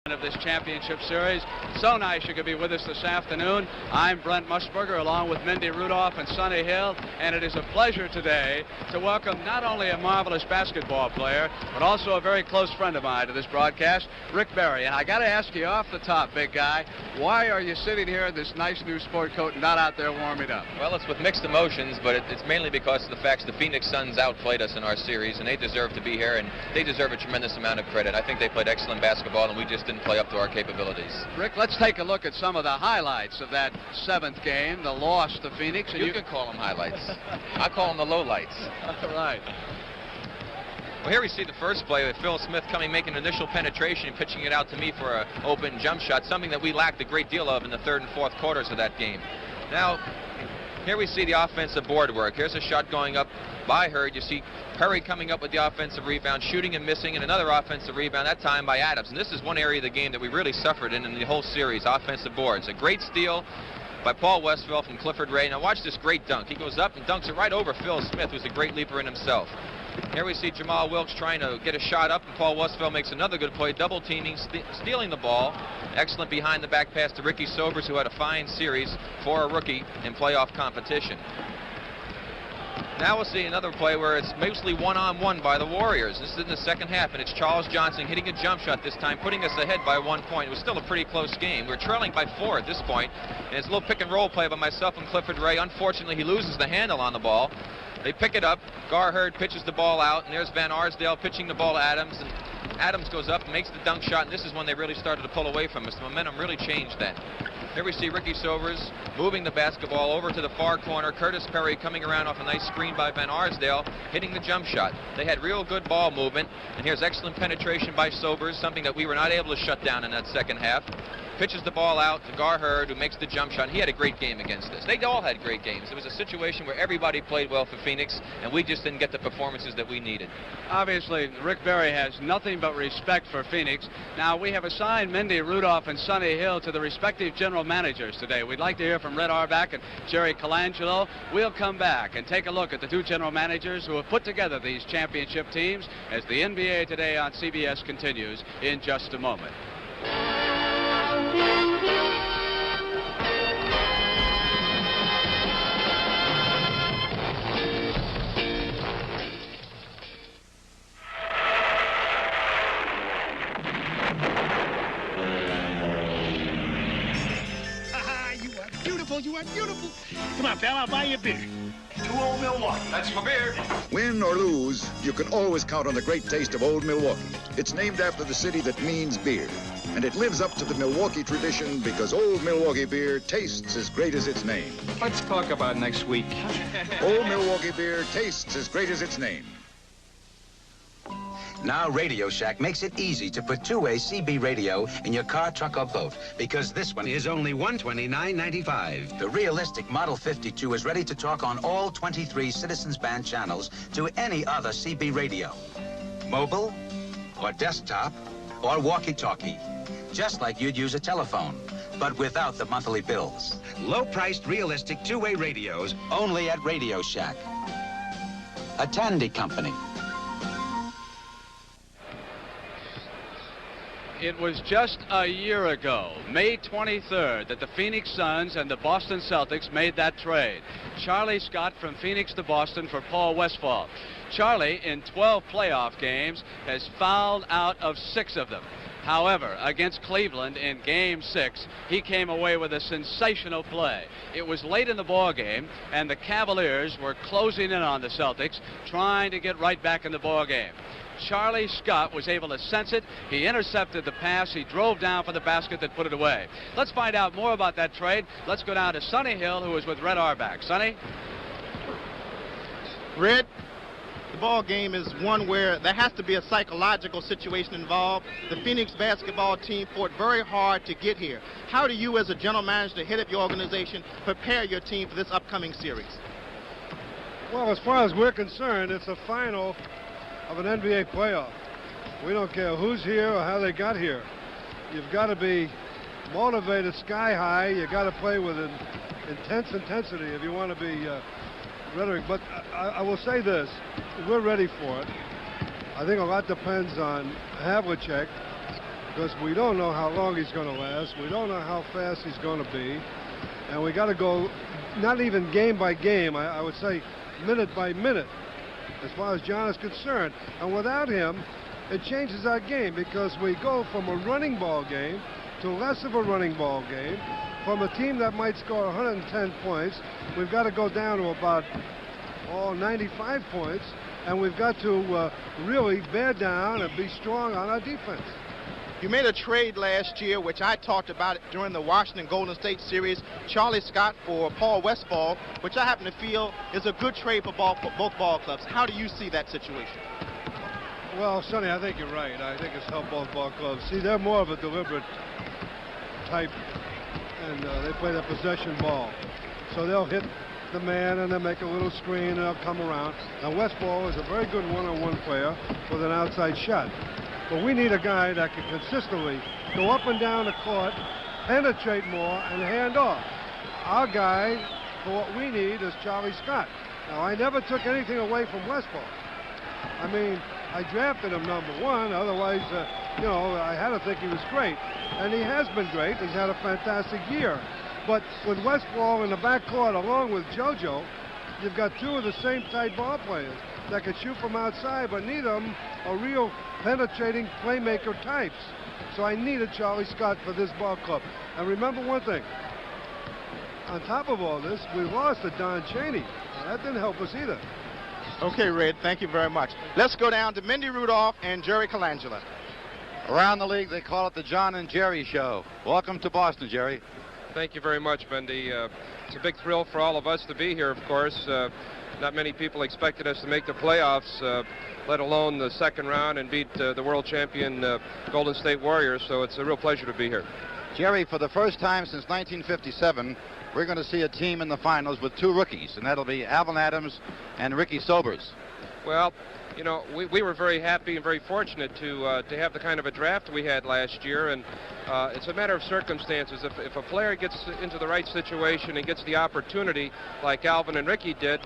Of this championship series. So nice you could be with us this afternoon. I'm Brent Musburger along with Mindy Rudolph and Sonny Hill, and it is a pleasure today to welcome not only a marvelous basketball player but also a very close friend of mine to this broadcast, Rick Barry. And I got to ask you off the top, big guy, why are you sitting here in this nice new sport coat and not out there warming up? Well, it's with mixed emotions, but it's mainly because of the fact the Phoenix Suns outplayed us in our series, and they deserve to be here, and they deserve a tremendous amount of credit. I think they played excellent basketball, and we just didn't play up to our capabilities. Rick, let's take a look at some of the highlights of that 7th game, the loss to Phoenix. And you can call them highlights. I call them the lowlights. All right. Well, here we see the first play with Phil Smith making an initial penetration and pitching it out to me for an open jump shot, something that we lacked a great deal of in the 3rd and 4th quarters of that game. Now, here we see the offensive board work. Here's a shot going up by Hurd. You see Perry coming up with the offensive rebound, shooting and missing, and another offensive rebound, that time by Adams. And this is one area of the game that we really suffered in the whole series, offensive boards. A great steal by Paul Westphal from Clifford Ray. Now watch this great dunk. He goes up and dunks it right over Phil Smith, who's a great leaper in himself. Here we see Jamal Wilkes trying to get a shot up, and Paul Westphal makes another good play, double teaming, stealing the ball. Excellent behind the back pass to Ricky Sobers, who had a fine series for a rookie in playoff competition. Now we'll see another play where it's mostly one-on-one by the Warriors. This is in the second half, and it's Charles Johnson hitting a jump shot this time, putting us ahead by 1 point. It was still a pretty close game. We're trailing by 4 at this point, and it's a little pick-and-roll play by myself and Clifford Ray. Unfortunately, he loses the handle on the ball. They pick it up. Gar Hurd pitches the ball out, and there's Van Arsdale pitching the ball to Adams, and Adams goes up and makes the dunk shot, and this is when they really started to pull away from us. The momentum really changed then. Here we see Ricky Sobers moving the basketball over to the far corner. Curtis Perry coming around off a nice screen by Van Arsdale, hitting the jump shot. They had real good ball movement, and here's excellent penetration by Sobers, something that we were not able to shut down in that second half. Pitches the ball out to Gar Hurd, who makes the jump shot. He had a great game against us. They all had great games. It was a situation where everybody played well for Phoenix, and we just didn't get the performances that we needed. Obviously, Rick Barry has nothing but respect for Phoenix. Now, we have assigned Mindy Rudolph and Sonny Hill to the respective general managers today. We'd like to hear from Red Auerbach and Jerry Colangelo. We'll come back and take a look at the 2 general managers who have put together these championship teams as the NBA Today on CBS continues in just a moment. You are beautiful. Come on, pal, I'll buy you a beer. 2 Old Milwaukee. That's my beer. Win or lose, you can always count on the great taste of Old Milwaukee. It's named after the city that means beer. And it lives up to the Milwaukee tradition because Old Milwaukee beer tastes as great as its name. Let's talk about next week. Old Milwaukee beer tastes as great as its name. Now Radio Shack makes it easy to put two-way CB radio in your car, truck, or boat, because this one is only $129.95. The realistic Model 52 is ready to talk on all 23 Citizens Band channels to any other CB radio. Mobile, or desktop, or walkie-talkie. Just like you'd use a telephone, but without the monthly bills. Low-priced, realistic two-way radios only at Radio Shack. A Tandy company. It was just a year ago, May 23rd, that the Phoenix Suns and the Boston Celtics made that trade. Charlie Scott from Phoenix to Boston for Paul Westphal. Charlie, in 12 playoff games, has fouled out of 6 of them. However, against Cleveland in Game 6, he came away with a sensational play. It was late in the ball game, and the Cavaliers were closing in on the Celtics, trying to get right back in the ball game. Charlie Scott was able to sense it. He intercepted the pass. He drove down for the basket that put it away. Let's find out more about that trade. Let's go down to Sonny Hill, who is with Red Auerbach. Sonny? Red, the ball game is one where there has to be a psychological situation involved. The Phoenix basketball team fought very hard to get here. How do you, as a general manager, the head of your organization, prepare your team for this upcoming series? Well, as far as we're concerned, it's a final of an NBA playoff. We don't care who's here or how they got here. You've got to be motivated sky high. You got to play with an intense intensity if you want to be rhetoric. But I will say this: we're ready for it. I think a lot depends on Havlicek because we don't know how long he's going to last. We don't know how fast he's going to be. And we got to go not even game by game, I would say minute by minute, as far as John is concerned. And without him, it changes our game, because we go from a running ball game to less of a running ball game. From a team that might score 110 points, we've got to go down to about 95 points, and we've got to really bear down and be strong on our defense. You made a trade last year, which I talked about during the Washington Golden State series, Charlie Scott for Paul Westphal, which I happen to feel is a good trade for both ball clubs. How do you see that situation? Well, Sonny, I think you're right. I think it's helped both ball clubs. See, they're more of a deliberate type, and they play the possession ball. So they'll hit the man and they'll make a little screen and they'll come around. Now, Westphal is a very good one-on-one player with an outside shot. But we need a guy that can consistently go up and down the court, penetrate more, and hand off. Our guy, for what we need, is Charlie Scott. Now, I never took anything away from Westphal. I mean, I drafted him #1. Otherwise, I had to think he was great. And he has been great. He's had a fantastic year. But with Westphal in the backcourt, along with JoJo, you've got two of the same type ball players that can shoot from outside, but neither of them are real penetrating playmaker types. So I needed Charlie Scott for this ball club. And remember one thing. On top of all this, we lost to Don Chaney. And that didn't help us either. Okay, Red, thank you very much. Let's go down to Mindy Rudolph and Jerry Colangelo. Around the league, they call it the John and Jerry Show. Welcome to Boston, Jerry. Thank you very much, Mendy. It's a big thrill for all of us to be here, of course. Not many people expected us to make the playoffs, let alone the second round, and beat the world champion Golden State Warriors, so it's a real pleasure to be here. Jerry, for the first time since 1957, we're going to see a team in the finals with two rookies, and that'll be Alvin Adams and Ricky Sobers. Well, you know, we were very happy and very fortunate to have the kind of a draft we had last year, and it's a matter of circumstances. If a player gets into the right situation and gets the opportunity, like Alvin and Ricky did,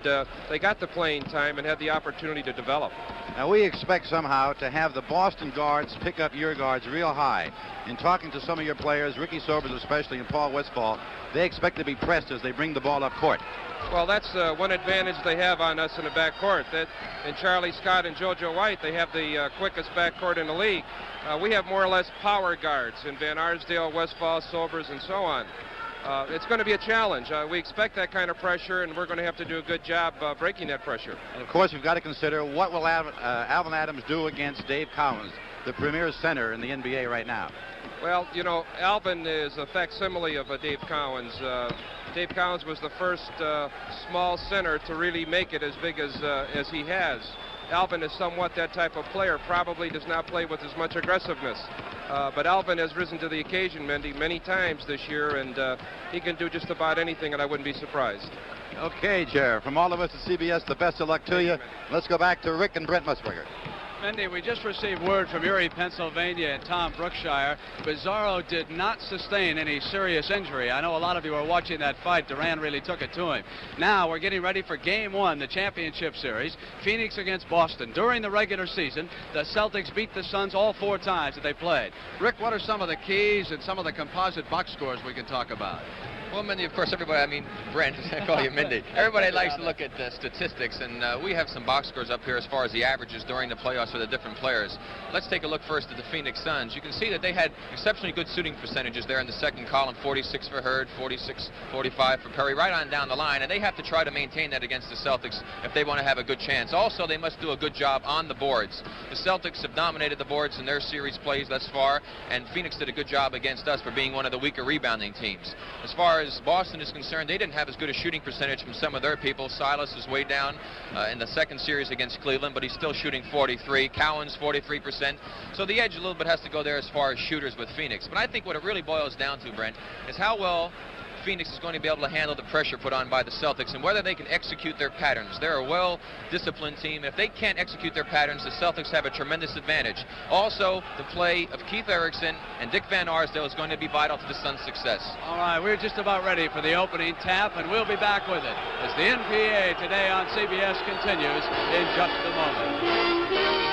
they got the playing time and had the opportunity to develop. Now, we expect somehow to have the Boston guards pick up your guards real high. In talking to some of your players, Ricky Sobers especially and Paul Westphal, they expect to be pressed as they bring the ball up court. Well, that's one advantage they have on us in the backcourt. That in Charlie Scott and JoJo White, they have the quickest backcourt in the league. We have more or less power guards in Van Arsdale, Westphal, Sobers, and so on. It's going to be a challenge. We expect that kind of pressure, and we're going to have to do a good job breaking that pressure. And of course, we've got to consider what will Alvin Adams do against Dave Cowens, the premier center in the NBA right now. Well, you know, Alvin is a facsimile of Dave Cowens. Dave Cowens was the first small center to really make it as big as he has. Alvin is somewhat that type of player, probably does not play with as much aggressiveness. But Alvin has risen to the occasion, Mendy, many times this year, and he can do just about anything, and I wouldn't be surprised. Okay, Chair. From all of us at CBS, the best of luck to you. Let's go back to Rick and Brent Musburger. Mendy, we just received word from Erie, Pennsylvania, and Tom Brookshire. Bizarro did not sustain any serious injury. I know a lot of you are watching that fight. Duran really took it to him. Now we're getting ready for Game 1, the championship series. Phoenix against Boston. During the regular season, the Celtics beat the Suns all 4 times that they played. Rick, what are some of the keys and some of the composite box scores we can talk about? Well, Mindy, of course, everybody, I mean, Brent, I call you Mindy. Everybody likes to look at statistics, and we have some box scores up here as far as the averages during the playoffs for the different players. Let's take a look first at the Phoenix Suns. You can see that they had exceptionally good shooting percentages there in the second column, 46 for Hurd, 46, 45 for Curry, right on down the line, and they have to try to maintain that against the Celtics if they want to have a good chance. Also, they must do a good job on the boards. The Celtics have dominated the boards in their series plays thus far, and Phoenix did a good job against us for being one of the weaker rebounding teams. As far as Boston is concerned, they didn't have as good a shooting percentage from some of their people. Silas is way down in the second series against Cleveland, but he's still shooting 43. Cowens, 43%. So the edge a little bit has to go there as far as shooters with Phoenix. But I think what it really boils down to, Brent, is how well Phoenix is going to be able to handle the pressure put on by the Celtics and whether they can execute their patterns. They're a well-disciplined team. If they can't execute their patterns, the Celtics have a tremendous advantage. Also, the play of Keith Erickson and Dick Van Arsdale is going to be vital to the Suns' success. All right, we're just about ready for the opening tap, and we'll be back with it as the NBA Today on CBS continues in just a moment.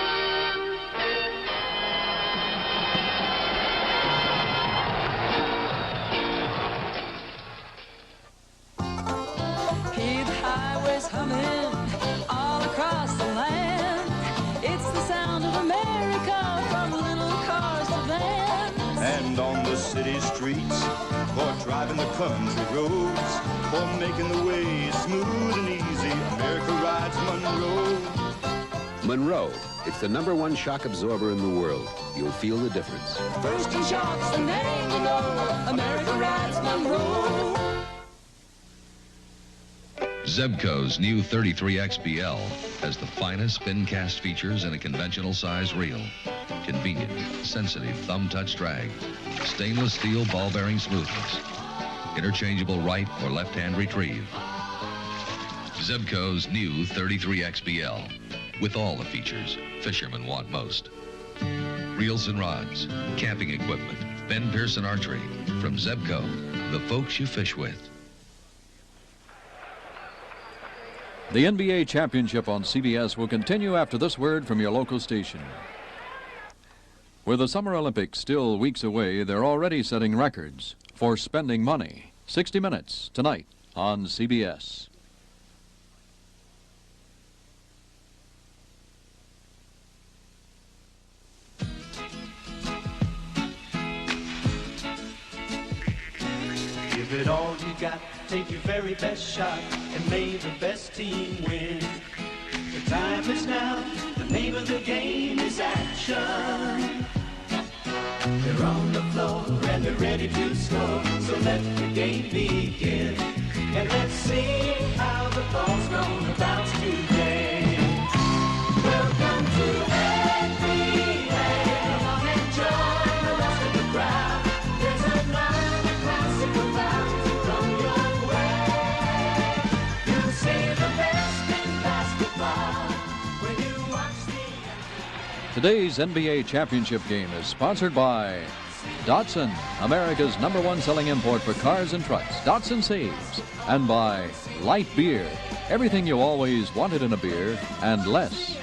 highways humming all across the land. It's the sound of America from little cars to vans. And on the city streets, for driving the country roads, for making the way smooth and easy, America rides Monroe. Monroe. It's the #1 shock absorber in the world. You'll feel the difference. First in shock's the name you know. America rides Monroe. Zebco's new 33XBL has the finest spin cast features in a conventional size reel. Convenient, sensitive thumb touch drag, stainless steel ball bearing smoothness, interchangeable right or left hand retrieve. Zebco's new 33XBL with all the features fishermen want most. Reels and rods, camping equipment, Ben Pearson Archery. From Zebco, the folks you fish with. The NBA championship on CBS will continue after this word from your local station. With the Summer Olympics still weeks away, they're already setting records for spending money. 60 Minutes tonight on CBS. Give it all you got, take your very best shot, and may the best team win. The time is now, the name of the game is action. They're on the floor and they're ready to score, so let the game begin. And let's see how the ball's gonna bounce today. Welcome to NBA. Come on and join the rest of the crowd. There's another classic about to come your way. You'll see the best in basketball when you watch the NBA. Today's NBA championship game is sponsored by Datsun, America's #1 selling import for cars and trucks. Datsun saves. And by Light Beer, everything you always wanted in a beer and less.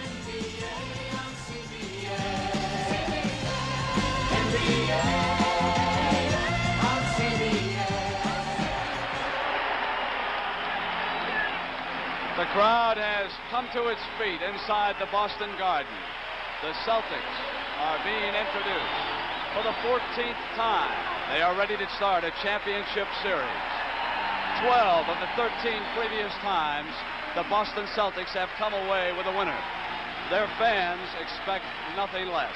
The crowd has come to its feet inside the Boston Garden. The Celtics are being introduced for the 14th time. They are ready to start a championship series. 12 of the 13 previous times, the Boston Celtics have come away with a winner. Their fans expect nothing less.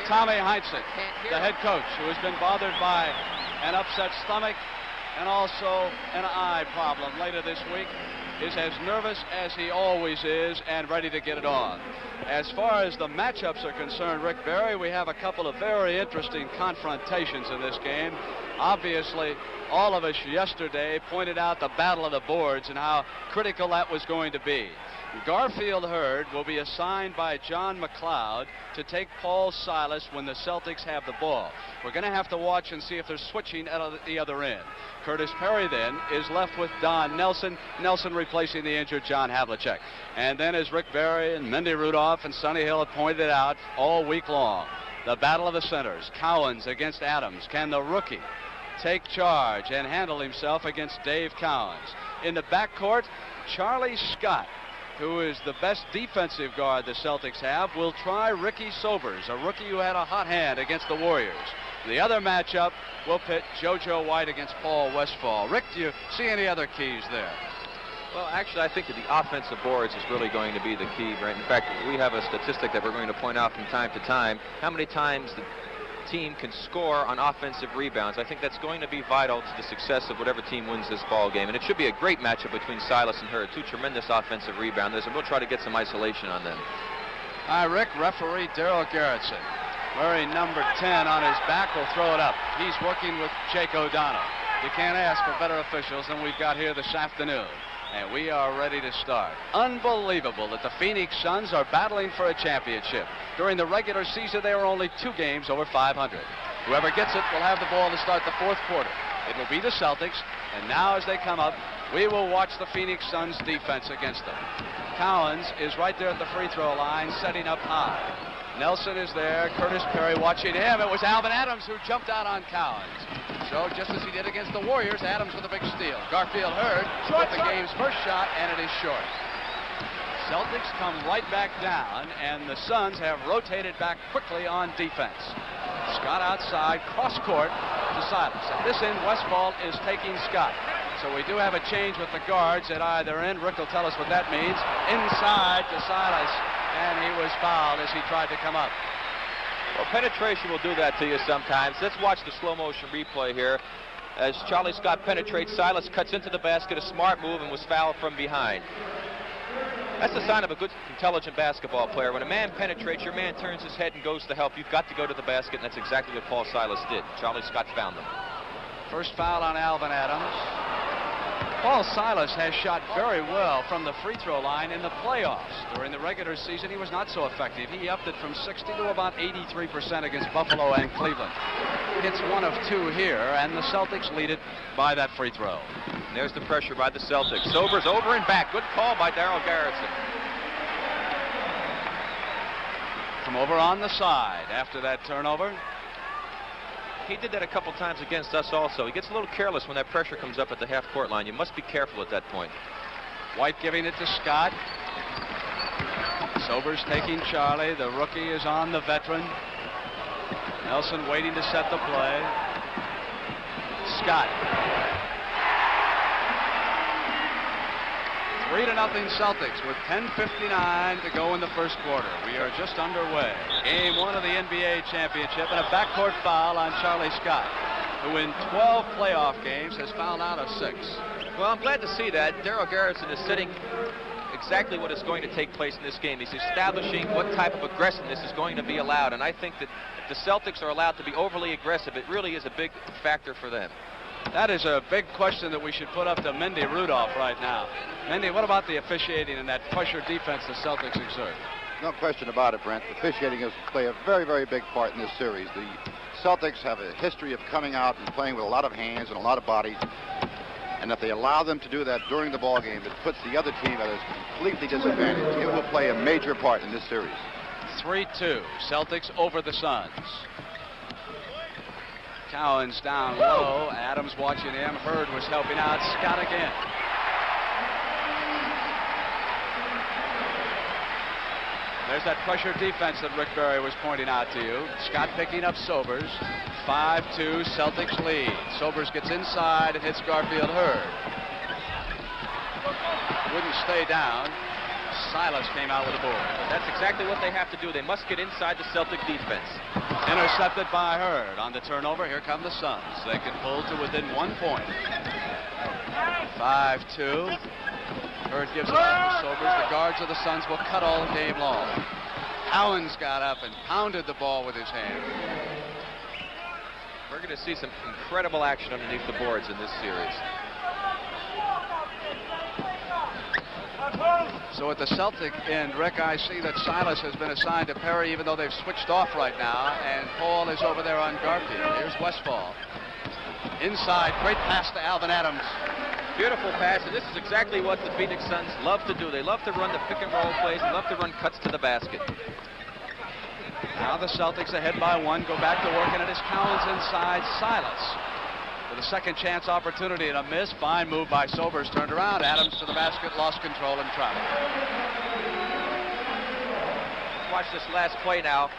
Tommy Heinsohn, the head coach, who has been bothered by an upset stomach and also an eye problem later this week, is as nervous as he always is and ready to get it on. As far as the matchups are concerned, Rick Barry, we have a couple of very interesting confrontations in this game. Obviously, all of us yesterday pointed out the battle of the boards and how critical that was going to be. Garfield Hurd will be assigned by John McLeod to take Paul Silas when the Celtics have the ball. We're going to have to watch and see if they're switching at the other end. Curtis Perry then is left with Don Nelson. Nelson replacing the injured John Havlicek. And then, as Rick Barry and Mindy Rudolph and Sonny Hill have pointed out all week long, the battle of the centers. Cowens against Adams. Can the rookie take charge and handle himself against Dave Cowens? In the backcourt, Charlie Scott, who is the best defensive guard the Celtics have, will try Ricky Sobers, a rookie who had a hot hand against the Warriors. The other matchup will pit JoJo White against Paul Westphal. Rick, do you see any other keys there? Well, actually, I think that the offensive boards is really going to be the key. Right? In fact, we have a statistic that we're going to point out from time to time. How many times the team can score on offensive rebounds. I think that's going to be vital to the success of whatever team wins this ball game. And it should be a great matchup between Silas and Hurd, two tremendous offensive rebounders, and we'll try to get some isolation on them. Hi, Rick. Referee Daryl Garrettson, wearing number 10 on his back, will throw it up. He's working with Jake O'Donnell. You can't ask for better officials than we've got here this afternoon. And we are ready to start. Unbelievable that the Phoenix Suns are battling for a championship. During the regular season, they were only 2 games over 500. Whoever gets it will have the ball to start the 4th quarter. It will be the Celtics, and now as they come up, we will watch the Phoenix Suns defense against them. Cowens is right there at the free throw line, setting up high. Nelson is there. Curtis Perry watching him. It was Alvin Adams who jumped out on Cowens. So just as he did against the Warriors, Adams with a big steal. Garfield Hurd with the game's first shot, and it is short. Celtics come right back down, and the Suns have rotated back quickly on defense. Scott outside, cross court to Silas. At this end, Westphal is taking Scott. So we do have a change with the guards at either end. Rick will tell us what that means. Inside to Silas, and he was fouled as he tried to come up. Well, penetration will do that to you sometimes. Let's watch the slow motion replay here. As Charlie Scott penetrates, Silas cuts into the basket, a smart move, and was fouled from behind. That's a sign of a good, intelligent basketball player. When a man penetrates, your man turns his head and goes to help. You've got to go to the basket, and that's exactly what Paul Silas did. Charlie Scott found him. First foul on Alvin Adams. Paul Silas has shot very well from the free throw line in the playoffs. During the regular season, he was not so effective. He upped it from 60 to about 83% against Buffalo and Cleveland. Hits 1 of 2 here, and the Celtics lead it by that free throw. And there's the pressure by the Celtics. Sobers over and back. Good call by Darrell Garrison. From over on the side after that turnover. He did that a couple times against us also. He gets a little careless when that pressure comes up at the half-court line. You must be careful at that point. White giving it to Scott. Sobers taking Charlie. The rookie is on the veteran. Nelson waiting to set the play. Scott. 3-0 Celtics with 10:59 to go in the first quarter. We are just underway. Game 1 of the NBA championship, and a backcourt foul on Charlie Scott, who in 12 playoff games has fouled out of 6. Well, I'm glad to see that. Darrell Garrison is setting exactly what is going to take place in this game. He's establishing what type of aggressiveness is going to be allowed, and I think that if the Celtics are allowed to be overly aggressive, it really is a big factor for them. That is a big question that we should put up to Mendy Rudolph right now. Mendy, what about the officiating and that pressure defense the Celtics exert? No question about it, Brent. Officiating is play a very, very big part in this series. The Celtics have a history of coming out and playing with a lot of hands and a lot of bodies. And if they allow them to do that during the ball game, it puts the other team at a completely disadvantage. It will play a major part in this series. 3-2, Celtics over the Suns. Cowan's down low. Adams watching him. Hurd was helping out. Scott again. There's that pressure defense that Rick Barry was pointing out to you. Scott picking up Sobers. 5-2, Celtics lead. Sobers gets inside and hits Garfield Hurd. Wouldn't stay down. Silas came out with a board. That's exactly what they have to do. They must get inside the Celtic defense. Intercepted by Hurd. On the turnover, here come the Suns. They can pull to within 1 point. 5-2. Hurd gives it back to Sobers. The guards of the Suns will cut all game long. Cowan's got up and pounded the ball with his hand. We're going to see some incredible action underneath the boards in this series. So at the Celtic end, Rick, I see that Silas has been assigned to Perry, even though they've switched off right now, and Paul is over there on Garfield. Here's Westphal. Inside, great pass to Alvin Adams. Beautiful pass, and this is exactly what the Phoenix Suns love to do. They love to run the pick and roll plays. They love to run cuts to the basket. Now the Celtics ahead by 1, go back to working it as Cowan's inside. Silas with a second chance opportunity and a miss. Fine move by Sobers, turned around. Adams to the basket, lost control and traveled. Watch this last play now.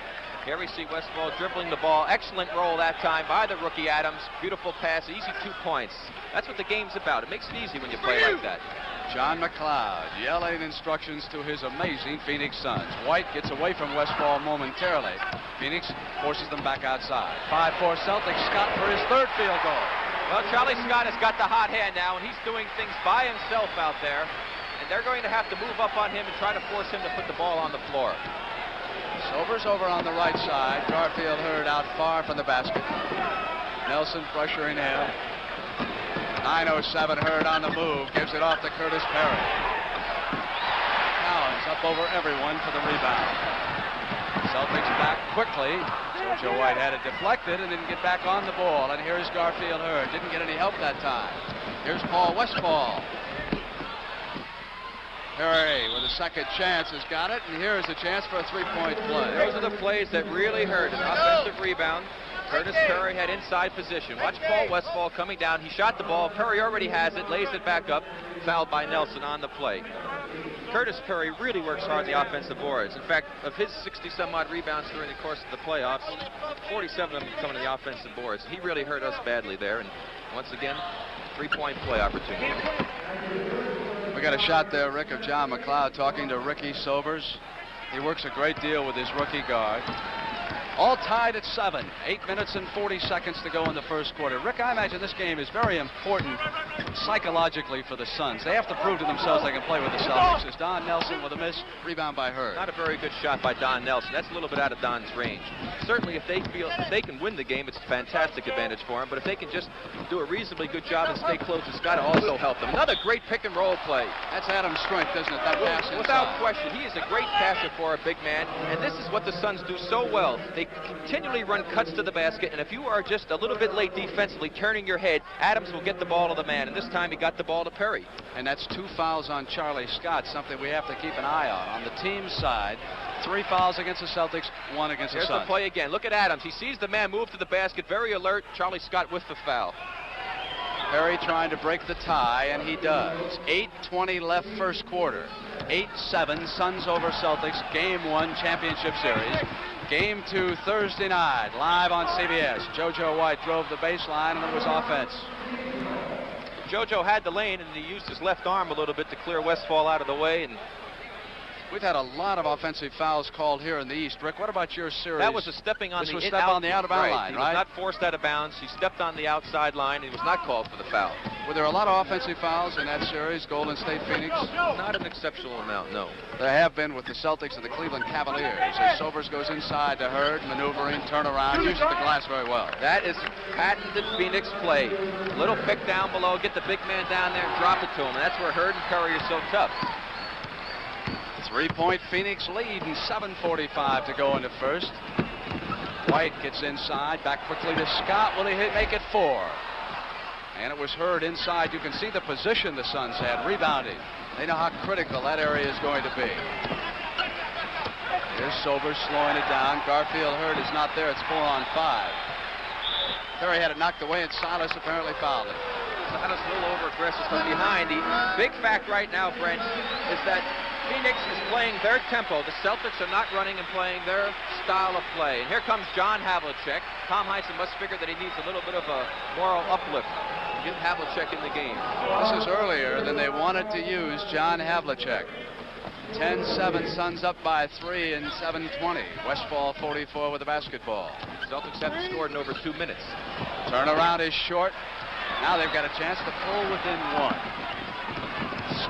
Here we see Westphal dribbling the ball. Excellent roll that time by the rookie Adams. Beautiful pass, easy 2 points. That's what the game's about. It makes it easy when you play like that. John McLeod yelling instructions to his amazing Phoenix Suns. White gets away from Westphal momentarily. Phoenix forces them back outside. 5-4 Celtics. Scott for his 3rd field goal. Well, Charlie Scott has got the hot hand now, and he's doing things by himself out there. And they're going to have to move up on him and try to force him to put the ball on the floor. Sobers over on the right side. Garfield Hurd out far from the basket. Nelson pressuring him. 9:07 Hurd on the move. Gives it off to Curtis Perry. Cowan's up over everyone for the rebound. Celtics back quickly. Joe White had it deflected and didn't get back on the ball. And here's Garfield Hurd. Didn't get any help that time. Here's Paul Westphal. Perry with a second chance has got it, and here's a chance for a 3-point play. Those are the plays that really hurt. An offensive rebound. Curtis Perry had inside position. Watch Paul Westphal coming down. He shot the ball. Perry already has it, lays it back up. Fouled by Nelson on the play. Curtis Perry really works hard in the offensive boards. In fact, of his 60-some-odd rebounds during the course of the playoffs, 47 of them come to the offensive boards. He really hurt us badly there. And once again, three-point play opportunity. We got a shot there, Rick, of John McLeod talking to Ricky Sobers. He works a great deal with his rookie guard. All tied at 7. 8 minutes and 40 seconds to go in the first quarter. Rick, I imagine this game is very important psychologically for the Suns. They have to prove to themselves they can play with the Celtics. As Don Nelson with a miss, rebound by Hurd. Not a very good shot by Don Nelson. That's a little bit out of Don's range. Certainly, if they feel they can win the game, it's a fantastic advantage for them. But if they can just do a reasonably good job and stay close, it's got to also help them. Another great pick-and-roll play. That's Adam's strength, isn't it? That pass inside. Without question, he is a great passer for a big man, and this is what the Suns do so well. They continually run cuts to the basket, and if you are just a little bit late defensively, turning your head, Adams will get the ball to the man, and this time he got the ball to Perry. And that's 2 fouls on Charlie Scott, something we have to keep an eye on. On the team side, 3 fouls against the Celtics, 1 against the Suns. Here's the play again. Look at Adams. He sees the man move to the basket, very alert. Charlie Scott with the foul. Perry trying to break the tie, and he does. 8:20 left first quarter. 8-7, Suns over Celtics, Game 1 championship series. Game 2 Thursday night, live on CBS. JoJo White drove the baseline, and it was offense. JoJo had the lane, and he used his left arm a little bit to clear Westphal out of the way. And we've had a lot of offensive fouls called here in the East. Rick, what about your series? That was a stepping on this the was step on the out-of-bounds line, He right? was not forced out of bounds. He stepped on the outside line. He was not called for the foul. Were there a lot of offensive fouls in that series, Golden State Phoenix? Not an exceptional amount, no. There have been with the Celtics and the Cleveland Cavaliers. As Sobers goes inside to Hurd, maneuvering, turnaround, uses the glass very well. That is patented Phoenix play. Little pick down below, get the big man down there and drop it to him. And that's where Hurd and Perry are so tough. 3-point Phoenix lead and 7:45 to go in the first. White gets inside, back quickly to Scott. Will he make it 4? And it was Hurd inside. You can see the position the Suns had, rebounding. They know how critical that area is going to be. Here's Sobers slowing it down. Garfield Hurd is not there. It's 4-on-5. Perry had it knocked away, and Silas apparently fouled it. Silas a little over-aggressive from behind. The big fact right now, Brent, is that Phoenix is playing their tempo. The Celtics are not running and playing their style of play. And here comes John Havlicek. Tom Heinsohn must figure that he needs a little bit of a moral uplift. Get Havlicek in the game. This is earlier than they wanted to use John Havlicek. 10-7, Suns up by 3 in 7:20. Westphal 44 with the basketball. Celtics haven't scored in over 2 minutes. Turnaround is short. Now they've got a chance to pull within 1.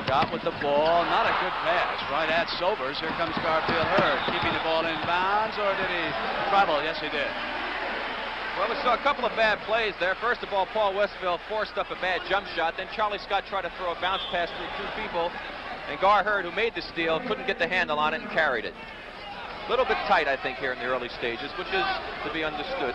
Scott with the ball. Not a good pass. Right at Sobers. Here comes Garfield Hurd. Keeping the ball in bounds, or did he travel? Yes, he did. Well, we saw a couple of bad plays there. First of all, Paul Westphal forced up a bad jump shot. Then Charlie Scott tried to throw a bounce pass through 2 people. And Gar Hurd, who made the steal, couldn't get the handle on it and carried it. A little bit tight, I think, here in the early stages, which is to be understood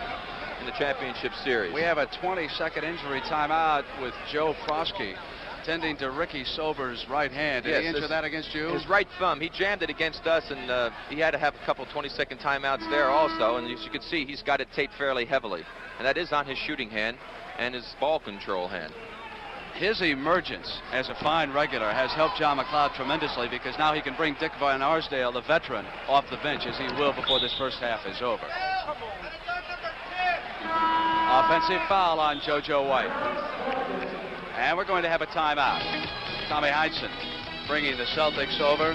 in the championship series. We have a 20-second injury timeout with Joe Frosky tending to Ricky Sobers' right hand. Did he injure that against you? His right thumb. He jammed it against us, and he had to have a couple 20-second timeouts there also. And as you can see, he's got it taped fairly heavily. And that is on his shooting hand and his ball control hand. His emergence as a fine regular has helped John McLeod tremendously, because now he can bring Dick Van Arsdale, the veteran, off the bench, as he will before this first half is over. Offensive foul on JoJo White. And we're going to have a timeout. Tommy Heinsohn bringing the Celtics over.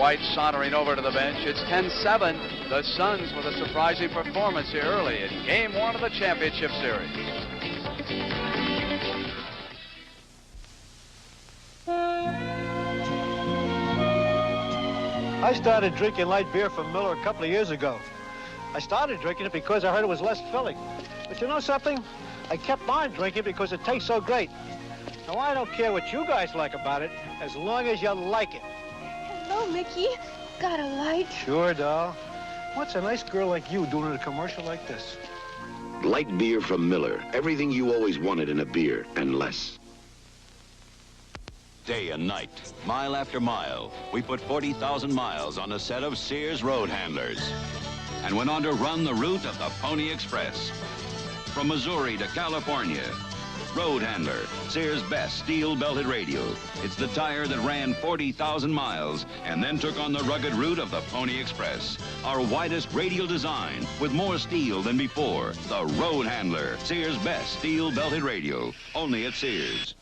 White sauntering over to the bench. It's 10-7. The Suns with a surprising performance here early in Game 1 of the championship series. I started drinking light beer from Miller a couple of years ago. I started drinking it because I heard it was less filling. But you know something? I kept on drinking because it tastes so great. Now, I don't care what you guys like about it, as long as you like it. Hello, Mickey. Got a light? Sure, doll. What's a nice girl like you doing in a commercial like this? Light beer from Miller. Everything you always wanted in a beer, and less. Day and night, mile after mile, we put 40,000 miles on a set of Sears road handlers. and went on to run the route of the Pony Express. From Missouri to California, Road Handler, Sears' best steel-belted radio. It's the tire that ran 40,000 miles and then took on the rugged route of the Pony Express. Our widest radial design with more steel than before. The Road Handler, Sears' best steel-belted radio. Only at Sears.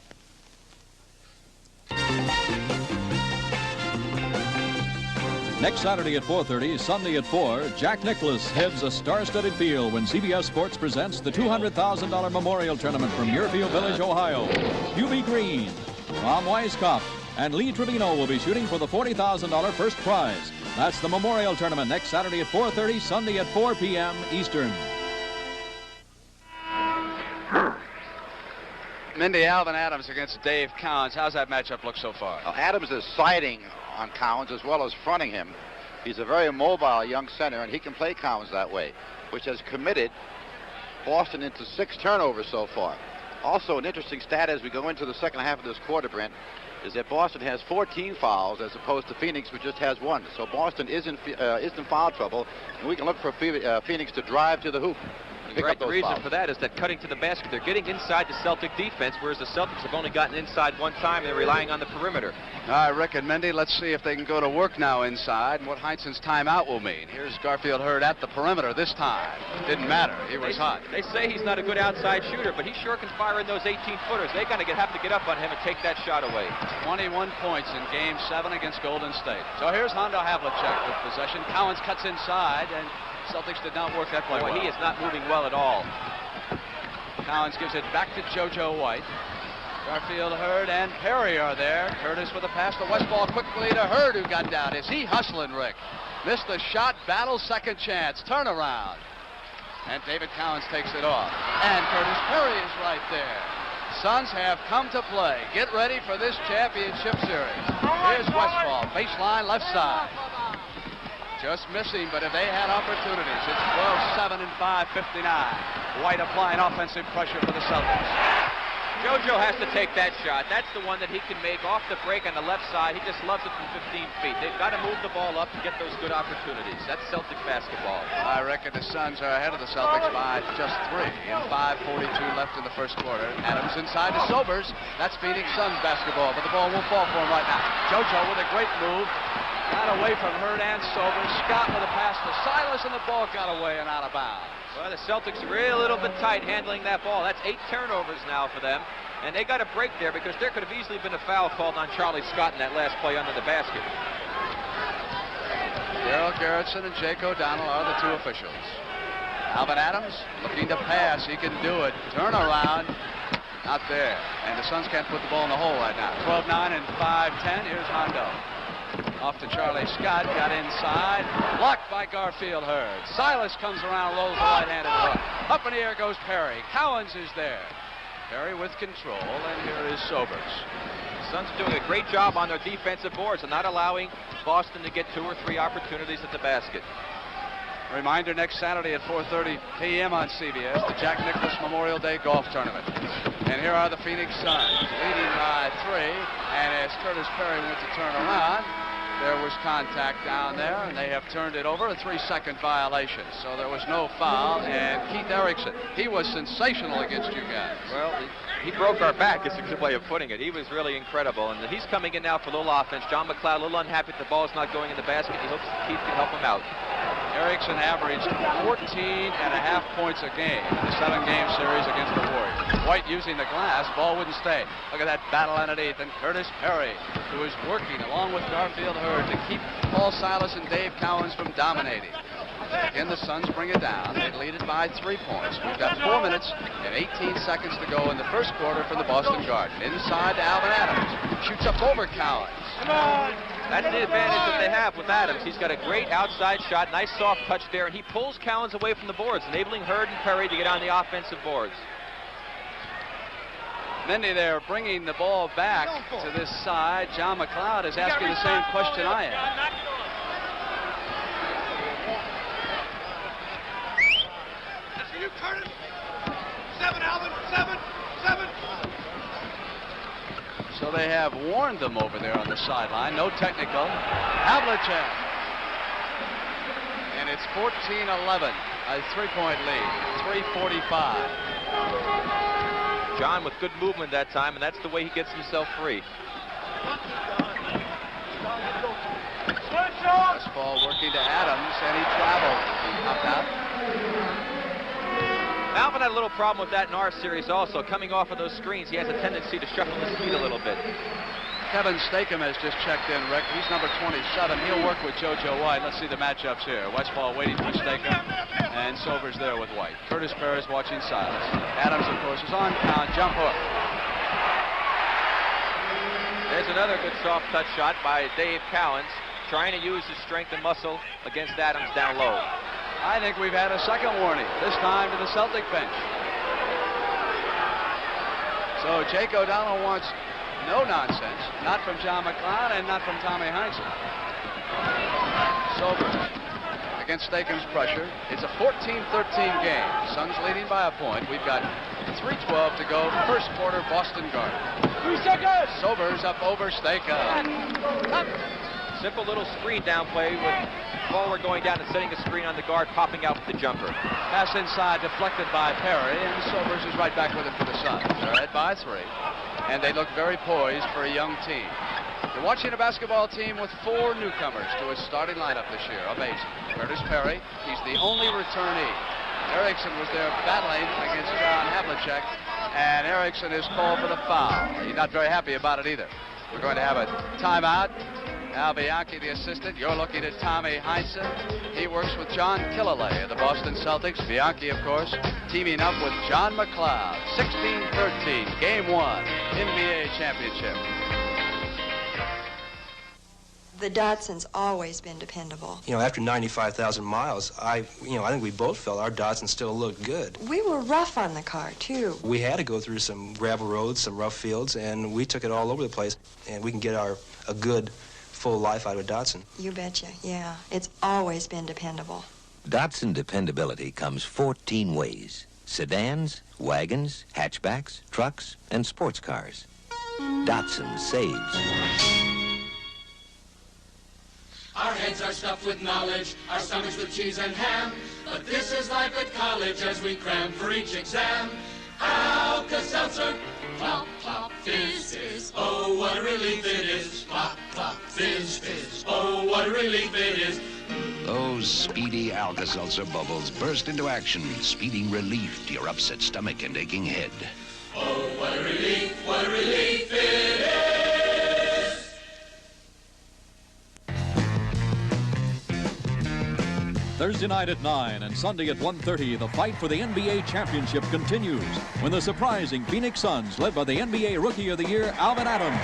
Next Saturday at 4:30, Sunday at 4, Jack Nicklaus heads a star-studded field when CBS Sports presents the $200,000 Memorial Tournament from Muirfield Village, Ohio. Hubie Green, Tom Weiskopf, and Lee Trevino will be shooting for the $40,000 first prize. That's the Memorial Tournament next Saturday at 4:30, Sunday at 4 p.m. Eastern. Mindy, Alvin Adams against Dave Cowens. How's that matchup look so far? Well, Adams is siding on Cowens as well as fronting him. He's a very mobile young center, and he can play Cowens that way, which has committed Boston into 6 turnovers so far. Also, an interesting stat as we go into the second half of this quarter, Brent, is that Boston has 14 fouls as opposed to Phoenix, which just has 1. So Boston is in foul trouble, and we can look for Phoenix to drive to the hoop. The reason for that is that cutting to the basket, they're getting inside the Celtic defense, whereas the Celtics have only gotten inside one time. They're relying on the perimeter. All right, Rick and Mindy, let's see if they can go to work now inside and what Heinsohn's timeout will mean. Here's Garfield Hurd at the perimeter this time. Didn't matter. He was hot. They say he's not a good outside shooter, but he sure can fire in those 18-footers. They're going to have to get up on him and take that shot away. 21 points in Game 7 against Golden State. So here's Hondo Havlicek with possession. Cowens cuts inside, and Celtics did not work that play well. He is not moving well at all. Cowens gives it back to JoJo White. Garfield, Hurd, and Perry are there. Curtis with a pass to Westfall quickly to Hurd, who got down. Is he hustling, Rick? Missed the shot, battle, second chance, turnaround. And David Cowens takes it off. And Curtis Perry is right there. Suns have come to play. Get ready for this championship series. Here's Westfall, baseline left side. Just missing, but if they had opportunities, it's 12-7 and 5:59. White applying offensive pressure for the Celtics. JoJo has to take that shot. That's the one that he can make off the break on the left side. He just loves it from 15 feet. They've got to move the ball up to get those good opportunities. That's Celtic basketball. I reckon the Suns are ahead of the Celtics by just 3 in 5:42 left in the first quarter. Adams inside to Sobers. That's Phoenix Suns basketball, but the ball won't fall for him right now. JoJo with a great move. Got away from Hurd and Sobers. Scott with a pass to Silas, and the ball got away and out of bounds. Well, the Celtics are really a little bit tight handling that ball. That's 8 turnovers now for them. And they got a break there because there could have easily been a foul called on Charlie Scott in that last play under the basket. Darrell Gerritsen and Jake O'Donnell are the 2 officials. Alvin Adams looking to pass. He can do it. Turnaround. Not there. And the Suns can't put the ball in the hole right now. 12-9 and 5-10. Here's Hondo. Off to Charlie Scott, got inside, blocked by Garfield Hurd. Silas comes around, rolls the right-handed hook. Up in the air goes Perry. Cowens is there. Perry with control, and here is Sobers. The Suns are doing a great job on their defensive boards and not allowing Boston to get 2 or 3 opportunities at the basket. Reminder, next Saturday at 4:30 p.m. on CBS, the Jack Nicklaus Memorial Day Golf Tournament. And here are the Phoenix Suns, leading by 3. And as Curtis Perry went to turn around, there was contact down there, and they have turned it over, a 3-second violation. So there was no foul, and Keith Erickson, he was sensational against you guys. Well, he broke our back, is a good way of putting it. He was really incredible, and he's coming in now for a little offense. John McLeod, a little unhappy the ball's not going in the basket. He hopes Keith can help him out. Erickson averaged 14.5 points a game in the 7-game series against the Warriors. White using the glass, ball wouldn't stay. Look at that battle underneath, and Curtis Perry, who is working along with Garfield Hurd to keep Paul Silas and Dave Cowens from dominating. Again, the Suns bring it down. They lead it by 3 points. We've got 4 minutes and 18 seconds to go in the first quarter from the Boston Garden. Inside to Alvin Adams. Shoots up over Cowens. Come on. That's the advantage that they have with Adams. He's got a great outside shot, nice soft touch there, and he pulls Cowens away from the boards, enabling Hurd and Perry to get on the offensive boards. Mindy, they're bringing the ball back to this side. John McLeod is asking the same question I am. That's for you, Curtis. 7, Alvin. 7. So they have warned them over there on the sideline. No technical. Havlicek. And it's 14-11, a 3-point lead, 3:45. John with good movement that time, and that's the way he gets himself free. Westfall working to Adams, and he traveled. Up out. Alvin had a little problem with that in our series also. Coming off of those screens, he has a tendency to shuffle his feet a little bit. Kevin Stakem has just checked in, Rick. He's number 27. He'll work with JoJo White. Let's see the matchups here. Westfall waiting for Stakem, and Sobers there with White. Curtis Perez watching Silas. Adams, of course, is on count. Jump hook. There's another good soft touch shot by Dave Cowens, trying to use his strength and muscle against Adams down low. I think we've had a second warning, this time to the Celtic bench. So Jake O'Donnell wants no nonsense, not from John McLeod and not from Tommy Heinsohn. Sobers against Stakem's pressure. It's a 14-13 game. Suns leading by a point. We've got 3:12 to go. First quarter, Boston Garden. 3 seconds. Sobers up over Stakem. Simple little screen down play with forward going down and setting a screen on the guard, popping out with the jumper. Pass inside, deflected by Perry, and Sobers is right back with it for the Suns. They're ahead by 3, and they look very poised for a young team. You're watching a basketball team with 4 newcomers to its starting lineup this year. Amazing. Curtis Perry, he's the only returnee. Erickson was there battling against John Havlicek, and Erickson is called for the foul. He's not very happy about it either. We're going to have a timeout. Al Bianchi, the assistant. You're looking at Tommy Heinsohn. He works with John Killalay of the Boston Celtics. Bianchi, of course, teaming up with John McLeod. 16-13, Game 1, NBA Championship. The Dotson's always been dependable. You know, after 95,000 miles, I think we both felt our Datsun still looked good. We were rough on the car, too. We had to go through some gravel roads, some rough fields, and we took it all over the place. And we can get a good, full life out of a Datsun. You betcha, yeah. It's always been dependable. Datsun dependability comes 14 ways. Sedans, wagons, hatchbacks, trucks, and sports cars. Datsun saves. Our heads are stuffed with knowledge, our stomachs with cheese and ham. But this is life at college as we cram for each exam. Alka-Seltzer, plop, plop, fizz, fizz. Oh, what a relief it is. Plop, plop, fizz, fizz. Oh, what a relief it is. Those speedy Alka-Seltzer bubbles burst into action, speeding relief to your upset stomach and aching head. Oh, what a relief it is. Thursday night at 9 and Sunday at 1:30, the fight for the NBA championship continues when the surprising Phoenix Suns, led by the NBA Rookie of the Year, Alvin Adams,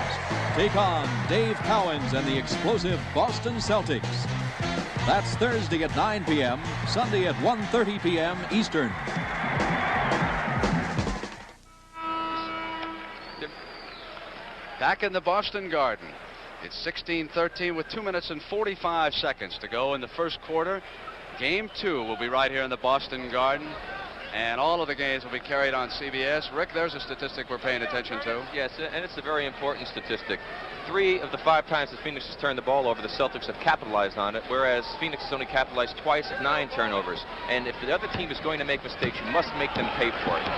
take on Dave Cowens and the explosive Boston Celtics. That's Thursday at 9 p.m., Sunday at 1:30 p.m. Eastern. Back in the Boston Garden. It's 16-13 with 2 minutes and 45 seconds to go in the first quarter. Game 2 will be right here in the Boston Garden, and all of the games will be carried on CBS. Rick, there's a statistic we're paying attention to. Yes, and it's a very important statistic. 3 of the 5 times that Phoenix has turned the ball over, the Celtics have capitalized on it, whereas Phoenix has only capitalized twice at 9 turnovers. And if the other team is going to make mistakes, you must make them pay for it.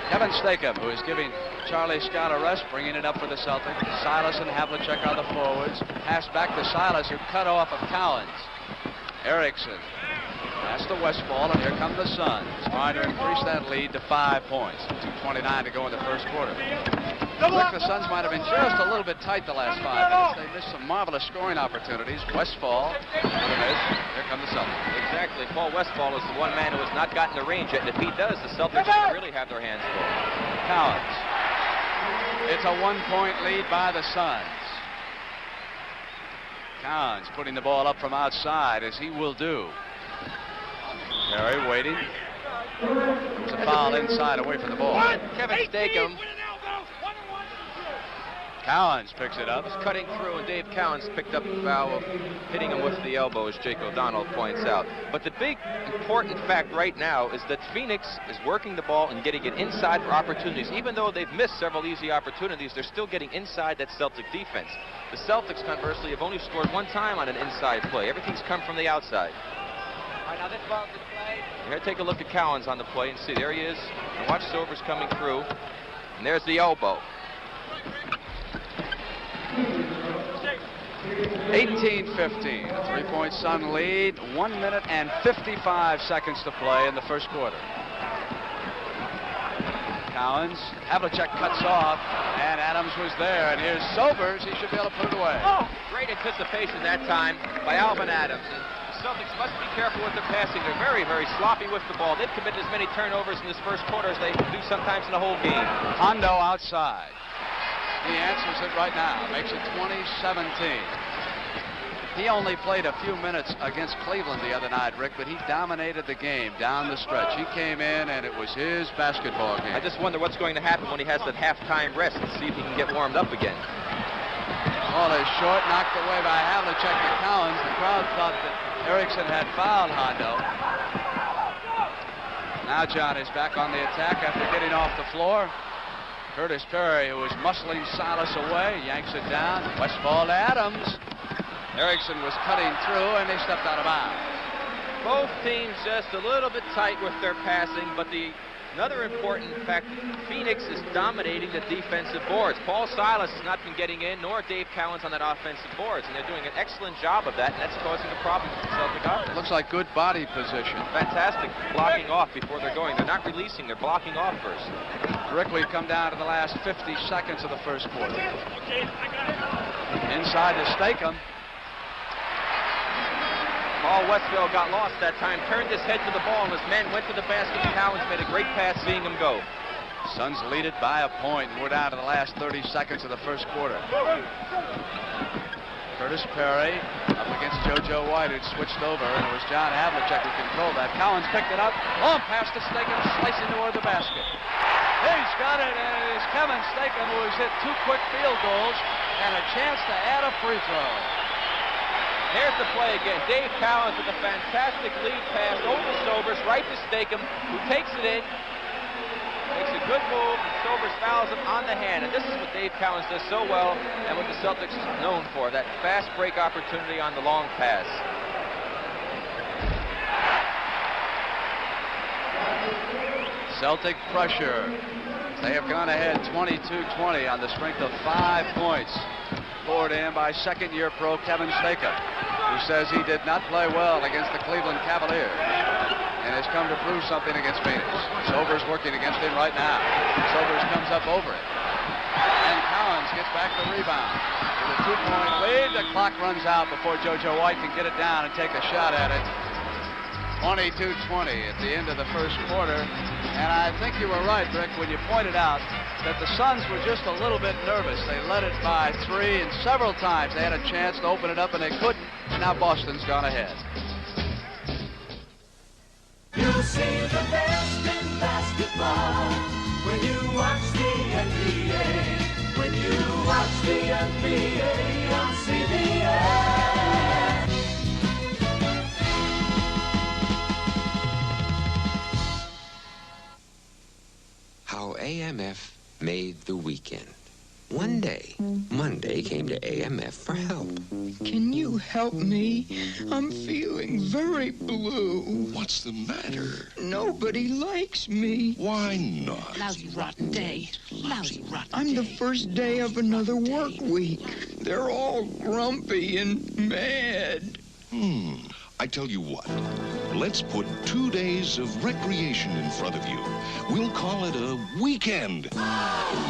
Kevin Stakem, who is giving Charlie Scott a rest, bringing it up for the Celtics. Silas and Havlicek are the forwards. Pass back to Silas, who cut off of Cowens. Erickson. Pass to Westfall, and here come the Suns, trying to increase that lead to 5 points. 2:29 to go in the first quarter. Rick, the Suns might have been just a little bit tight the last 5 minutes. They missed some marvelous scoring opportunities. Westfall, here come the Celtics. Exactly. Paul Westfall is the one man who has not gotten the range yet, and if he does, the Celtics really have their hands full. Cowens. It's a 1-point lead by the Suns. Cowens putting the ball up from outside, as he will do. Perry waiting. It's a foul inside away from the ball. Kevin Stakem. Cowens picks it up. He's cutting through, and Dave Cowens picked up the foul of hitting him with the elbow, as Jake O'Donnell points out. But the big important fact right now is that Phoenix is working the ball and getting it inside for opportunities. Even though they've missed several easy opportunities, they're still getting inside that Celtic defense. The Celtics, conversely, have only scored 1 time on an inside play. Everything's come from the outside. Here, take a look at Cowens on the play and see. There he is. And watch Sobers coming through. And there's the elbow. 18-15, a three-point Sun lead. 1 minute and 55 seconds to play in the first quarter. Cowens, Havlicek cuts off, and Adams was there. And here's Sobers. He should be able to put it away. Oh, great anticipation that time by Alvin Adams. And the Celtics must be careful with their passing. They're very, very sloppy with the ball. They've committed as many turnovers in this first quarter as they do sometimes in the whole game. Hondo outside. He answers it right now. Makes it 20-17. He only played a few minutes against Cleveland the other night, Rick, but he dominated the game down the stretch. He came in, and it was his basketball game. I just wonder what's going to happen when he has that halftime rest and see if he can get warmed up again. Ball is short, knocked away by Havlicek to Cowens. The crowd thought that Erickson had fouled Hondo. Now John is back on the attack after getting off the floor. Curtis Perry, who was muscling Silas away, yanks it down. Westfall to Adams. Erickson was cutting through, and they stepped out of bounds. Both teams just a little bit tight with their passing, but another important fact, Phoenix is dominating the defensive boards. Paul Silas has not been getting in, nor Dave Cowens on that offensive boards, and they're doing an excellent job of that, and that's causing a problem for the Celtic offense. Looks like good body position. Fantastic blocking off before they're going. They're not releasing, they're blocking off first. Rick, we've come down to the last 50 seconds of the first quarter. Inside to Stakem. Paul Westphal got lost that time, turned his head to the ball, and his men went to the basket. Cowens made a great pass seeing him go. Suns lead it by a point, and we're down to the last 30 seconds of the first quarter. Curtis Perry up against JoJo White, who'd switched over, and it was John Havlicek who controlled that. Cowens picked it up, long pass to Stakem, slicing toward the basket. He's got it, and it's Kevin Stakem who has hit 2 quick field goals and a chance to add a free throw. Here's the play again. Dave Cowens with a fantastic lead pass over to Sobers, right to Stakem, who takes it in, makes a good move, and Sobers fouls him on the hand. And this is what Dave Cowens does so well, and what the Celtics are known for, that fast break opportunity on the long pass. Celtic pressure. They have gone ahead 22-20 on the strength of 5 points. Poured in by second-year pro Kevin Stakem, who says he did not play well against the Cleveland Cavaliers and has come to prove something against Phoenix. Sobers working against him right now. Sobers comes up over it. And Cowens gets back the rebound. With a 2-point lead, the clock runs out before JoJo White can get it down and take a shot at it. 22-20 at the end of the first quarter. And I think you were right, Rick, when you pointed out that the Suns were just a little bit nervous. They led it by 3, and several times they had a chance to open it up, and they couldn't. Now Boston's gone ahead. You'll see the best in basketball when you watch the NBA. When you watch the NBA on CBS. How AMF made the weekend. One day, Monday came to AMF for help. Can you help me? I'm feeling very blue. What's the matter? Nobody likes me. Why not? Lousy, rotten day. Lousy, rotten I'm the first day of another work week. They're all grumpy and mad. I tell you what, let's put 2 days of recreation in front of you. We'll call it a weekend.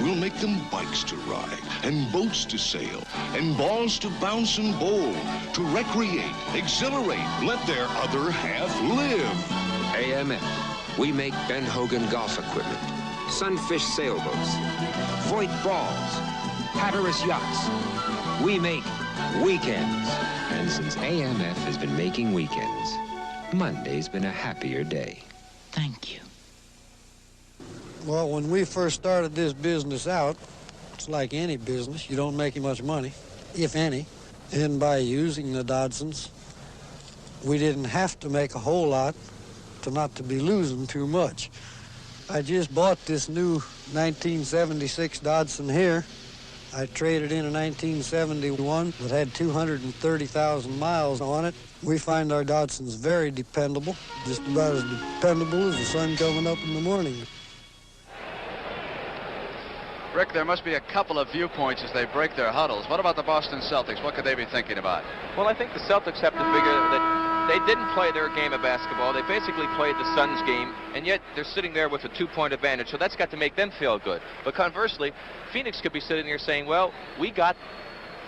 We'll make them bikes to ride, and boats to sail, and balls to bounce and bowl, to recreate, exhilarate, let their other half live. AMF. We make Ben Hogan golf equipment, Sunfish sailboats, Voight balls, Hatteras yachts. We make weekends. And since AMF has been making weekends, Monday's been a happier day. Thank you. Well, when we first started this business out, it's like any business. You don't make much money, if any. And by using the Dodsons, we didn't have to make a whole lot to not to be losing too much. I just bought this new 1976 Dodson here, I traded in a 1971 that had 230,000 miles on it. We find our Datsuns very dependable, just about as dependable as the sun coming up in the morning. Rick, there must be a couple of viewpoints as they break their huddles. What about the Boston Celtics? What could they be thinking about? Well, I think the Celtics have to figure that they didn't play their game of basketball. They basically played the Suns' game, and yet they're sitting there with a 2-point advantage, so that's got to make them feel good. But conversely, Phoenix could be sitting there saying, well, we got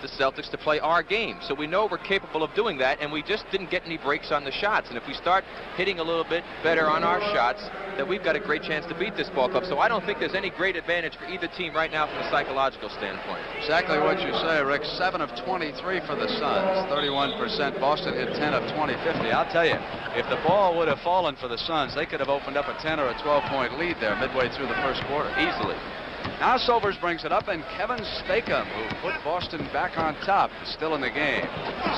the Celtics to play our game, so we know we're capable of doing that, and we just didn't get any breaks on the shots. And if we start hitting a little bit better on our shots, then we've got a great chance to beat this ball club. So I don't think there's any great advantage for either team right now from a psychological standpoint. Exactly what you say, Rick. 7 of 23 for the Suns, 31%. Boston hit 10 of 20-50. I'll tell you, if the ball would have fallen for the Suns, they could have opened up a 10 or a 12-point lead there midway through the first quarter. Easily. Now Sobers brings it up, and Kevin Stakem, who put Boston back on top, is still in the game.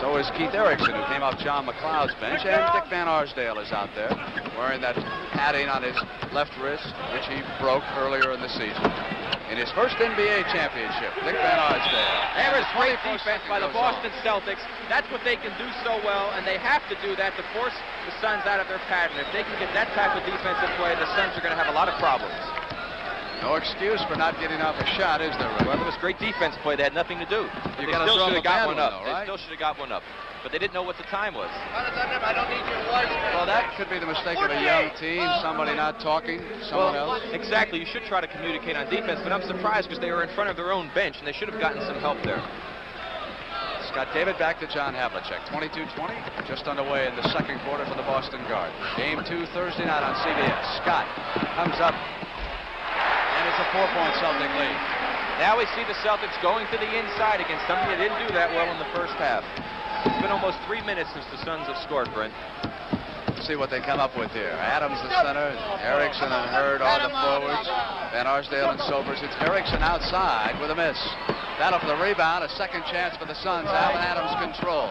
So is Keith Erickson, who came off John McLeod's bench, and Dick Van Arsdale is out there wearing that padding on his left wrist, which he broke earlier in the season. In his first NBA championship, Dick Van Arsdale. There is great defense by the Boston Celtics. That's what they can do so well, and they have to do that to force the Suns out of their pattern. If they can get that type of defensive play, the Suns are going to have a lot of problems. No excuse for not getting off a shot, is there, Rick? Well, it was great defense play. They had nothing to do. They still should have got one up. Though, right? They still should have got one up. But they didn't know what the time was. I don't need your voice. Well, that could be the mistake of a young team, somebody not talking, someone else. Exactly. You should try to communicate on defense, but I'm surprised because they were in front of their own bench, and they should have gotten some help there. Scott David back to John Havlicek. 22-20, just underway in the second quarter for the Boston Garden. Game 2 Thursday night on CBS. Scott comes up. And it's a 4-point Celtic lead. Now we see the Celtics going to the inside against something they didn't do that well in the first half. It's been almost 3 minutes since the Suns have scored, Brent. Let's see what they come up with here. Adams the center, Erickson and Hurd are the forwards. Van Arsdale and Sobers. It's Erickson outside with a miss. Battle for the rebound, a second chance for the Suns. Alvin Adams control.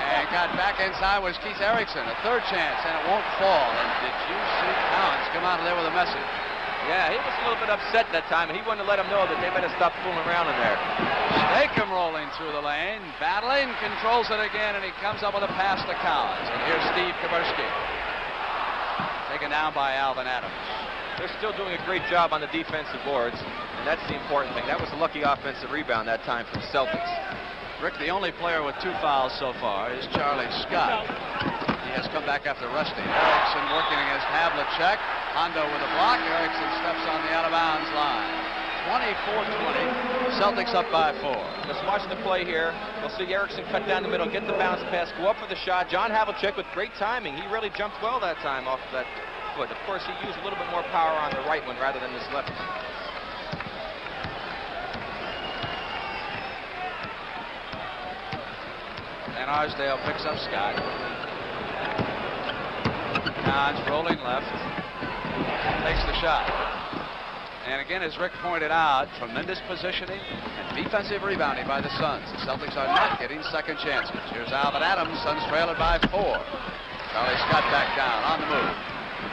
And got back inside was Keith Erickson. A third chance, and it won't fall. And did you see Collins come out of there with a message? Yeah, he was a little bit upset that time, and he wanted to let him know that they better stop fooling around in there. Stakem rolling through the lane, battling, controls it again, and he comes up with a pass to Collins. And here's Steve Kaburski. Taken down by Alvin Adams. They're still doing a great job on the defensive boards, and that's the important thing. That was a lucky offensive rebound that time for the Celtics. Rick, the only player with 2 fouls so far is Charlie Scott. He has come back after rusty. Erickson working against Havlicek. Hondo with a block. Erickson steps on the out-of-bounds line. 24-20. Celtics up by 4. Let's watch the play here. We'll see Erickson cut down the middle, get the bounce pass, go up for the shot. John Havlicek with great timing. He really jumped well that time off that foot. Of course, he used a little bit more power on the right one rather than this left one. Van Arsdale picks up Scott. Collins rolling left. Takes the shot. And again, as Rick pointed out, tremendous positioning and defensive rebounding by the Suns. The Celtics are not getting second chances. Here's Alvin Adams. Suns trail it by 4. Charlie Scott back down on the move.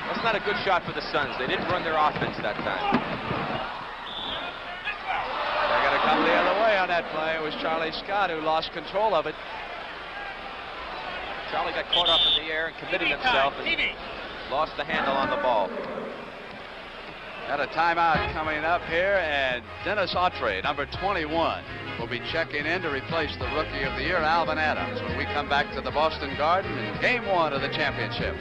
That's not a good shot for the Suns. They didn't run their offense that time. They're going to come the other way on that play. It was Charlie Scott who lost control of it. Charlie got caught up in the air and committed himself and lost the handle on the ball. Got a timeout coming up here, and Dennis Autry, number 21, will be checking in to replace the Rookie of the Year, Alvin Adams, when we come back to the Boston Garden in Game 1 of the championship.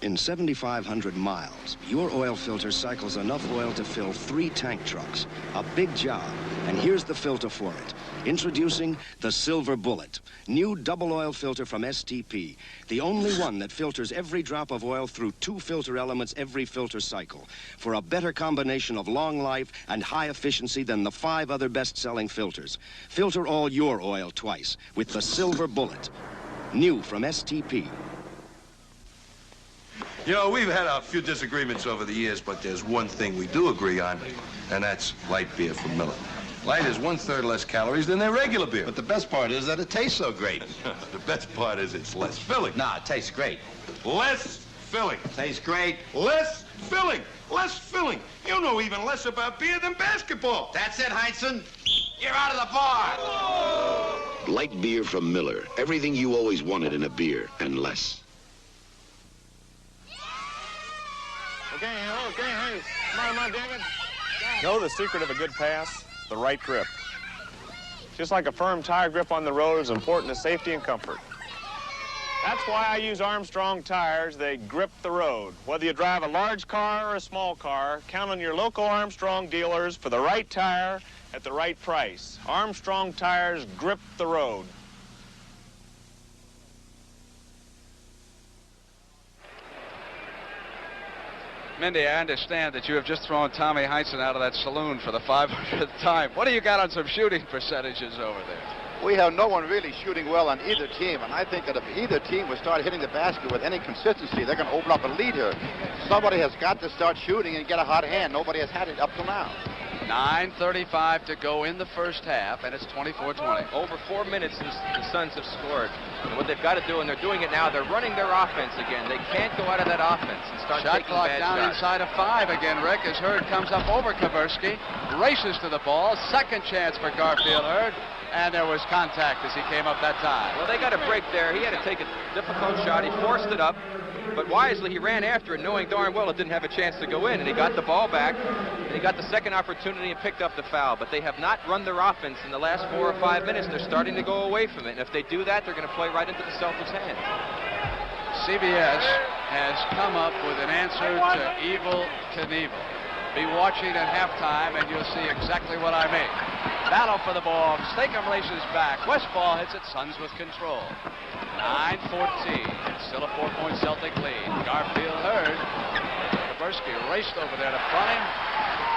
In 7,500 miles, your oil filter cycles enough oil to fill 3 tank trucks. A big job, and here's the filter for it. Introducing the Silver Bullet, new double oil filter from STP. The only one that filters every drop of oil through 2 filter elements every filter cycle for a better combination of long life and high efficiency than the 5 other best-selling filters. Filter all your oil twice with the Silver Bullet, new from STP. You know, we've had a few disagreements over the years, but there's one thing we do agree on, and that's light beer from Miller. Light is 1/3 less calories than their regular beer. But the best part is that it tastes so great. The best part is it's less filling. Nah, it tastes great. Less filling. Tastes great. Less filling. Less filling. You know even less about beer than basketball. That's it, Heinsohn. You're out of the bar. Light beer from Miller. Everything you always wanted in a beer, and less. Okay, hey. Come on, David. Know the secret of a good pass? The right grip. Just like a firm tire grip on the road is important to safety and comfort. That's why I use Armstrong tires. They grip the road. Whether you drive a large car or a small car, count on your local Armstrong dealers for the right tire at the right price. Armstrong tires grip the road. Mindy, I understand that you have just thrown Tommy Heinsohn out of that saloon for the 500th time. What do you got on some shooting percentages over there? We have no one really shooting well on either team, and I think that if either team would start hitting the basket with any consistency, they're going to open up a lead here. Somebody has got to start shooting and get a hot hand. Nobody has had it up till now. 9:35 to go in the first half, and it's 24-20. Over 4 minutes since the Suns have scored. And what they've got to do, and they're doing it now, they're running their offense again. They can't go out of that offense and start Shot taking clock bad down shots. inside of 5 again, Rick, as Hurd comes up over Kaversky, races to the ball. Second chance for Garfield Hurd, and there was contact as he came up that time. Well, they got a break there. He had to take a difficult shot. He forced it up, but wisely he ran after it, knowing darn well it didn't have a chance to go in, and he got the ball back, and he got the second opportunity and picked up the foul. But they have not run their offense in the last 4 or 5 minutes. They're starting to go away from it, and if they do that, they're going to play right into the Celtics' hands. CBS has come up with an answer to Evel Knievel. Be watching at halftime, and you'll see exactly what I mean. Battle for the ball. Stakem races back. Westfall hits it. Suns with control. 9:14. Still a 4-point Celtic lead. Garfield Hurd. Kaversky raced over there to front him.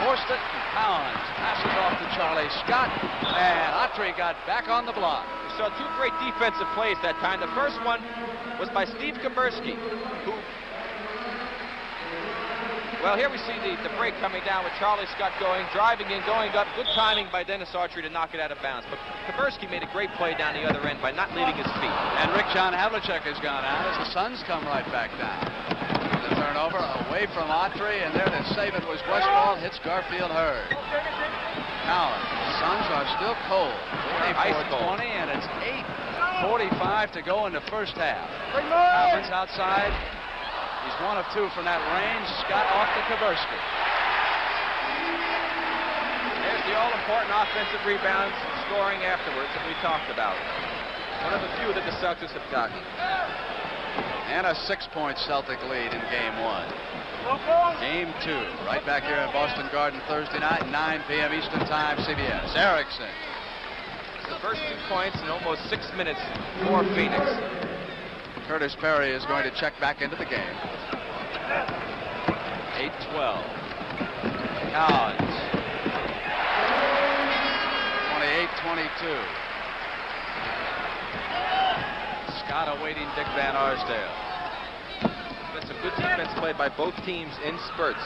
Forced it. And Collins passes off to Charlie Scott. And Autry got back on the block. We saw 2 great defensive plays that time. The first one was by Steve Kaversky, who... Well, here we see the break coming down with Charlie Scott driving in, going up. Good timing by Dennis Autry to knock it out of bounds. But Kaversky made a great play down the other end by not leaving his feet. And Rick John Havlicek has gone out as the Suns come right back down. The turnover away from Autry, and there to save it was Westfall. Hits Garfield Hurd. Collins. Suns are still cold. 24-20, and it's 8:45 to go in the first half. Collins outside. He's 1 of 2 from that range. Scott off to Kaversky. There's the all-important offensive rebounds and scoring afterwards that we talked about. One of the few that the Celtics have gotten. And a 6-point Celtic lead in Game 1. Game 2, right back here at Boston Garden Thursday night, 9 p.m. Eastern Time, CBS. Erickson. The first 2 points in almost 6 minutes for Phoenix. Curtis Perry is going to check back into the game. 8-12. Collins. 28-22. Scott awaiting Dick Van Arsdale. That's a good defense played by both teams in spurts.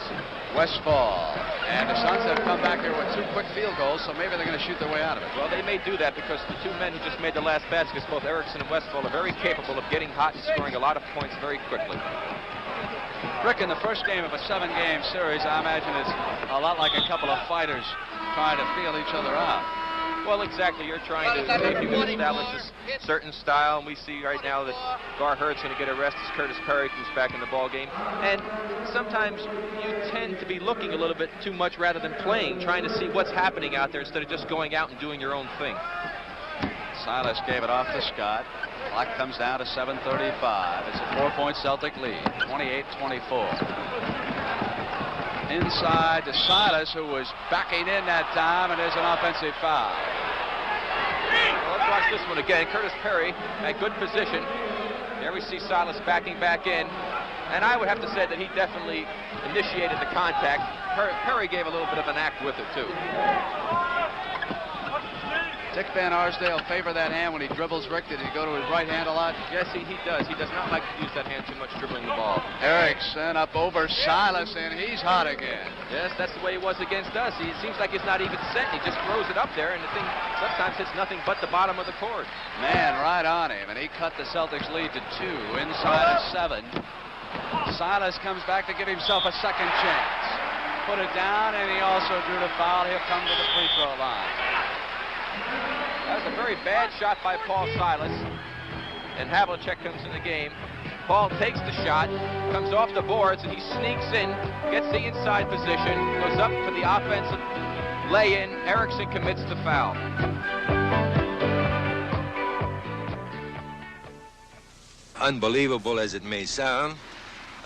Westfall. And the Suns have come back here with 2 quick field goals, so maybe they're going to shoot their way out of it. Well, they may do that because the 2 men who just made the last baskets, both Erickson and Westfall, are very capable of getting hot and scoring a lot of points very quickly. Rick, in the first game of a 7-game series, I imagine it's a lot like a couple of fighters trying to feel each other out. Well, exactly. You're trying to see if you can establish a certain style, and we see right now that Gar Hurd's going to get a rest as Curtis Perry comes back in the ball game. And sometimes you tend to be looking a little bit too much rather than playing, trying to see what's happening out there instead of just going out and doing your own thing. Silas gave it off to Scott. Clock comes down to 7:35. It's a 4-point Celtic lead, 28-24. Inside to Silas, who was backing in that time, and there's an offensive foul. Well, let's watch this one again. Curtis Perry at good position. There we see Silas backing back in. And I would have to say that he definitely initiated the contact. Perry gave a little bit of an act with it, too. Dick Van Arsdale favor that hand when he dribbles. Rick, did he go to his right hand a lot? Yes, he does. He does not like to use that hand too much dribbling the ball. Erickson up over Silas, and he's hot again. Yes, that's the way he was against us. It seems like it's not even set. He just throws it up there, and the thing sometimes hits nothing but the bottom of the court. Man, right on him, and he cut the Celtics lead to 2 inside of 7. Silas comes back to give himself a second chance. Put it down, and he also drew the foul. He'll come to the free throw line. That was a very bad shot by Paul Silas. And Havlicek comes in the game. Paul takes the shot, comes off the boards, and he sneaks in, gets the inside position, goes up for the offensive lay-in. Erickson commits the foul. Unbelievable as it may sound,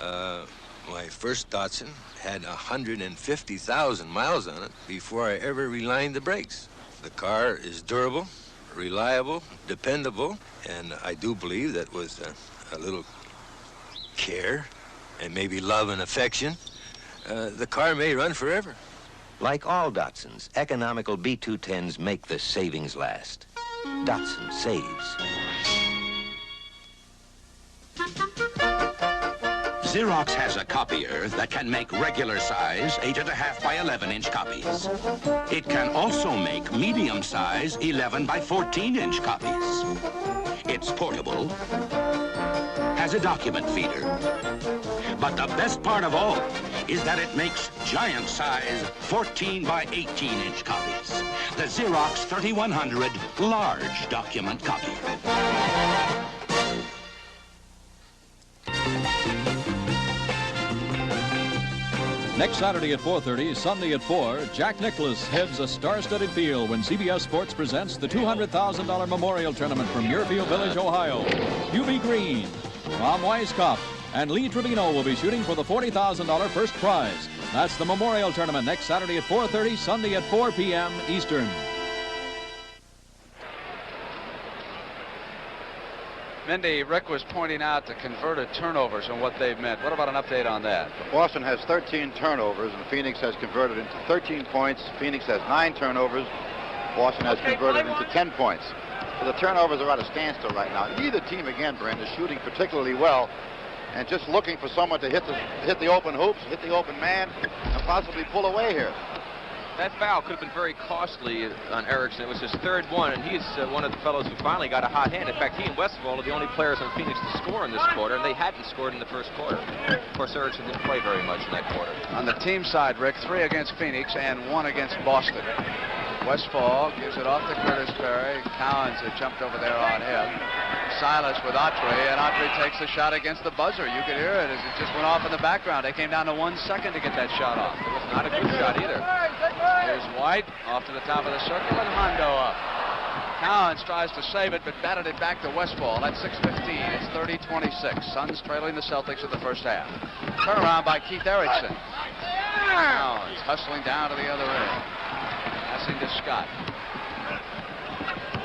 my first Datsun had 150,000 miles on it before I ever relined the brakes. The car is durable, reliable, dependable, and I do believe that with a little care and maybe love and affection, the car may run forever. Like all Datsuns, economical B210s make the savings last. Datsun saves. Xerox has a copier that can make regular size 8.5 by 11-inch copies. It can also make medium size 11 by 14-inch copies. It's portable, has a document feeder. But the best part of all is that it makes giant size 14 by 18-inch copies. The Xerox 3100 large document copier. Next Saturday at 4:30, Sunday at 4, Jack Nicklaus heads a star-studded field when CBS Sports presents the $200,000 Memorial Tournament from Muirfield Village, Ohio. UB Green, Tom Weiskopf, and Lee Trevino will be shooting for the $40,000 first prize. That's the Memorial Tournament next Saturday at 4:30, Sunday at 4 p.m. Eastern. Mindy, Rick was pointing out the converted turnovers and what they've meant. What about an update on that? Boston has 13 turnovers, and Phoenix has converted into 13 points. Phoenix has 9 turnovers. Boston has converted into 10 points. So the turnovers are at a standstill right now. Neither team, again, Brent, is shooting particularly well, and just looking for someone to hit the open hoops, hit the open man, and possibly pull away here. That foul could have been very costly on Erickson. It was his third one, and he's one of the fellows who finally got a hot hand. In fact, he and Westfall are the only players on Phoenix to score in this quarter, and they hadn't scored in the first quarter. Of course, Erickson didn't play very much in that quarter. On the team side, Rick, 3 against Phoenix and 1 against Boston. Westfall gives it off to Curtis Perry. Cowens had jumped over there on him. Silas with Autry, and Autry takes the shot against the buzzer. You could hear it as it just went off in the background. They came down to 1 second to get that shot off. It was not a good shot either. Here's White off to the top of the circle, and Hondo up. Cowens tries to save it, but batted it back to Westfall. That's 6:15. It's 30-26. Suns trailing the Celtics in the first half. Turnaround by Keith Erickson. Cowens hustling down to the other end. Passing to Scott.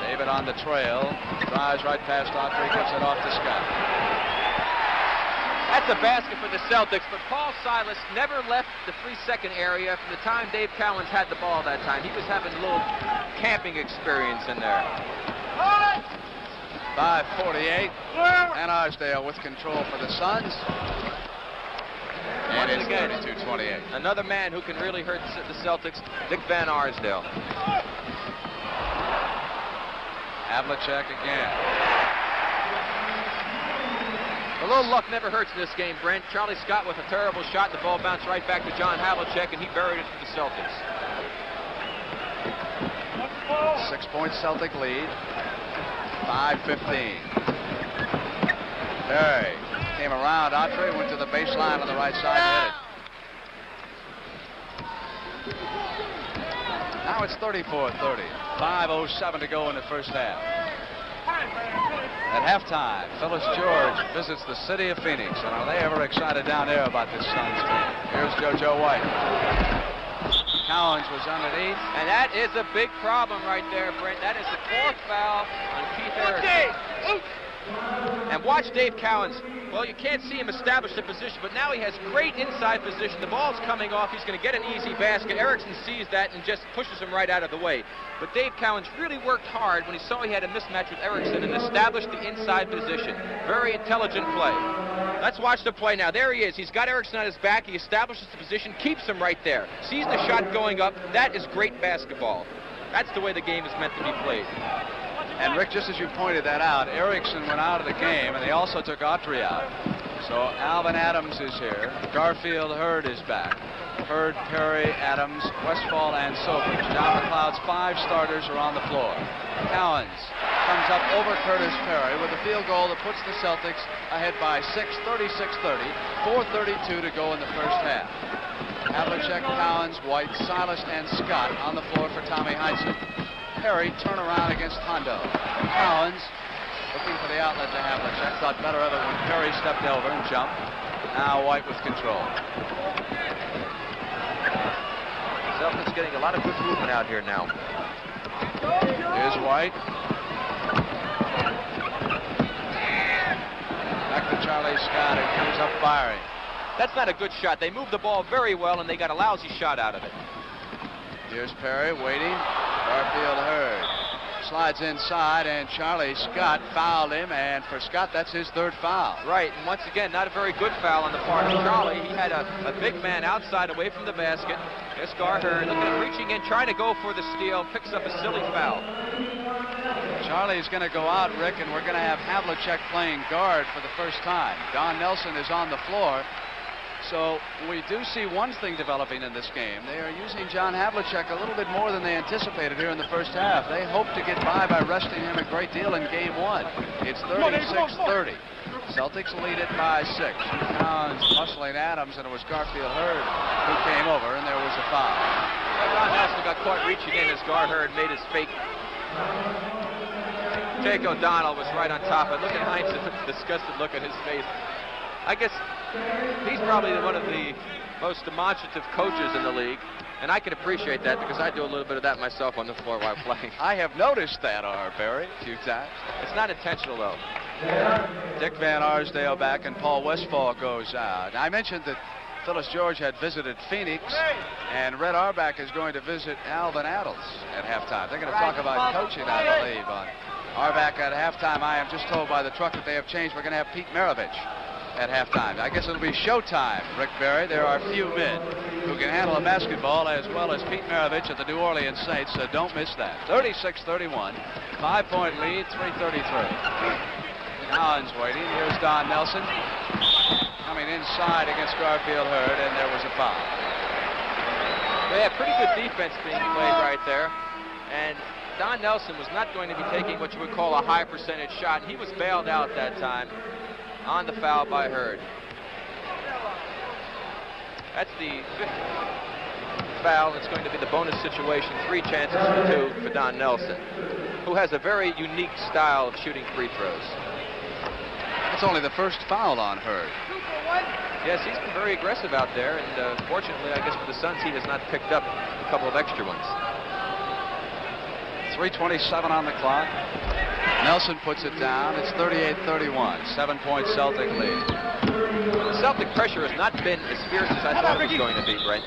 David on the trail. Drives right past Autry, gives it off to Scott. That's a basket for the Celtics, but Paul Silas never left the 3-second area from the time Dave Cowens had the ball that time. He was having a little camping experience in there. 5:48. And Arsdale with control for the Suns. And it's 32-28. Another man who can really hurt the Celtics, Dick Van Arsdale. Havlicek again. A little luck never hurts in this game, Brent. Charlie Scott with a terrible shot. The ball bounced right back to John Havlicek, and he buried it for the Celtics. 6-point Celtic lead. 5:15. Perry came around. Autry went to the baseline on the right side and hit it. Now it's 34-30. 5:07 to go in the first half. At halftime, Phyllis George visits the city of Phoenix. And are they ever excited down there about this Suns team? Here's JoJo White. Cowens was underneath. And that is a big problem right there, Brent. That is the 4th foul on Keith Erickson. And watch Dave Cowens. Well, you can't see him establish the position, but now he has great inside position. The ball's coming off. He's going to get an easy basket. Erickson sees that and just pushes him right out of the way. But Dave Cowens really worked hard when he saw he had a mismatch with Erickson and established the inside position. Very intelligent play. Let's watch the play now. There he is. He's got Erickson on his back. He establishes the position, keeps him right there. Sees the shot going up. That is great basketball. That's the way the game is meant to be played. And Rick, just as you pointed that out, Erickson went out of the game, and they also took Autry out. So Alvin Adams is here. Garfield Hurd is back. Hurd, Perry, Adams, Westfall, and Sobers. John McLeod's 5 starters are on the floor. Cowens comes up over Curtis Perry with a field goal that puts the Celtics ahead by 6, 36-30, 4:32 to go in the first half. Havlicek, Cowens, White, Silas, and Scott on the floor for Tommy Heinsohn. Perry turn around against Hondo. Cowens looking for the outlet to Havlicek. Thought better of it when Perry stepped over and jumped. Now White with control. Celtics getting a lot of good movement out here now. Here's White. Back to Charlie Scott, who comes up firing. That's not a good shot. They moved the ball very well, and they got a lousy shot out of it. Here's Perry waiting. Garfield Hurd slides inside, and Charlie Scott fouled him, and for Scott, that's his 3rd foul. Right, and once again, not a very good foul on the part of Charlie. He had a big man outside away from the basket. Here's Hurd, look at him reaching in, trying to go for the steal, picks up a silly foul. Charlie's going to go out, Rick, and we're going to have Havlicek playing guard for the first time. Don Nelson is on the floor. So we do see one thing developing in this game. They are using John Havlicek a little bit more than they anticipated here in the first half. They hope to get by resting him a great deal in game 1. It's 36-30. Celtics lead it by 6. Cowens muscling Adams, and it was Garfield Hurd who came over, and there was a foul. Don Nelson got caught reaching in as Hurd made his fake. Jake O'Donnell was right on top of it. Look at Heinz, disgusted look at his face. I guess he's probably one of the most demonstrative coaches in the league, and I can appreciate that because I do a little bit of that myself on the floor while playing. I have noticed that, Barry, a few times. It's not intentional, though. Dick Van Arsdale back, and Paul Westfall goes out. I mentioned that Phyllis George had visited Phoenix, and Red Auerbach is going to visit Alvin Adams at halftime. They're going to talk about coaching, I believe, on Auerbach at halftime. I am just told by the truck that they have changed. We're going to have Pete Maravich at halftime. I guess it'll be showtime, Rick Barry. There are few men who can handle a basketball as well as Pete Maravich at the New Orleans Saints, so don't miss that. 36-31, 5-point lead, 3:33. Cowens waiting. Here's Don Nelson coming inside against Garfield Hurd, and there was a foul. They had pretty good defense being played right there, and Don Nelson was not going to be taking what you would call a high percentage shot. He was bailed out that time on the foul by Hurd. That's the 5th foul. It's going to be the bonus situation. 3 chances for 2 for Don Nelson, who has a very unique style of shooting free throws. That's only the first foul on Hurd. Yes, he's been very aggressive out there, and fortunately, I guess for the Suns, he has not picked up a couple of extra ones. 3:27 on the clock. Nelson puts it down. It's 38-31. 7-point Celtic lead. The Celtic pressure has not been as fierce as I thought it was going to be, Brent.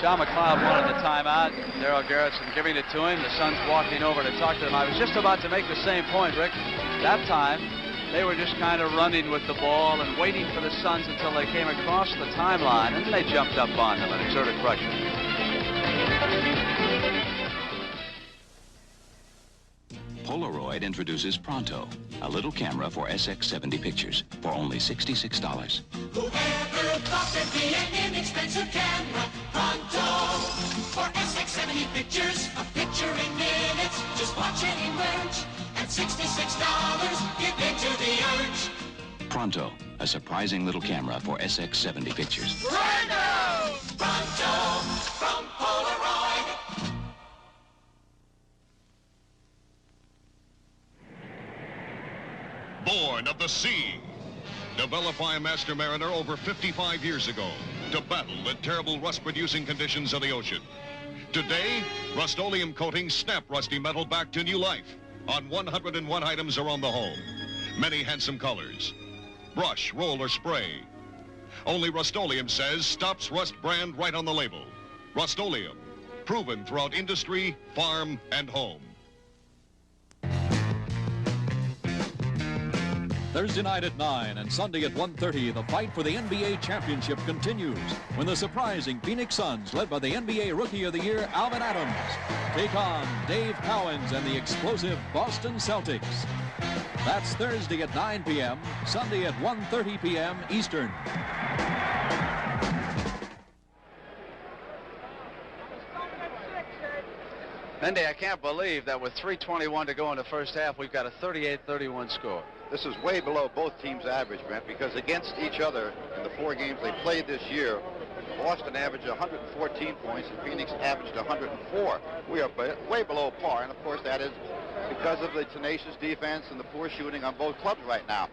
John McLeod wanted the timeout. Darrell Garrison giving it to him. The Suns walking over to talk to him. I was just about to make the same point, Rick. That time, they were just kind of running with the ball and waiting for the Suns until they came across the timeline, and then they jumped up on them and exerted pressure. Polaroid introduces Pronto, a little camera for SX70 pictures for only $66. Whoever thought there'd be an inexpensive camera? Pronto for SX70 pictures, a picture in minutes. Just watch it emerge. At $66, give in to the urge. Pronto, a surprising little camera for SX70 pictures. Pronto from Polaroid. Born of the sea, developed by a master mariner over 55 years ago to battle the terrible rust-producing conditions of the ocean. Today, Rust-Oleum coatings snap rusty metal back to new life on 101 items around the home. Many handsome colors. Brush, roll, or spray. Only Rust-Oleum says stops rust brand right on the label. Rust-Oleum, proven throughout industry, farm, and home. Thursday night at 9 and Sunday at 1:30, the fight for the NBA championship continues when the surprising Phoenix Suns, led by the NBA Rookie of the Year, Alvin Adams, take on Dave Cowens and the explosive Boston Celtics. That's Thursday at 9 p.m., Sunday at 1:30 p.m. Eastern. Mendy, I can't believe that with 3:21 to go in the first half, we've got a 38-31 score. This is way below both teams' average, Brent, because against each other in the 4 games they played this year, Boston averaged 114 points and Phoenix averaged 104. We are way below par, and of course that is because of the tenacious defense and the poor shooting on both clubs right now.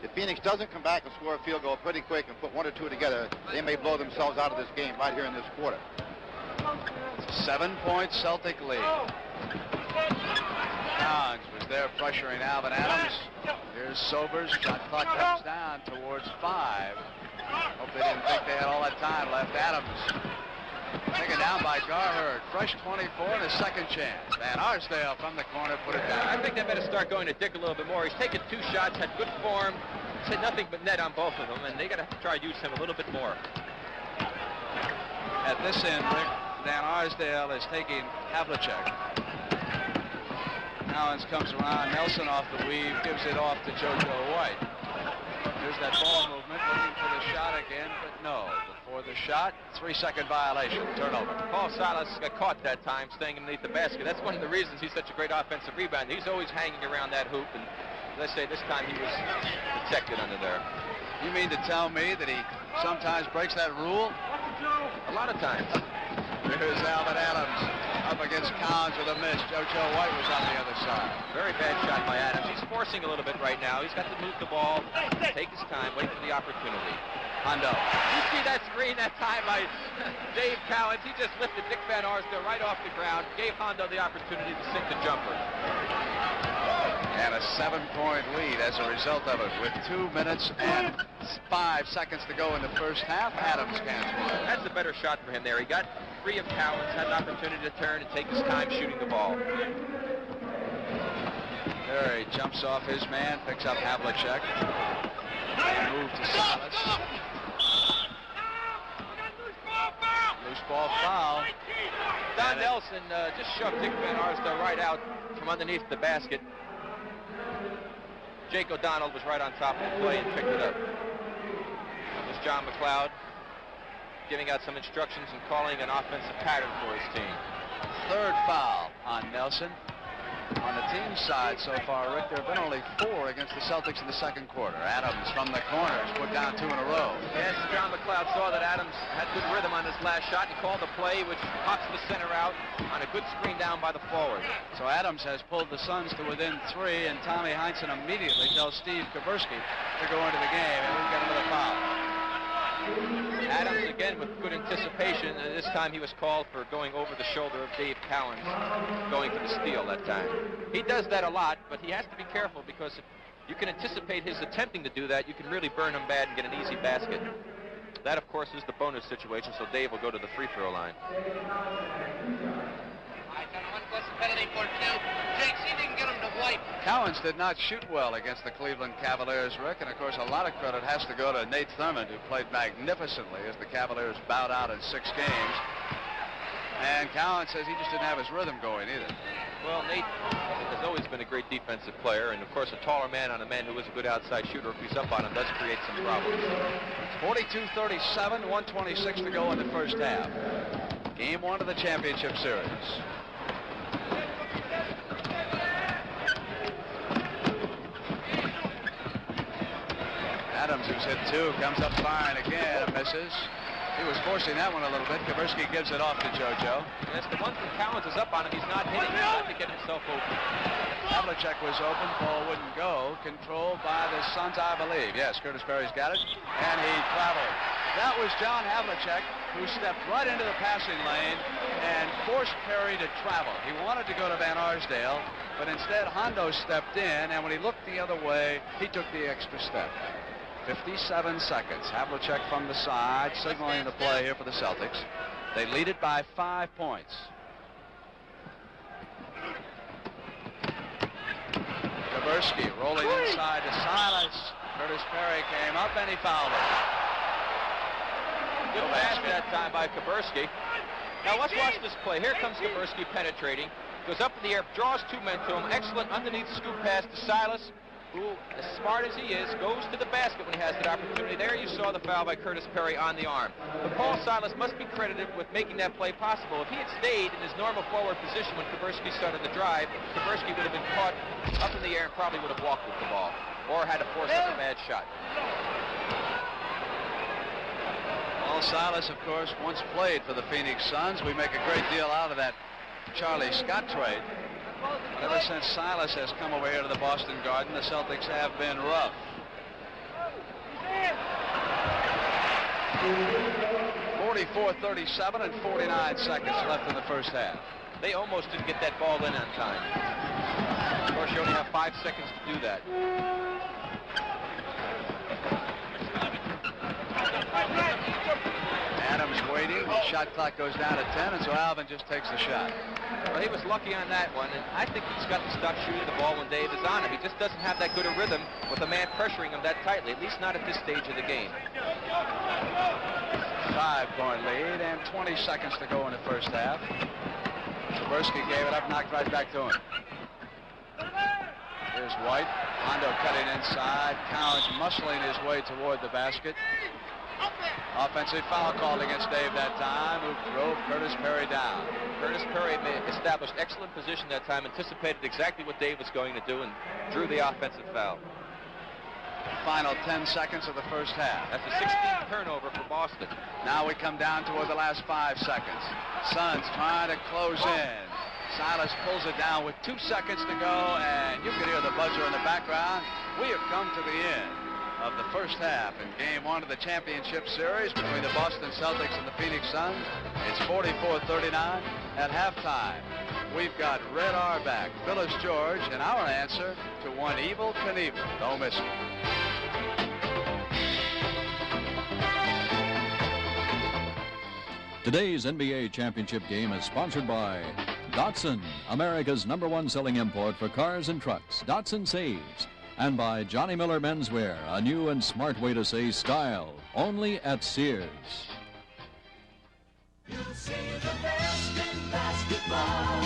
If Phoenix doesn't come back and score a field goal pretty quick and put 1 or 2 together, they may blow themselves out of this game right here in this quarter. 7-point Celtic lead. Towns was there pressuring Alvin Adams. Here's Sobers. Shot clock comes down towards 5. Hope they didn't think they had all that time left. Adams taken down by Garherd. Fresh 24 and a second chance. Van Arsdale from the corner put it down. I think they better start going to Dick a little bit more. He's taken 2 shots, had good form. He's had nothing but net on both of them, and they got to try to use him a little bit more. At this end, Rick, Van Arsdale is taking Havlicek. Collins comes around. Nelson off the weave, gives it off to JoJo White. There's that ball movement, looking for the shot again, but no. Before the shot, 3-second violation, turnover. Paul Silas got caught that time, staying underneath the basket. That's one of the reasons he's such a great offensive rebounder. He's always hanging around that hoop, and let's say this time he was protected under there. You mean to tell me that he sometimes breaks that rule? A lot of times. Here's Alvin Adams up against Collins with a miss. JoJo White was on the other side. Very bad shot by Adams. He's forcing a little bit right now. He's got to move the ball, take his time, wait for the opportunity. Hondo. You see that screen that time by Dave Collins. He just lifted Dick Van Arsdale right off the ground, gave Hondo the opportunity to sink the jumper. And a 7-point lead as a result of it. With 2 minutes and 5 seconds to go in the first half, Adams can't score. That's a better shot for him there. He got free of Collins, had an opportunity to turn and take his time shooting the ball. There he jumps off his man, picks up Havlicek. Move to Silas. Loose ball foul. Don Nelson just shoved Dick Van Arsdale right out from underneath the basket. Jake O'Donnell was right on top of the play and picked it up. It was John McLeod giving out some instructions and calling an offensive pattern for his team. 3rd foul on Nelson. On the team side so far, Rick, there have been only 4 against the Celtics in the second quarter. Adams from the corner has put down 2 in a row. Yes, John McLeod saw that Adams had good rhythm on his last shot and called the play, which pops the center out on a good screen down by the forward. So Adams has pulled the Suns to within 3, and Tommy Heinsohn immediately tells Steve Kaversky to go into the game, and we've got another foul. Adams again with good anticipation, and this time he was called for going over the shoulder of Dave Collins, going for the steal that time. He does that a lot, but he has to be careful because if you can anticipate his attempting to do that, you can really burn him bad and get an easy basket. That, of course, is the bonus situation, so Dave will go to the free throw line. Penalty for 2. Jake, see if you can get him to White. Collins did not shoot well against the Cleveland Cavaliers, Rick, and of course a lot of credit has to go to Nate Thurmond, who played magnificently as the Cavaliers bowed out in 6 games. And Collins says he just didn't have his rhythm going either. Well, Nate has always been a great defensive player, and of course a taller man on a man who is a good outside shooter, if he's up on him, does create some problems. 42-37, 126 to go in the first half. Game 1 of the championship series. Adams, who's hit 2, comes up firing again and misses. He was forcing that one a little bit. Kaversky gives it off to JoJo. Yes, the one thing Collins is up on him, he's not hitting. He's got to get himself open. Havlicek was open. Ball wouldn't go. Controlled by the Suns, I believe. Yes, Curtis Perry's got it. And he traveled. That was John Havlicek, who stepped right into the passing lane and forced Perry to travel. He wanted to go to Van Arsdale, but instead Hondo stepped in, and when he looked the other way, he took the extra step. 57 seconds. Havlicek from the side, signaling the play here for the Celtics. They lead it by 5 points. Kaversky rolling inside to Silas. Curtis Perry came up and he fouled it. Good pass that time by Kaversky. Now let's watch this play. Here comes Kaversky penetrating. Goes up in the air, draws 2 men to him. Excellent underneath scoop pass to Silas. who, as smart as he is, goes to the basket when he has that opportunity. There you saw the foul by Curtis Perry on the arm. But Paul Silas must be credited with making that play possible. If he had stayed in his normal forward position when Kaversky started the drive, Kaversky would have been caught up in the air and probably would have walked with the ball or had to force up a bad shot. Paul Silas, of course, once played for the Phoenix Suns. We make a great deal out of that Charlie Scott trade. But ever since Silas has come over here to the Boston Garden, the Celtics have been rough. 44-37 and 49 seconds left in the first half. They almost didn't get that ball in on time. Of course, you only have 5 seconds to do that. Adams waiting. Shot clock goes down to 10, and so Alvin just takes the shot. Well, he was lucky on that one, and I think he's got to stop shooting the ball when Dave is on him. He just doesn't have that good a rhythm with a man pressuring him that tightly, at least not at this stage of the game. 5-point lead and 20 seconds to go in the first half. Kaversky gave it up, knocked right back to him. Here's White. Hondo cutting inside. Towns muscling his way toward the basket. Offensive foul called against Dave that time, who drove Curtis Perry down. Curtis Perry established excellent position that time, anticipated exactly what Dave was going to do, and drew the offensive foul. Final 10 seconds of the first half. That's a 16th turnover for Boston. Now we come down toward the last 5 seconds. Suns trying to close in. Silas pulls it down with 2 seconds to go, and you can hear the buzzer in the background. We have come to the end of the first half in Game 1 of the championship series between the Boston Celtics and the Phoenix Suns. It's 44-39 at halftime. We've got Red Auerbach, Phyllis George, and our answer to One Evel Knievel. Don't miss it. Today's NBA championship game is sponsored by Datsun, America's #1 selling import for cars and trucks. Datsun saves. And by Johnny Miller Menswear, a new and smart way to say style, only at Sears. You'll see the best in basketball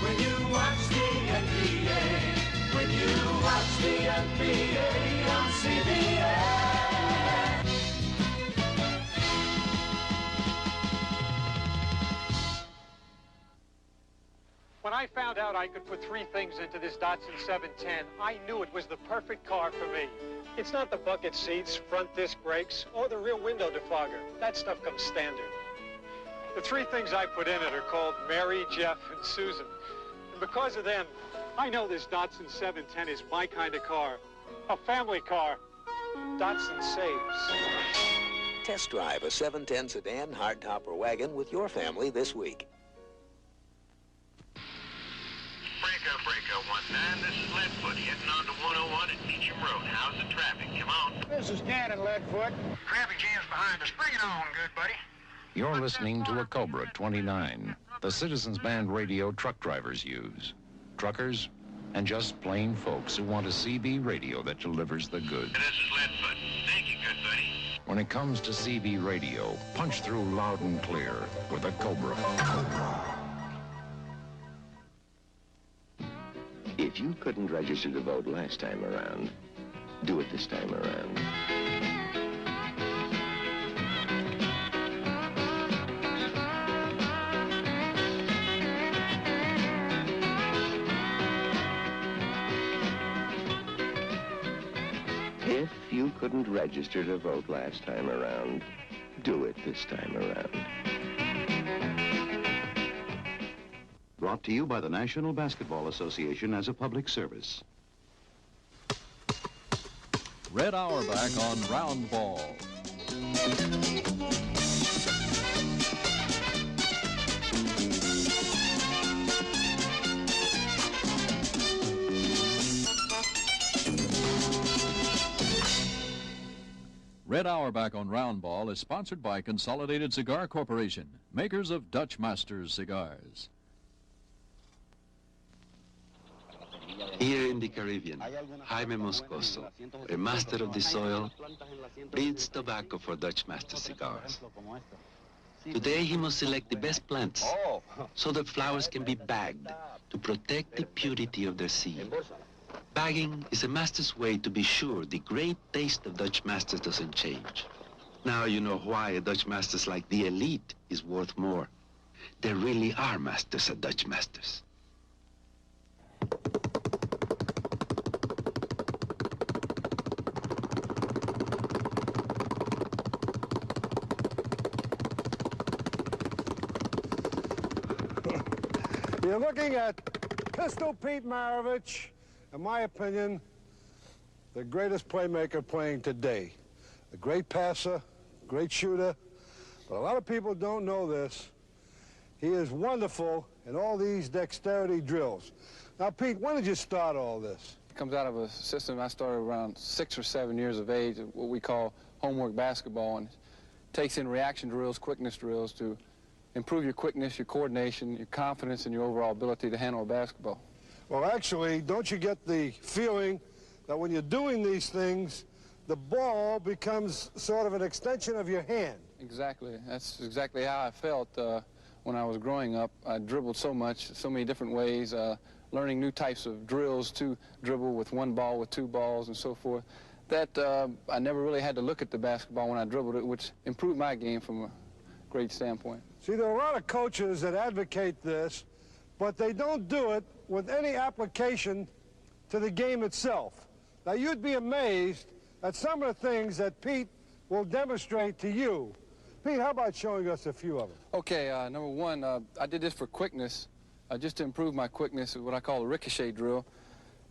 when you watch the NBA. When you watch the NBA on CBS. When I found out I could put 3 things into this Datsun 710, I knew it was the perfect car for me. It's not the bucket seats, front disc brakes, or the rear window defogger. That stuff comes standard. The 3 things I put in it are called Mary, Jeff, and Susan. And because of them, I know this Datsun 710 is my kind of car. A family car. Datsun saves. Test drive a 710 sedan, hardtop, or wagon with your family this week. Breaker 19, this is Leadfoot heading on to 101 at Meacham Road. How's the traffic? Come on. This is Gannon, Leadfoot. Traffic jam's behind us. Bring it on, good buddy. You're listening to a Cobra 29, the Citizens Band radio truck drivers use. Truckers and just plain folks who want a CB radio that delivers the goods. This is Leadfoot. Thank you, good buddy. When it comes to CB radio, punch through loud and clear with a Cobra. If you couldn't register to vote last time around, do it this time around. If you couldn't register to vote last time around, do it this time around. Brought to you by the National Basketball Association as a public service. Red Auerbach on Round Ball. Red Auerbach on Round Ball is sponsored by Consolidated Cigar Corporation, makers of Dutch Masters cigars. Here in the Caribbean, Jaime Moscoso, a master of the soil, breeds tobacco for Dutch Master cigars. Today he must select the best plants so the flowers can be bagged to protect the purity of their seed. Bagging is a master's way to be sure the great taste of Dutch Masters doesn't change. Now you know why a Dutch Masters like the elite is worth more. There really are masters at Dutch Masters. You're looking at Pistol Pete Maravich, in my opinion, the greatest playmaker playing today. A great passer, great shooter, but a lot of people don't know this. He is wonderful in all these dexterity drills. Now, Pete, when did you start all this? It comes out of a system I started around 6 or 7 years of age, what we call homework basketball, and it takes in reaction drills, quickness drills to improve your quickness, your coordination, your confidence, and your overall ability to handle a basketball. Well, actually, don't you get the feeling that when you're doing these things, the ball becomes sort of an extension of your hand? Exactly. That's exactly how I felt when I was growing up. I dribbled so much, so many different ways, learning new types of drills to dribble with one ball, with two balls, and so forth, that I never really had to look at the basketball when I dribbled it, which improved my game from a great standpoint. See, there are a lot of coaches that advocate this, but they don't do it with any application to the game itself. Now, you'd be amazed at some of the things that Pete will demonstrate to you. Pete, how about showing us a few of them? Okay, number one, I did this for quickness, just to improve my quickness, what I call a ricochet drill.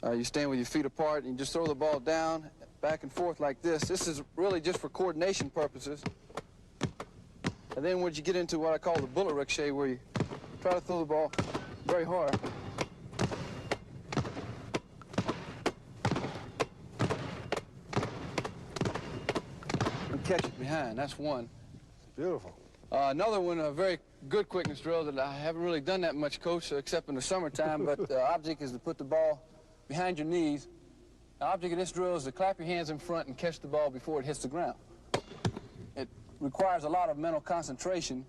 You stand with your feet apart and you just throw the ball down, back and forth like this. This is really just for coordination purposes. And then once you get into what I call the bullet ricochet, where you try to throw the ball very hard. And catch it behind, that's one. Beautiful. Another one, a very good quickness drill that I haven't really done that much, Coach, except in the summertime, but the object is to put the ball behind your knees. The object of this drill is to clap your hands in front and catch the ball before it hits the ground. It requires a lot of mental concentration,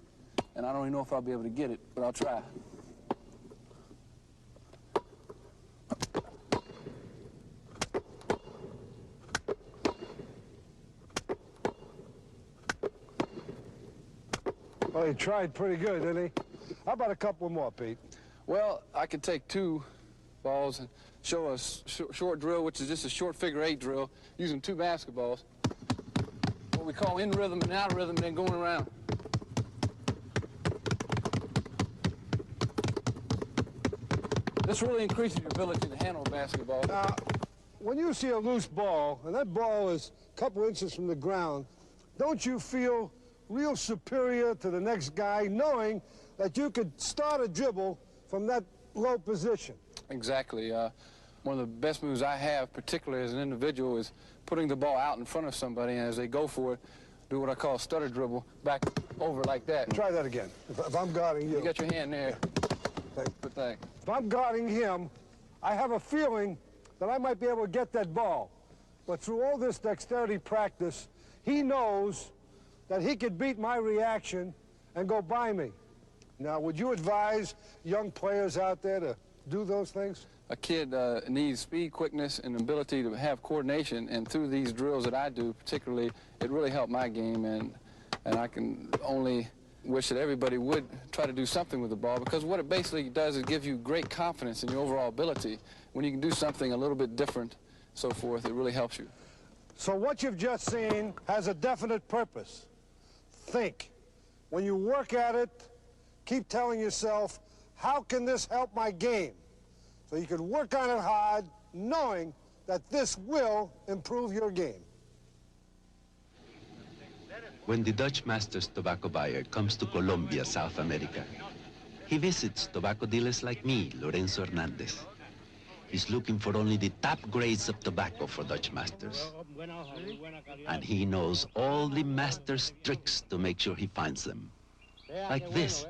and I don't even know if I'll be able to get it, but I'll try. Well, he tried pretty good, didn't he? How about a couple more, Pete? Well, I could take two balls and show a short drill, which is just a short figure-8 drill, using two basketballs. What we call in rhythm and out of rhythm, and then going around. This really increases your ability to handle a basketball. Now, when you see a loose ball, and that ball is a couple inches from the ground, don't you feel real superior to the next guy, knowing that you could start a dribble from that low position? Exactly. One of the best moves I have, particularly as an individual, is putting the ball out in front of somebody, and as they go for it, do what I call a stutter dribble, back over like that. Try that again. If I'm guarding you. You got your hand there. Put that. If I'm guarding him, I have a feeling that I might be able to get that ball. But through all this dexterity practice, he knows that he could beat my reaction and go by me. Now, would you advise young players out there to do those things? A kid needs speed, quickness, and ability to have coordination, and through these drills that I do particularly, it really helped my game, and I can only wish that everybody would try to do something with the ball, because what it basically does is give you great confidence in your overall ability. When you can do something a little bit different, so forth, it really helps you. So what you've just seen has a definite purpose. Think. When you work at it, keep telling yourself, how can this help my game? So you can work on it hard, knowing that this will improve your game. When the Dutch Masters tobacco buyer comes to Colombia, South America, he visits tobacco dealers like me, Lorenzo Hernandez. He's looking for only the top grades of tobacco for Dutch Masters. And he knows all the Masters' tricks to make sure he finds them. Like this.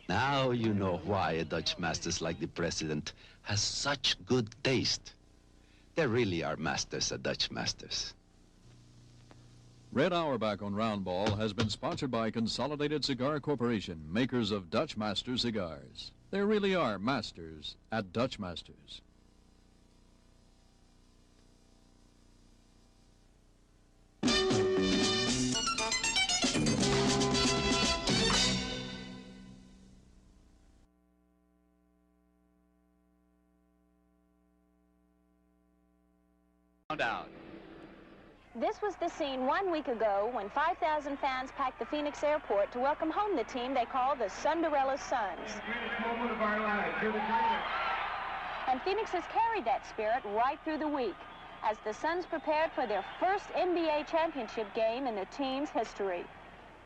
Now you know why a Dutch Masters like the President has such good taste. There really are masters at Dutch Masters. Red Auerbach on Round Ball has been sponsored by Consolidated Cigar Corporation, makers of Dutch Master cigars. There really are masters at Dutch Masters. out. This was the scene 1 week ago when 5,000 fans packed the Phoenix airport to welcome home the team they call the Cinderella Suns. And Phoenix has carried that spirit right through the week as the Suns prepared for their first NBA championship game in the team's history.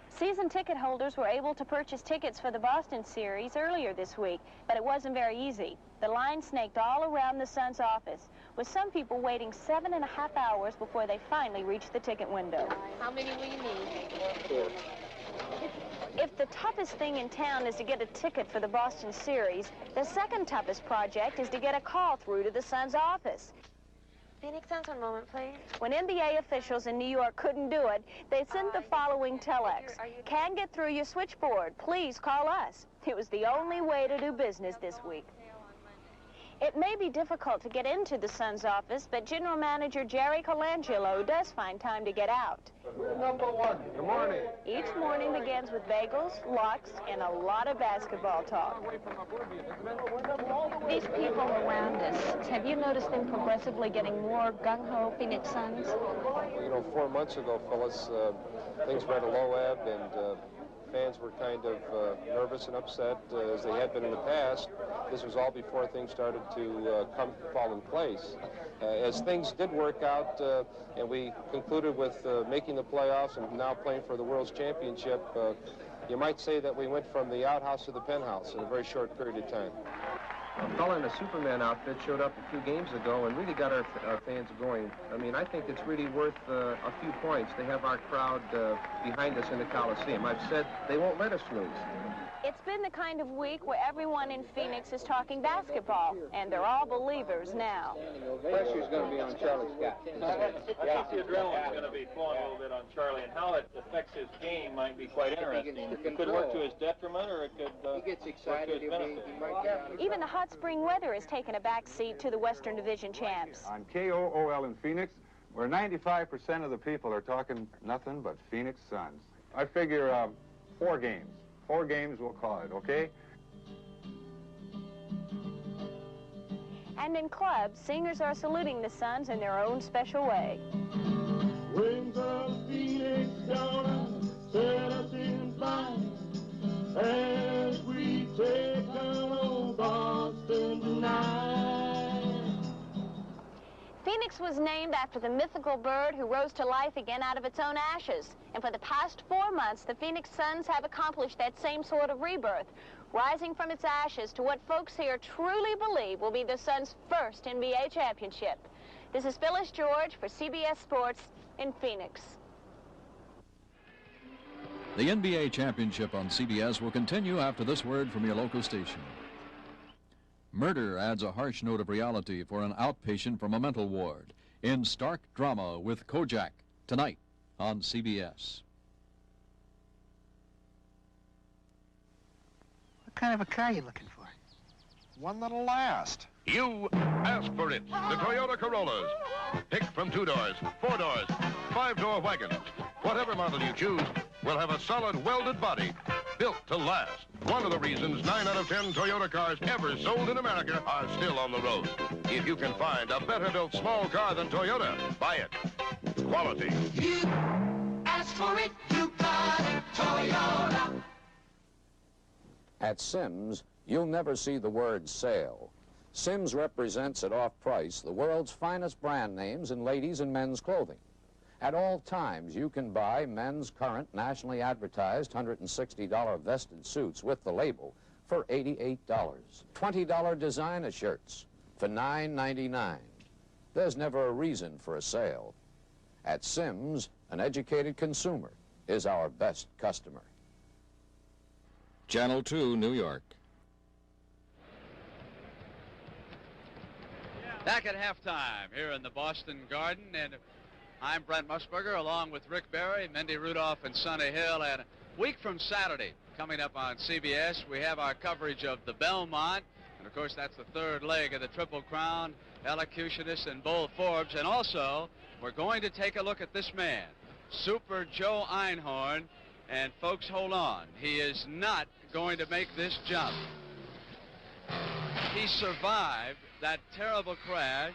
Season ticket holders were able to purchase tickets for the Boston series earlier this week, but it wasn't very easy. The line snaked all around the Suns office, with some people waiting 7.5 hours before they finally reached the ticket window. How many will you need? If the toughest thing in town is to get a ticket for the Boston series, the second toughest project is to get a call through to the Suns office. Phoenix Suns, one moment, please. When NBA officials in New York couldn't do it, they sent the following telex. Can't get through your switchboard. Please call us. It was the only way to do business this week. It may be difficult to get into the Suns office, but General Manager Jerry Colangelo does find time to get out. Number one. Good morning. Each morning begins with bagels, lox, and a lot of basketball talk. These people around us, have you noticed them progressively getting more gung-ho Phoenix Suns? You know, 4 months ago, Phyllis, things were at a low ebb, and fans were kind of nervous and upset as they had been in the past. This was all before things started to fall in place. As things did work out, and we concluded with making the playoffs and now playing for the World's Championship, you might say that we went from the outhouse to the penthouse in a very short period of time. A fellow in a Superman outfit showed up a few games ago and really got our fans going. I mean, I think it's really worth a few points to have our crowd behind us in the Coliseum. I've said they won't let us lose. It's been the kind of week where everyone in Phoenix is talking basketball, and they're all believers now. Pressure's going to be on Charlie Scott. I think the adrenaline's going to be flowing a little bit on Charlie, and how it affects his game might be quite interesting. It could work to his detriment, or it could work to his benefit. Even the hot spring weather has taken a back seat to the Western Division champs. On KOOL in Phoenix, where 95% of the people are talking nothing but Phoenix Suns. I figure 4 games. 4 games, we'll call it, okay? And in clubs, singers are saluting the Suns in their own special way. Wings of Phoenix gonna set us in flight as we take on Boston tonight. Phoenix was named after the mythical bird who rose to life again out of its own ashes. And for the past 4 months, the Phoenix Suns have accomplished that same sort of rebirth, rising from its ashes to what folks here truly believe will be the Suns' first NBA championship. This is Phyllis George for CBS Sports in Phoenix. The NBA championship on CBS will continue after this word from your local station. Murder adds a harsh note of reality for an outpatient from a mental ward in stark drama with Kojak tonight on CBS. What kind of a car are you looking for? One that'll last. You ask for it. The Toyota Corollas. Pick from 2 doors, 4 doors, 5-door wagons. Whatever model you choose will have a solid welded body built to last. One of the reasons 9 out of 10 Toyota cars ever sold in America are still on the road. If you can find a better built small car than Toyota, buy it. Quality. You ask for it, you got it, Toyota. At Simms, you'll never see the word sale. Simms represents at off price the world's finest brand names in ladies' and men's clothing. At all times, you can buy men's current nationally advertised $160 vested suits with the label for $88. $20 designer shirts for $9.99. There's never a reason for a sale. At Simms, an educated consumer is our best customer. Channel 2, New York. Back at halftime here in the Boston Garden, and I'm Brent Musburger along with Rick Barry, Mindy Rudolph, and Sonny Hill. And a week from Saturday, coming up on CBS, we have our coverage of the Belmont. And, of course, that's the third leg of the Triple Crown, Elocutionist and Bull Forbes. And also, we're going to take a look at this man, Super Joe Einhorn. And, folks, hold on. He is not going to make this jump. He survived that terrible crash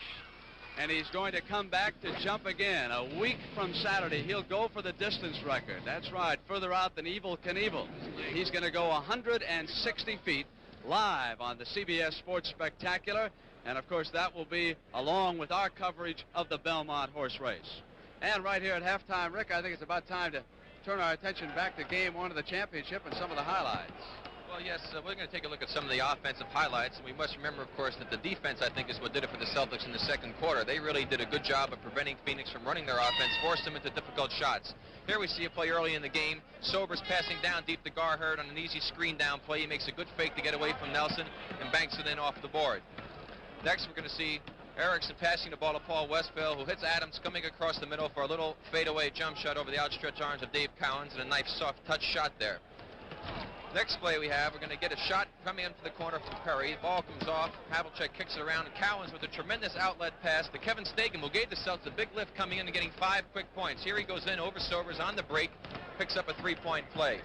and he's going to come back to jump again. A week from Saturday, he'll go for the distance record. That's right, further out than Evel Knievel. He's going to go 160 feet live on the CBS Sports Spectacular, and of course that will be along with our coverage of the Belmont horse race. And right here at halftime, Rick, I think it's about time to turn our attention back to Game 1 of the championship and some of the highlights. Well, yes, we're going to take a look at some of the offensive highlights, and we must remember, of course, that the defense, I think, is what did it for the Celtics in the second quarter. They really did a good job of preventing Phoenix from running their offense, forced them into difficult shots. Here we see a play early in the game. Sobers passing down deep to Garherd on an easy screen down play. He makes a good fake to get away from Nelson and banks it in off the board. Next, we're going to see Erickson passing the ball to Paul Westphal, who hits Adams coming across the middle for a little fadeaway jump shot over the outstretched arms of Dave Cowens, and a nice soft touch shot there. Next play we have, we're going to get a shot coming into the corner from Perry. The ball comes off. Havlicek kicks it around, and Cowens with a tremendous outlet pass to Kevin Stagum, who gave the Celtics a big lift coming in and getting 5 quick points. Here he goes in over Sobers on the break, picks up a 3-point play.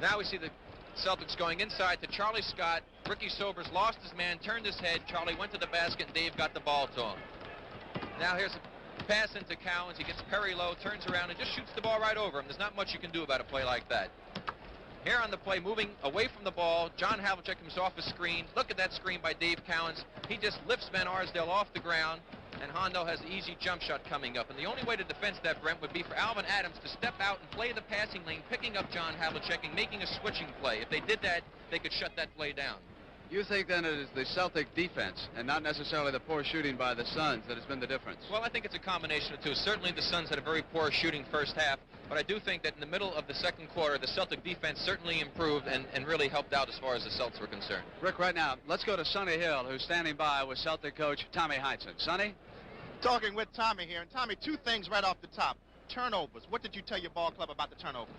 Now we see the Celtics going inside to Charlie Scott. Ricky Sobers lost his man, turned his head. Charlie went to the basket, and Dave got the ball to him. Now here's a pass into Cowens. He gets Perry low, turns around, and just shoots the ball right over him. There's not much you can do about a play like that. Here on the play, moving away from the ball, John Havlicek comes off a screen. Look at that screen by Dave Cowens. He just lifts Van Arsdale off the ground, and Hondo has an easy jump shot coming up. And the only way to defend that, Brent, would be for Alvin Adams to step out and play the passing lane, picking up John Havlicek and making a switching play. If they did that, they could shut that play down. You think then it is the Celtic defense and not necessarily the poor shooting by the Suns that has been the difference? Well, I think it's a combination of two. Certainly the Suns had a very poor shooting first half, but I do think that in the middle of the second quarter, the Celtic defense certainly improved and really helped out as far as the Celtics were concerned. Rick, right now, let's go to Sonny Hill, who's standing by with Celtic coach Tommy Heinsohn. Sonny? Talking with Tommy here. And Tommy, 2 things right off the top. Turnovers. What did you tell your ball club about the turnovers?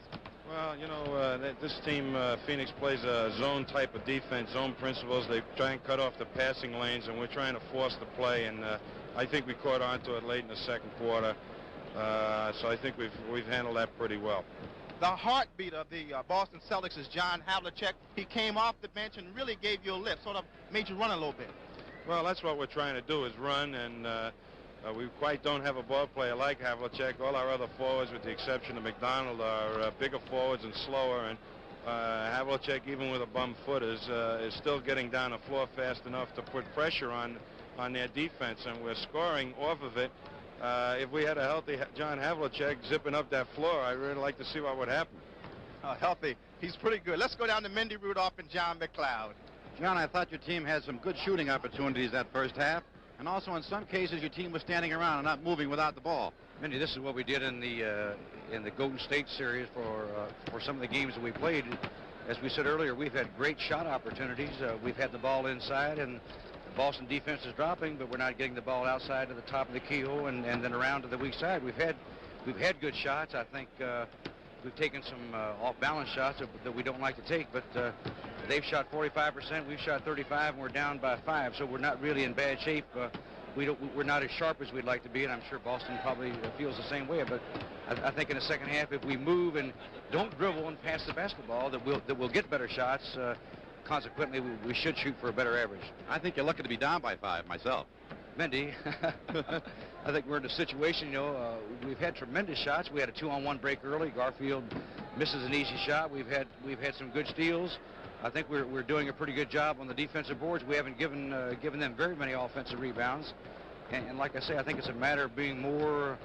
Well, you know, this team, Phoenix, plays a zone type of defense, zone principles. They try and cut off the passing lanes, and we're trying to force the play. And I think we caught on to it late in the second quarter. So I think we've handled that pretty well. The heartbeat of the Boston Celtics is John Havlicek. He came off the bench and really gave you a lift, sort of made you run a little bit. Well, that's what we're trying to do, is run, and we quite don't have a ball player like Havlicek. All our other forwards, with the exception of McDonald, are bigger forwards and slower, and Havlicek, even with a bum foot, is still getting down the floor fast enough to put pressure on their defense, and we're scoring off of it. If we had a healthy John Havlicek zipping up that floor, I'd really like to see what would happen. Healthy. He's pretty good. Let's go down to Mindy Rudolph and John McLeod. John, I thought your team had some good shooting opportunities that first half. And also, in some cases, your team was standing around and not moving without the ball. Mindy, this is what we did in the Golden State series for some of the games that we played. As we said earlier, we've had great shot opportunities. We've had the ball inside, and the Boston defense is dropping, but we're not getting the ball outside to the top of the keyhole and then around to the weak side. We've had good shots. I think we've taken some off-balance shots that we don't like to take, but they've shot 45%, we've shot 35%, and we're down by 5, so we're not really in bad shape. We're not as sharp as we'd like to be, and I'm sure Boston probably feels the same way. But I think in the second half, if we move and don't dribble and pass the basketball, that we'll get better shots. Consequently, we should shoot for a better average. I think you're lucky to be down by 5 myself. Mindy, I think we're in a situation, you know, we've had tremendous shots. We had a 2-on-1 break early. Garfield misses an easy shot. We've had some good steals. I think we're doing a pretty good job on the defensive boards. We haven't given them very many offensive rebounds. And like I say, I think it's a matter of being more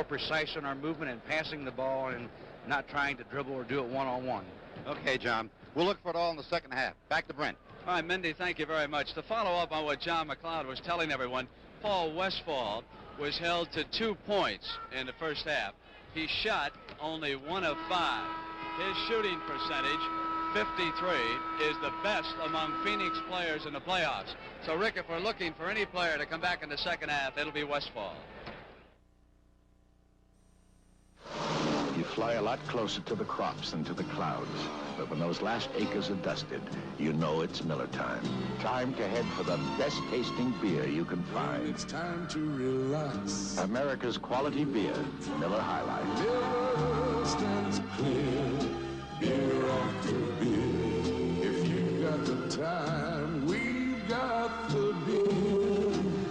precise in our movement and passing the ball and not trying to dribble or do it one-on-one. Okay, John. We'll look for it all in the second half. Back to Brent. All right, Mindy, thank you very much. To follow up on what John McLeod was telling everyone, Paul Westphal was held to 2 points in the first half. He shot only 1 of 5. His shooting percentage, 53, is the best among Phoenix players in the playoffs. So, Rick, if we're looking for any player to come back in the second half, it'll be Westphal. You fly a lot closer to the crops than to the clouds. But when those last acres are dusted, you know it's Miller time. Time to head for the best tasting beer you can find. It's time to relax. America's quality beer, Miller High Life. Miller stands clear, beer after beer. If you've got the time, we've got the beer.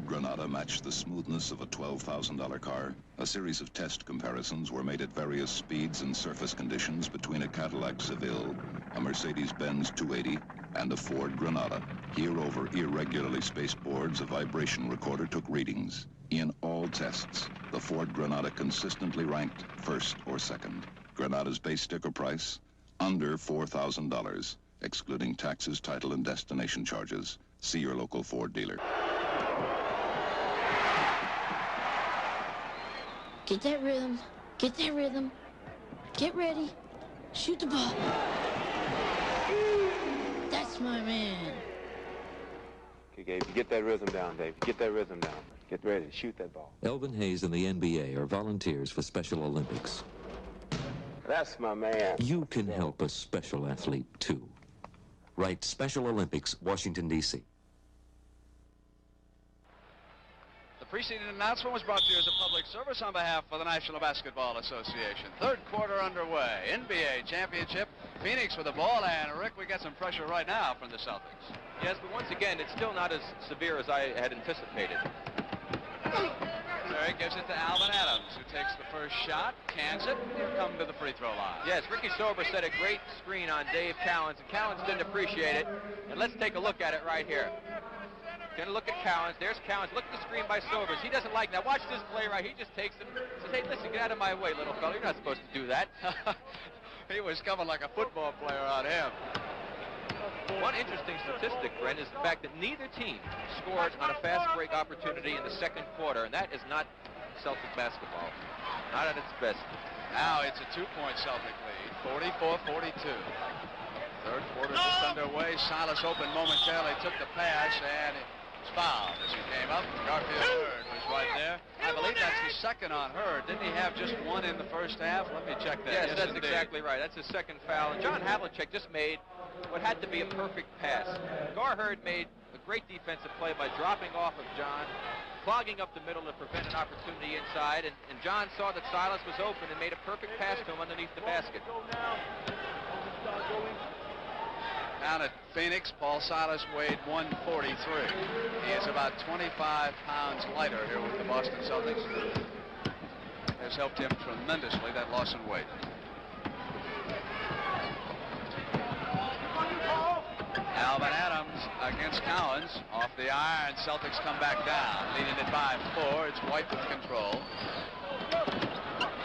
Granada matched the smoothness of a $12,000 car, a series of test comparisons were made at various speeds and surface conditions between a Cadillac Seville, a Mercedes-Benz 280, and a Ford Granada. Here, over irregularly spaced boards, a vibration recorder took readings. In all tests, the Ford Granada consistently ranked first or second. Granada's base sticker price, under $4,000, excluding taxes, title, and destination charges. See your local Ford dealer. Get that rhythm. Get that rhythm. Get ready. Shoot the ball. That's my man. Okay, Gabe, you get that rhythm down, Dave. Get that rhythm down. Get ready to shoot that ball. Elvin Hayes and the NBA are volunteers for Special Olympics. That's my man. You can help a special athlete, too. Write Special Olympics, Washington, D.C. The preceding announcement was brought to you as a public service on behalf of the National Basketball Association. Third quarter underway. NBA championship. Phoenix with the ball, and Rick, we get some pressure right now from the Celtics. Yes, but once again, it's still not as severe as I had anticipated. There he gives it to Alvin Adams, who takes the first shot, cans it, and come to the free throw line. Yes, Ricky Sober set a great screen on Dave Cowens, and Cowens didn't appreciate it. And let's take a look at it right here. Gonna look at Cowens. There's Cowens. Look at the screen by Sobers. He doesn't like that. Watch this play right. He just takes it. Says, hey, listen, get out of my way, little fella. You're not supposed to do that. He was coming like a football player on him. One interesting statistic, Brent, is the fact that neither team scored on a fast break opportunity in the second quarter, and that is not Celtic basketball. Not at its best. Now it's a two-point Celtic lead, 44-42. Third quarter just underway. Silas opened momentarily, took the pass, and it was fouled as he came up. Garfield Hurd was right there. I believe that's the second on Hurd. Didn't he have just one in the first half? Let me check that. Yes, that's exactly right. That's his second foul. And John Havlicek just made what had to be a perfect pass. Gar Hurd made a great defensive play by dropping off of John, clogging up the middle to prevent an opportunity inside, and John saw that Silas was open and made a perfect pass to him underneath the basket. Down at Phoenix, Paul Silas weighed 143. He is about 25 pounds lighter here with the Boston Celtics. Has helped him tremendously, that loss in weight. Alvin Adams against Cowens. Off the iron, Celtics come back down, leading it by 4. It's White with control.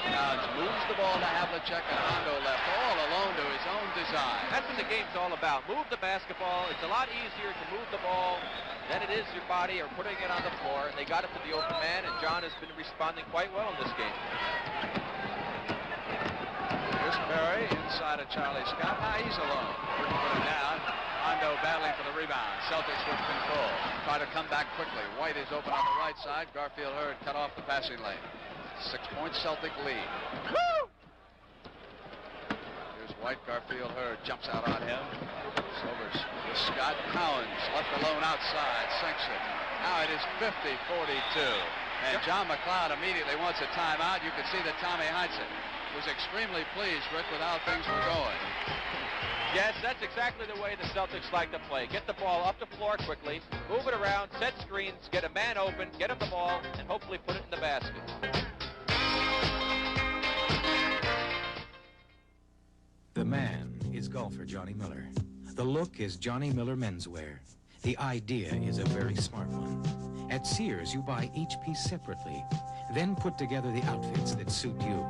Cowens moves the ball to Havlicek, and Hondo left all alone to his own design. That's what the game's all about. Move the basketball. It's a lot easier to move the ball than it is your body or putting it on the floor. And they got it to the open man, and John has been responding quite well in this game. Here's Perry inside of Charlie Scott. Now he's alone. Couldn't put it down. Hondo battling for the rebound. Celtics with control. Try to come back quickly. White is open on the right side. Garfield Hurd cut off the passing lane. 6-point Celtic lead. Woo! Here's White. Garfield Hurd jumps out on him. Sobers with Scott. Cowens left alone outside. Sinks it. Now it is 50-42. And John McLeod immediately wants a timeout. You can see that Tommy Heinsohn was extremely pleased, Rick, with how things were going. Yes, that's exactly the way the Celtics like to play. Get the ball up the floor quickly, move it around, set screens, get a man open, get him the ball, and hopefully put it in the basket. The man is golfer Johnny Miller. The look is Johnny Miller menswear. The idea is a very smart one. At Sears, you buy each piece separately, then put together the outfits that suit you.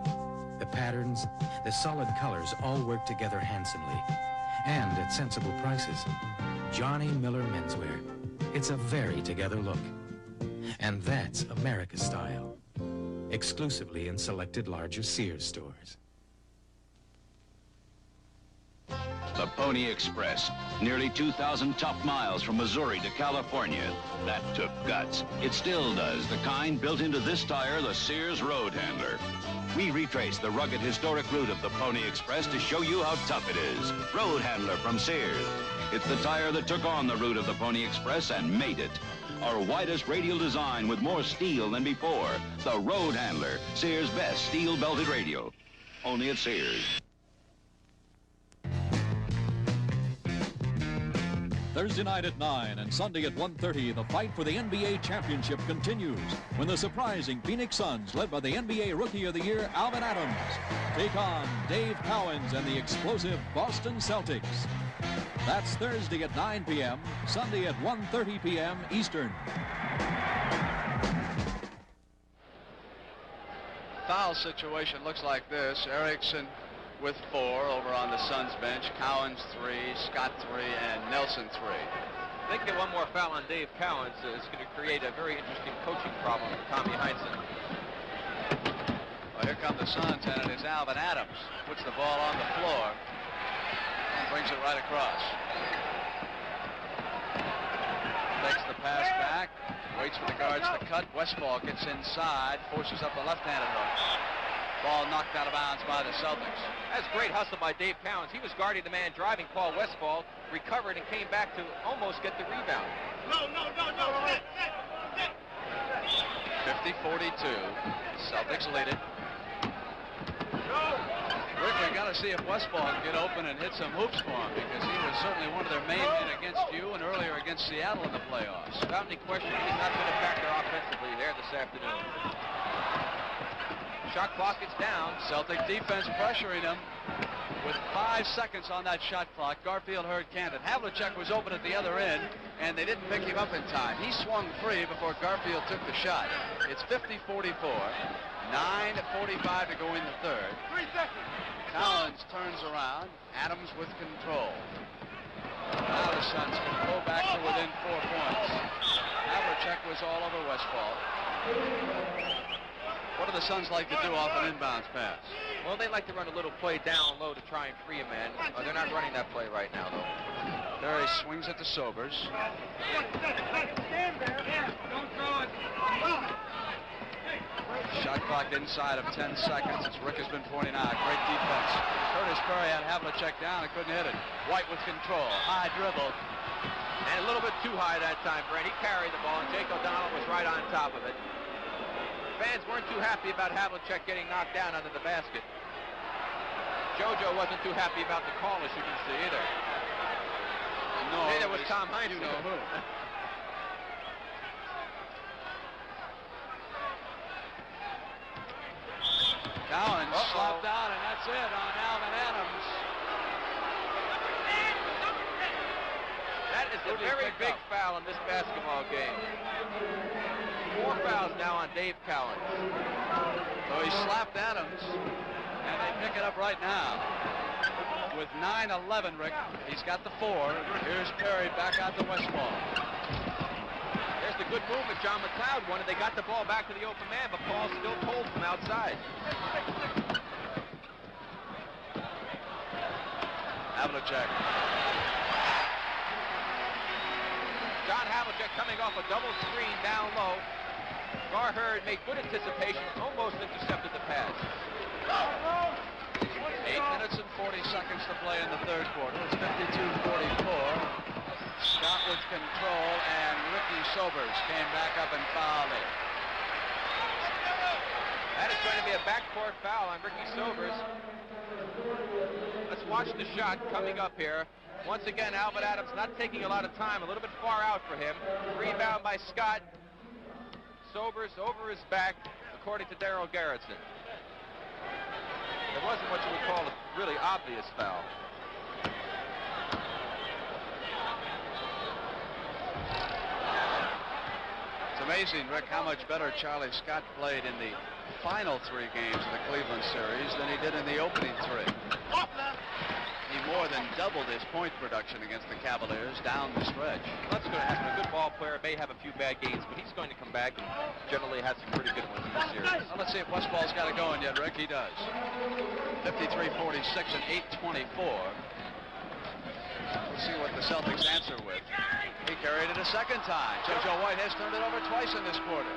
The patterns, the solid colors all work together handsomely and at sensible prices. Johnny Miller menswear. It's a very together look. And that's America style. Exclusively in selected larger Sears stores. The Pony Express, nearly 2,000 tough miles from Missouri to California. That took guts. It still does, the kind built into this tire, the Sears Road Handler. We retrace the rugged, historic route of the Pony Express to show you how tough it is. Road Handler from Sears. It's the tire that took on the route of the Pony Express and made it. Our widest radial design with more steel than before. The Road Handler, Sears' best steel-belted radial. Only at Sears. Thursday night at 9 and Sunday at 1:30, the fight for the NBA championship continues when the surprising Phoenix Suns, led by the NBA Rookie of the Year, Alvin Adams, take on Dave Cowens and the explosive Boston Celtics. That's Thursday at 9 p.m., Sunday at 1:30 p.m. Eastern. Foul situation looks like this. Erickson with 4 over on the Suns bench. Cowens 3, Scott 3, and Nelson 3. I think that one more foul on Dave Cowens is going to create a very interesting coaching problem for Tommy Heinsohn. Well, here come the Suns, and it is Alvin Adams. Puts the ball on the floor and brings it right across. Takes the pass back, waits for the guards to cut. Westphal gets inside, forces up the left-handed hook. Ball knocked out of bounds by the Celtics. That's great hustle by Dave Cowens. He was guarding the man driving Paul Westphal, recovered and came back to almost get the rebound. No. 50-42. Celtics lead it. Rick, we got to see if Westphal can get open and hit some hoops for him, because he was certainly one of their main men against you and earlier against Seattle in the playoffs. Without any question, he's not been a factor offensively there this afternoon. Shot clock is down. Celtic defense pressuring him with 5 seconds on that shot clock. Garfield heard Canton. Havlicek was open at the other end, and they didn't pick him up in time. He swung free before Garfield took the shot. It's 50-44. 9:45 to go in the third. 3 seconds. Cowens turns around. Adams with control. Now the Suns can pull back to within 4 points. Havlicek was all over Westphal. What do the Suns like to do off an inbounds pass? Well, they like to run a little play down low to try and free a man. They're not running that play right now, though. Barry swings it to Sobers. Stand there. Yeah, don't throw it. Shot clock inside of 10 seconds. As Rick has been pointing out. Great defense. Curtis Perry had Havlicek down and couldn't hit it. White with control. High dribble. And a little bit too high that time, Brent. He carried the ball, and Jake O'Donnell was right on top of it. Fans weren't too happy about Havlicek getting knocked down under the basket. JoJo wasn't too happy about the call, as you can see, either. No, neither was Tom Heinsohn. You know who. Cowens slopped out, and that's it on Alvin Adams. That is a very big foul in this basketball game. 4 fouls now on Dave Cowens. So he slapped Adams, and they pick it up right now. With 9:11, Rick, he's got the 4. Here's Perry back out to Westphal. There's the good movement John McLeod wanted. They got the ball back to the open man, but Paul still pulled from outside. Havlicek. John Havlicek coming off a double screen down low. Gar Hurd made good anticipation, almost intercepted the pass. 8 minutes and 40 seconds to play in the third quarter. It's 52-44. Scott with control, and Ricky Sobers came back up and fouled it. That is going to be a backcourt foul on Ricky Sobers. Let's watch the shot coming up here. Once again, Alvin Adams not taking a lot of time, a little bit far out for him. Rebound by Scott. Sobers over his back, according to Daryl Garrettson. There wasn't what you would call a really obvious foul. It's amazing, Rick, how much better Charlie Scott played in the final 3 games of the Cleveland series than he did in the opening 3. He more than doubled his point production against the Cavaliers down the stretch. That's going to happen. A good ball player may have a few bad games, but he's going to come back and generally has some pretty good ones in the series. Well, let's see if Westphall's got it going yet, Rick. He does. 53-46 and 8:24. We'll see what the Celtics answer with. He carried it a second time. JoJo White has turned it over twice in this quarter.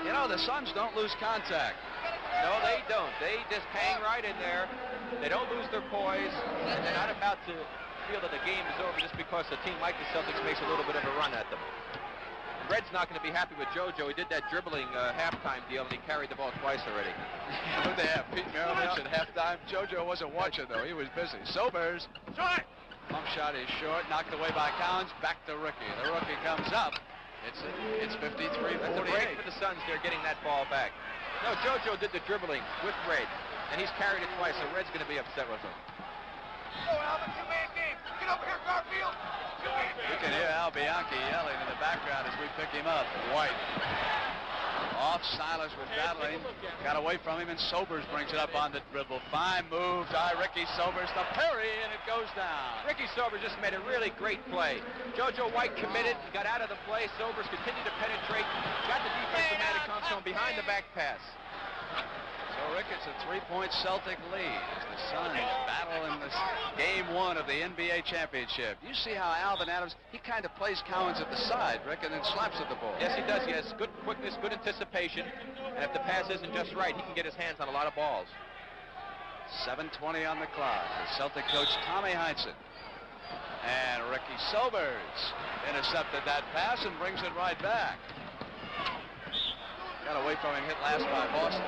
You know, the Suns don't lose contact. No, they don't. They just hang right in there. They don't lose their poise, and they're not about to feel that the game is over just because a team like the Celtics makes a little bit of a run at them. Red's not going to be happy with JoJo. He did that dribbling halftime deal, and he carried the ball twice already. They have Pete Maravich at halftime. JoJo wasn't watching, though. He was busy. Sobers. Pump shot is short, knocked away by Cowens. Back to Ricky. The rookie comes up. It's 53-48. That's a break for the Suns. They're getting that ball back. No, JoJo did the dribbling with Red, and he's carried it twice, so Red's going to be upset with him. Oh, Alvin, two-man game. Get over here, Garfield. You can hear Al Bianchi yelling in the background as we pick him up. White. Off, Silas was battling. Got away from him, and Sobers brings it up on the dribble. Fine move by Ricky Sobers. The parry, and it goes down. Ricky Sobers just made a really great play. JoJo White committed, got out of the play. Sobers continued to penetrate, got the defensive man to come to him behind the back pass. So, Rick, it's a 3-point Celtic lead as the Suns battle in this game 1 of the NBA championship. You see how Alvin Adams, he kind of plays Cowens at the side, Rick, and then slaps at the ball. Yes, he does. He has good quickness, good anticipation, and if the pass isn't just right, he can get his hands on a lot of balls. 7:20 on the clock. The Celtic coach Tommy Heinsohn. And Ricky Sobers intercepted that pass and brings it right back. Got away from him, hit last by Boston.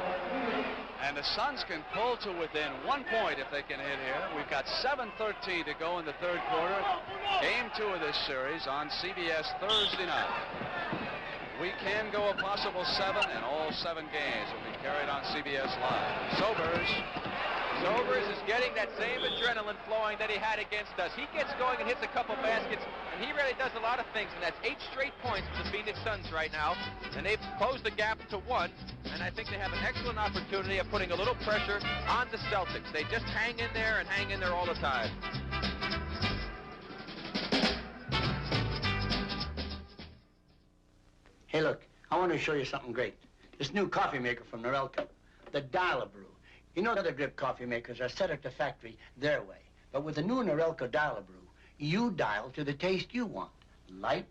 And the Suns can pull to within 1 point if they can hit here. We've got 7:13 to go in the third quarter. Game 2 of this series on CBS Thursday night. We can go a possible 7, and all 7 games will be carried on CBS Live. Sobers is getting that same adrenaline flowing that he had against us. He gets going and hits a couple baskets, and he really does a lot of things, and that's 8 straight points for the Phoenix Suns right now, and they've closed the gap to 1, and I think they have an excellent opportunity of putting a little pressure on the Celtics. They just hang in there and hang in there all the time. Hey, look, I want to show you something great. This new coffee maker from Norelco, the Dial-A-Brew. You know, other drip coffee makers are set at the factory their way. But with the new Norelco Dial-A-Brew, you dial to the taste you want. Light,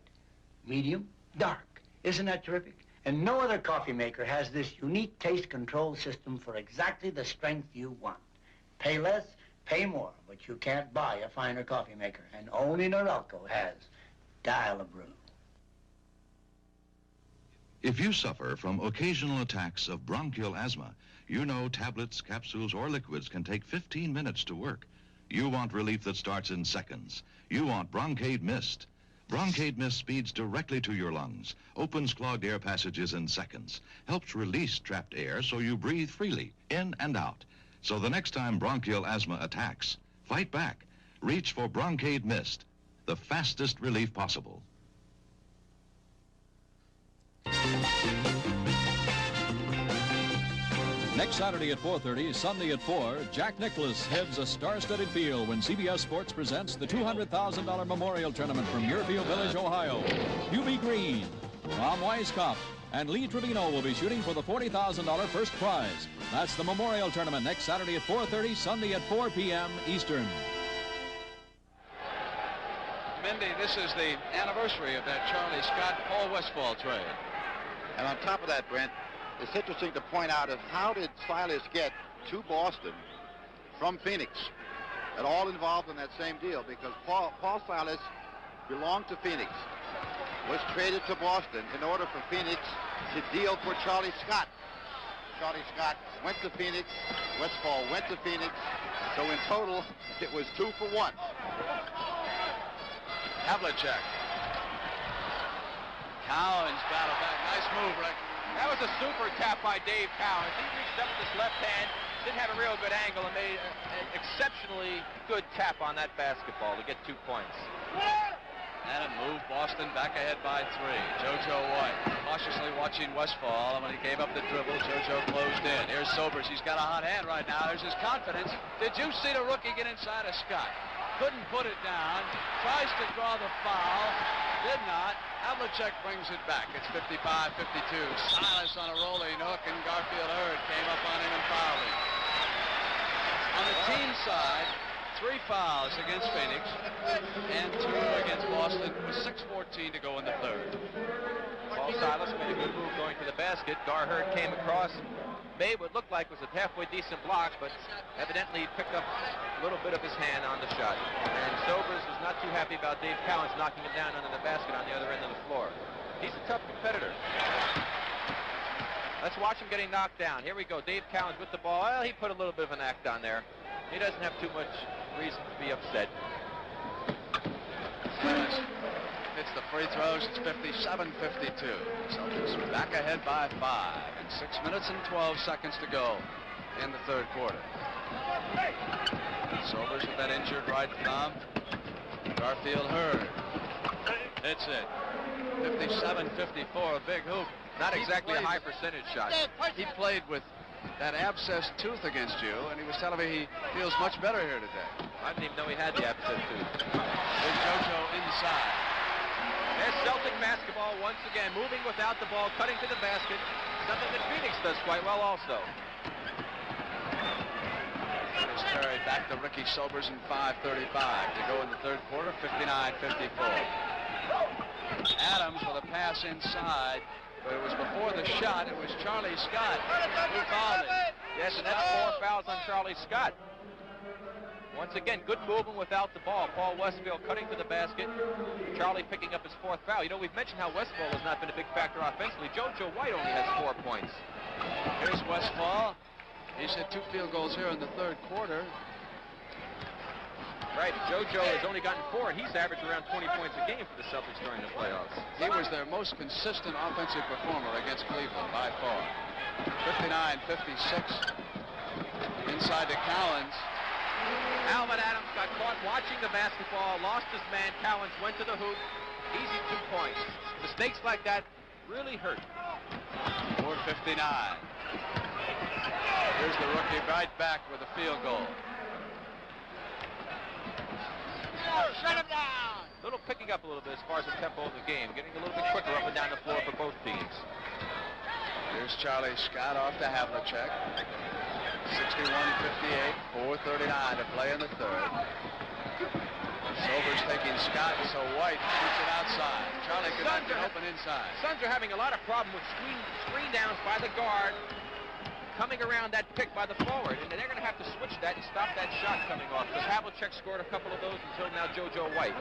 medium, dark. Isn't that terrific? And no other coffee maker has this unique taste control system for exactly the strength you want. Pay less, pay more, but you can't buy a finer coffee maker. And only Norelco has Dial-A-Brew. If you suffer from occasional attacks of bronchial asthma, you know tablets, capsules, or liquids can take 15 minutes to work. You want relief that starts in seconds. You want Broncaid Mist. Broncaid Mist speeds directly to your lungs, opens clogged air passages in seconds, helps release trapped air so you breathe freely, in and out. So the next time bronchial asthma attacks, fight back. Reach for Broncaid Mist, the fastest relief possible. Next Saturday at 4:30, Sunday at 4, Jack Nicklaus heads a star-studded field when CBS Sports presents the $200,000 Memorial Tournament from Muirfield Village, Ohio. Hubie Green, Tom Weiskopf, and Lee Trevino will be shooting for the $40,000 first prize. That's the Memorial Tournament next Saturday at 4:30, Sunday at 4 p.m. Eastern. Mindy, this is the anniversary of that Charlie Scott-Paul Westphal trade. And on top of that, Brent, it's interesting to point out is how did Silas get to Boston from Phoenix? It all involved in that same deal because Paul Silas belonged to Phoenix, was traded to Boston in order for Phoenix to deal for Charlie Scott. Charlie Scott went to Phoenix, Westphal went to Phoenix, so in total it was 2 for 1. Havlicek. Cowens battle back. Nice move, Rick. That was a super tap by Dave Cowens. He reached up with his left hand, didn't have a real good angle, and made an exceptionally good tap on that basketball to get 2 points. And it moved Boston back ahead by 3. JoJo White cautiously watching Westphal, and when he gave up the dribble, JoJo closed in. Here's Sobers. He's got a hot hand right now. There's his confidence. Did you see the rookie get inside of Scott? Couldn't put it down. Tries to draw the foul. Did not. Havlicek brings it back. It's 55-52. Silas on a rolling hook, and Garfield Hurd came up on him and fouled him. On the team side, 3 fouls against Phoenix and 2 against Boston with 6:14 to go in the third. Paul Silas made a good move going to the basket. Gar Hurd came across, made what looked like was a halfway decent block, but evidently he picked up a little bit of his hand on the shot. And Sobers was not too happy about Dave Cowens knocking him down under the basket on the other end of the floor. He's a tough competitor. Let's watch him getting knocked down. Here we go. Dave Cowens with the ball. Well, he put a little bit of an act on there. He doesn't have too much reason to be upset. Clemens hits the free throws. It's 57-52. Celtics back ahead by 5. And 6 minutes and 12 seconds to go in the third quarter. Sobers with that injured right thumb. Garfield Hurd hits it. 57-54, a big hoop. Not exactly a high percentage shot. He played with that abscessed tooth against you, and he was telling me he feels much better here today. I didn't even know he had the abscessed tooth. Big JoJo inside. There's Celtic basketball once again, moving without the ball, cutting to the basket. Something that Phoenix does quite well also. It's carried back to Ricky Sobers in 5:35 to go in the third quarter, 59-54. Adams with a pass inside, but it was before the shot. It was Charlie Scott who fouled it. Yes, and that's 4 fouls on Charlie Scott. Once again, good movement without the ball. Paul Westphal cutting to the basket. Charlie picking up his 4th foul. You know, we've mentioned how Westphal has not been a big factor offensively. JoJo White only has 4 points. Here's Westphal. He's hit 2 field goals here in the third quarter. Right, JoJo has only gotten 4, and he's averaged around 20 points a game for the Celtics during the playoffs. He was their most consistent offensive performer against Cleveland by far. 59-56. Inside to Cowens. Alvin Adams got caught watching the basketball, lost his man. Cowens went to the hoop. Easy 2 points. Mistakes like that really hurt. 4:59. Here's the rookie right back with a field goal. Shut him down! Little picking up a little bit as far as the tempo of the game, getting a little bit quicker up and down the floor for both teams. Here's Charlie Scott off to Havlicek. 61-58, 4:39 to play in the third. Sobers taking Scott, so White shoots it outside. Charlie could not get open inside. Suns are having a lot of problem with screen downs by the guard, coming around that pick by the forward, and they're going to have to switch that and stop that shot coming off, because Havlicek scored a couple of those until now JoJo White.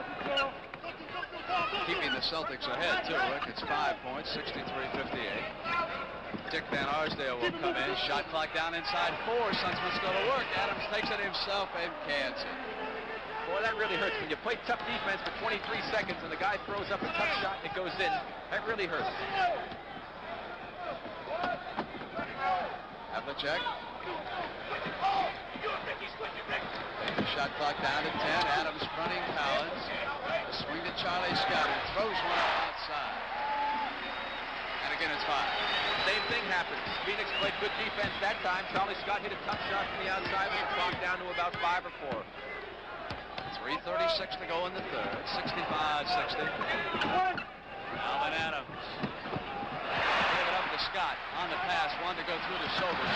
Keeping the Celtics ahead, too, Rick. It's 5 points, 63-58. Dick Van Arsdale will come in. Shot clock down inside 4. Suns must go to work. Adams takes it himself and cans it. Boy, that really hurts. When you play tough defense for 23 seconds and the guy throws up a tough shot and it goes in, that really hurts. Havlicek. Shot clock down to 10. Adams fronting Cowens. A swing to Charlie Scott, who throws one up outside. And again, it's 5. Same thing happened. Phoenix played good defense that time. Charlie Scott hit a tough shot from the outside with the clock down to about 5 or 4. 3:36 to go in the third. 65-60. Alvin Adams. Give it up to Scott on the pass. One to go through to Sobers.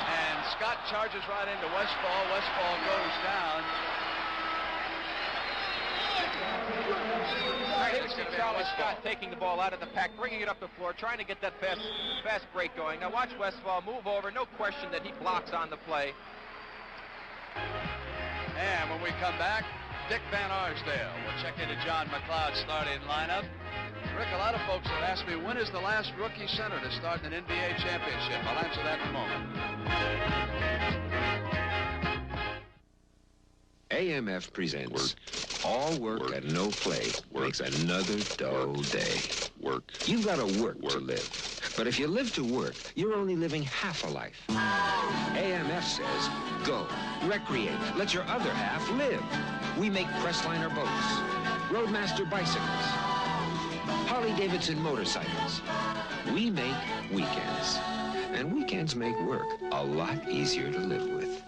And Scott charges right into Westphal. Westphal goes down. Here we see Charlie Scott taking the ball out of the pack, bringing it up the floor, trying to get that fast break going. Now watch Westphal move over. No question that he blocks on the play. And when we come back, Dick Van Arsdale. We'll check into John McLeod's starting lineup. Rick, a lot of folks have asked me, when is the last rookie center to start an NBA championship? I'll answer that in a moment. AMF presents All Work and No Play makes another dull day. You've got to work to live. But if you live to work, you're only living half a life. AMF says, go, recreate, let your other half live. We make Crestliner boats, Roadmaster bicycles, Harley-Davidson motorcycles. We make weekends. And weekends make work a lot easier to live with.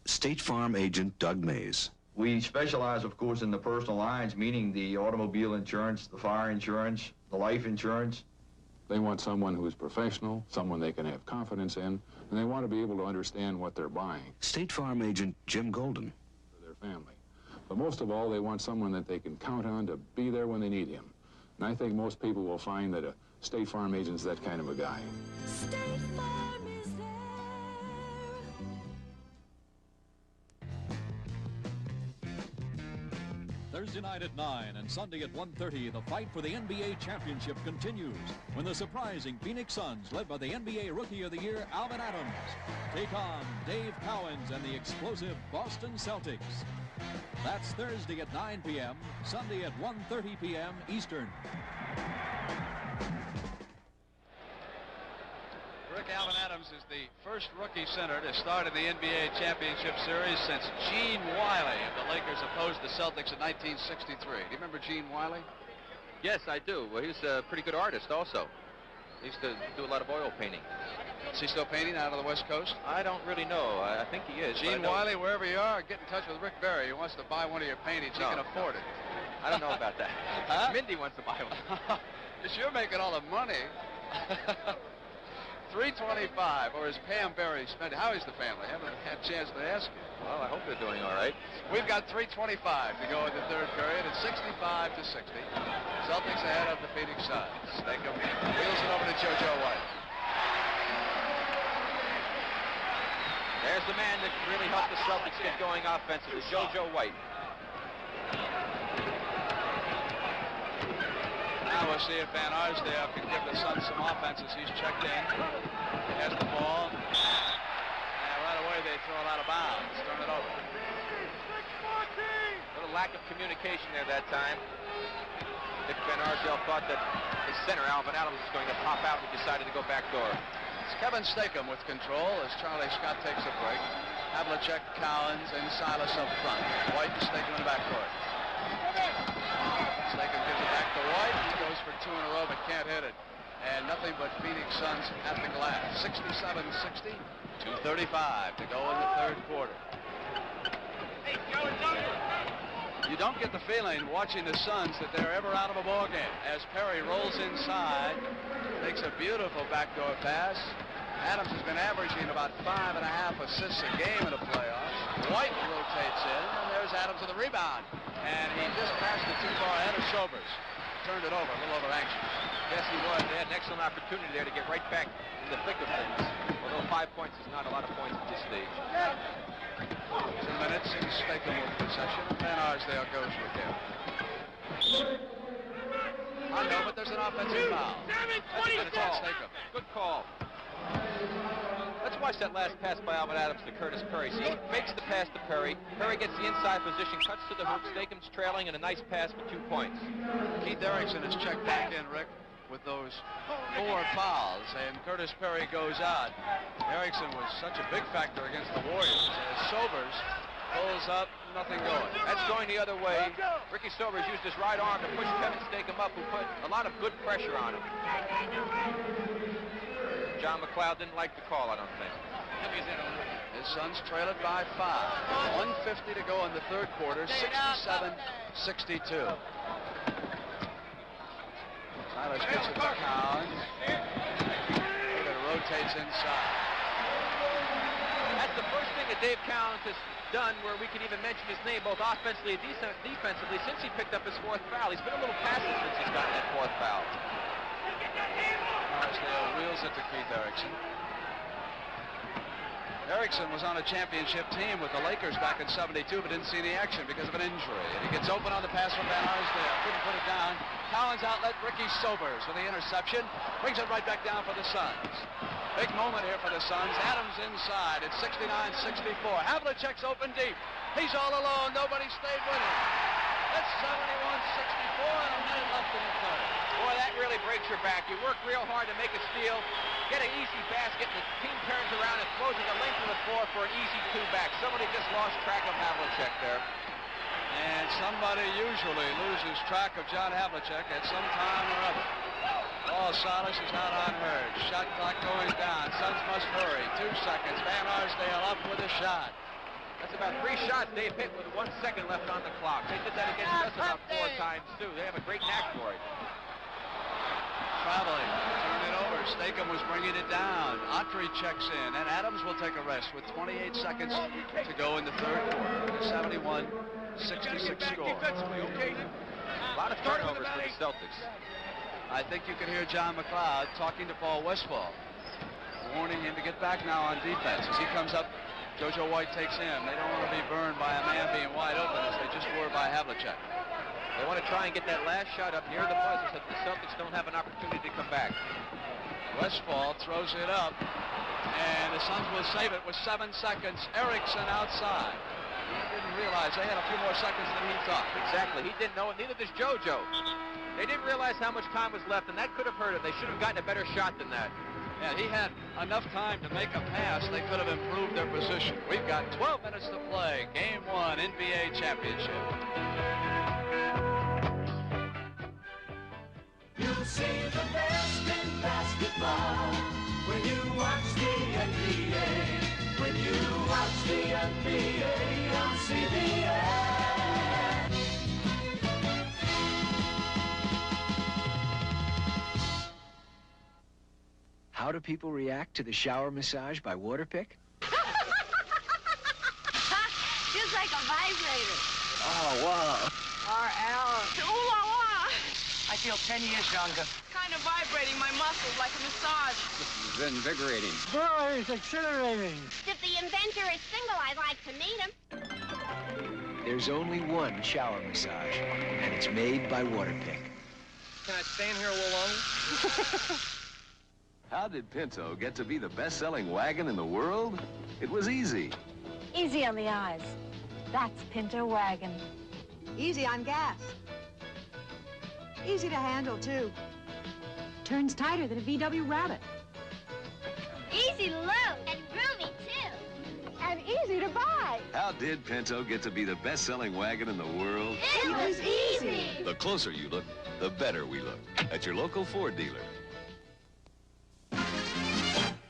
State Farm agent Doug Mays. We specialize, of course, in the personal lines, meaning the automobile insurance, the fire insurance, the life insurance. They want someone who's professional, someone they can have confidence in, and they want to be able to understand what they're buying. State Farm agent Jim Golden. For their family. But most of all, they want someone that they can count on to be there when they need him. And I think most people will find that a State Farm agent's that kind of a guy. State Farm is there. Thursday night at 9 and Sunday at 1:30, the fight for the NBA championship continues when the surprising Phoenix Suns, led by the NBA Rookie of the Year, Alvin Adams, take on Dave Cowens and the explosive Boston Celtics. That's Thursday at 9 p.m., Sunday at 1:30 p.m. Eastern. Rick Alvin Adams is the first rookie center to start in the NBA Championship Series since Gene Wiley of the Lakers opposed the Celtics in 1963. Do you remember Gene Wiley? Yes, I do. Well, he's a pretty good artist also. He used to do a lot of oil painting. Is he still painting out on the West Coast? I don't really know. I think he is. Gene Wiley, wherever you are, get in touch with Rick Berry. He wants to buy one of your paintings. He can afford it. I don't know about that. Huh? Mindy wants to buy one. Because you're making all the money. $325, or is Pam Berry spending? How is the family? I haven't had a chance to ask you. Well, I hope they're doing all right. We've got $325 to go in the third period. It's 65 to 60. Celtics ahead of the Phoenix Suns. Stakem wheels it over to JoJo White. There's the man that really helped the Celtics get going offensively, JoJo White. Now we'll see if Van Arsdale can give the Suns some offense as he's checked in. He has the ball. And right away they throw it out of bounds. Turn it over. A little lack of communication there that time. Dick Van Arsdale thought that his center, Alvin Adams, was going to pop out and decided to go back door. It's Kevin Stakem with control as Charlie Scott takes a break. Havlicek, Cowens, and Silas up front. White and Stakem in the backcourt. Stakem gives it back to White. He goes for two in a row but can't hit it. And nothing but Phoenix Suns at the glass. 67-60, 2:35 to go in the third quarter. You don't get the feeling watching the Suns that they're ever out of a ball game. As Perry rolls inside, takes a beautiful backdoor pass. Adams has been averaging about 5.5 assists a game in the playoffs. White rotates in, and there's Adams with the rebound. And he just passed it too far ahead of Sobers. Turned it over, a little over anxious. Yes, he was. They had an excellent opportunity there to get right back in the thick of things. Although 5 points is not a lot of points at this stage. 2 minutes in Stakem with possession. Van Arsdale goes with him. I know, but there's an offensive foul. It's on Stakem. Good call. Let's watch that last pass by Alvin Adams to Curtis Perry. See, he fakes the pass to Perry. Perry gets the inside position, cuts to the hoop. Stakem's trailing, and a nice pass for 2 points. Keith Erickson has checked back in, Rick, with those 4 fouls, and Curtis Perry goes out. Erickson was such a big factor against the Warriors. As Sobers pulls up, nothing going. That's going the other way. Ricky Sobers used his right arm to push Kevin Stakem up, who put a lot of good pressure on him. John McLeod didn't like the call, I don't think. His Suns trail it by 5. 1:50 to go in the third quarter, 67-62. Silas gets it to Cowens. It rotates inside. That's the first thing that Dave Cowens has done where we can even mention his name both offensively and defensively since he picked up his 4th foul. He's been a little passive since he's gotten that 4th foul. Arsdale wheels it to Keith Erickson. Erickson was on a championship team with the Lakers back in '72, but didn't see any action because of an injury. And he gets open on the pass from Van Arsdale. Couldn't put it down. Cowens outlet Ricky Sobers with the interception. Brings it right back down for the Suns. Big moment here for the Suns. Adams inside. It's 69-64. Havlicek's open deep. He's all alone. Nobody stayed with him. It's 71-64 and a minute left in the third. Boy, that really breaks your back. You work real hard to make a steal, get an easy basket, and the team turns around and throws it the length of the floor for an easy 2-back. Somebody just lost track of Havlicek there. And somebody usually loses track of John Havlicek at some time or other. Paul Silas is not unheard. Shot clock going down. Suns must hurry. 2 seconds. Van Arsdale up with a shot. That's about 3 shots they've hit with 1 second left on the clock. They did that against us about 4 times, too. They have a great knack for it. Traveling. Turn it over. Stakem was bringing it down. Autry checks in, and Adams will take a rest with 28 seconds to go in the third quarter. 71-66 score. Okay. A lot of turnovers for the Celtics. I think you can hear John McLeod talking to Paul Westphal, warning him to get back now on defense. As he comes up, JoJo White takes him. They don't want to be burned by a man being wide open as they just were by Havlicek. They want to try and get that last shot up near the buzzer so that the Celtics don't have an opportunity to come back. Westphal throws it up, and the Suns will save it with 7 seconds. Erickson outside. didn't realize they had a few more seconds than he thought. Exactly. He didn't know it. Neither does JoJo. They didn't realize how much time was left, and that could have hurt him. They should have gotten a better shot than that. Yeah, he had enough time to make a pass. They could have improved their position. We've got 12 minutes to play. Game 1, NBA championship. You'll see the best in basketball when you watch the NBA. When you watch the NBA on CBS. How do people react to the shower massage by Waterpik? Just like a vibrator. Oh, wow. Or else. Ooh, la, la. I feel 10 years younger. Kind of vibrating my muscles like a massage. This is invigorating. Boy, it's exhilarating. If the inventor is single, I'd like to meet him. There's only one shower massage, and it's made by Waterpik. Can I stay in here a little longer? How did Pinto get to be the best-selling wagon in the world? It was easy. Easy on the eyes. That's Pinto Wagon. Easy on gas. Easy to handle, too. Turns tighter than a VW Rabbit. Easy to load and groovy, too. And easy to buy. How did Pinto get to be the best-selling wagon in the world? It was easy. The closer you look, the better we look. At your local Ford dealer.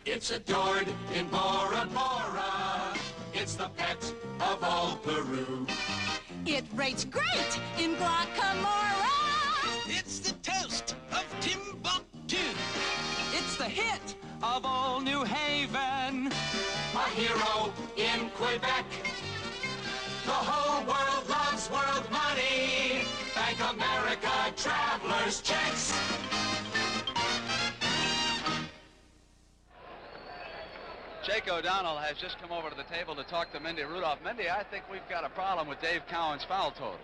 It's adored in Bora Bora. It's the pet of all Peru. It rates great in Guacamora. It's the toast of Timbuktu. It's the hit of all New Haven. A hero in Quebec. The whole world loves world money. Bank America Traveler's Checks. Jake O'Donnell has just come over to the table to talk to Mindy Rudolph. Mindy, I think we've got a problem with Dave Cowan's foul total.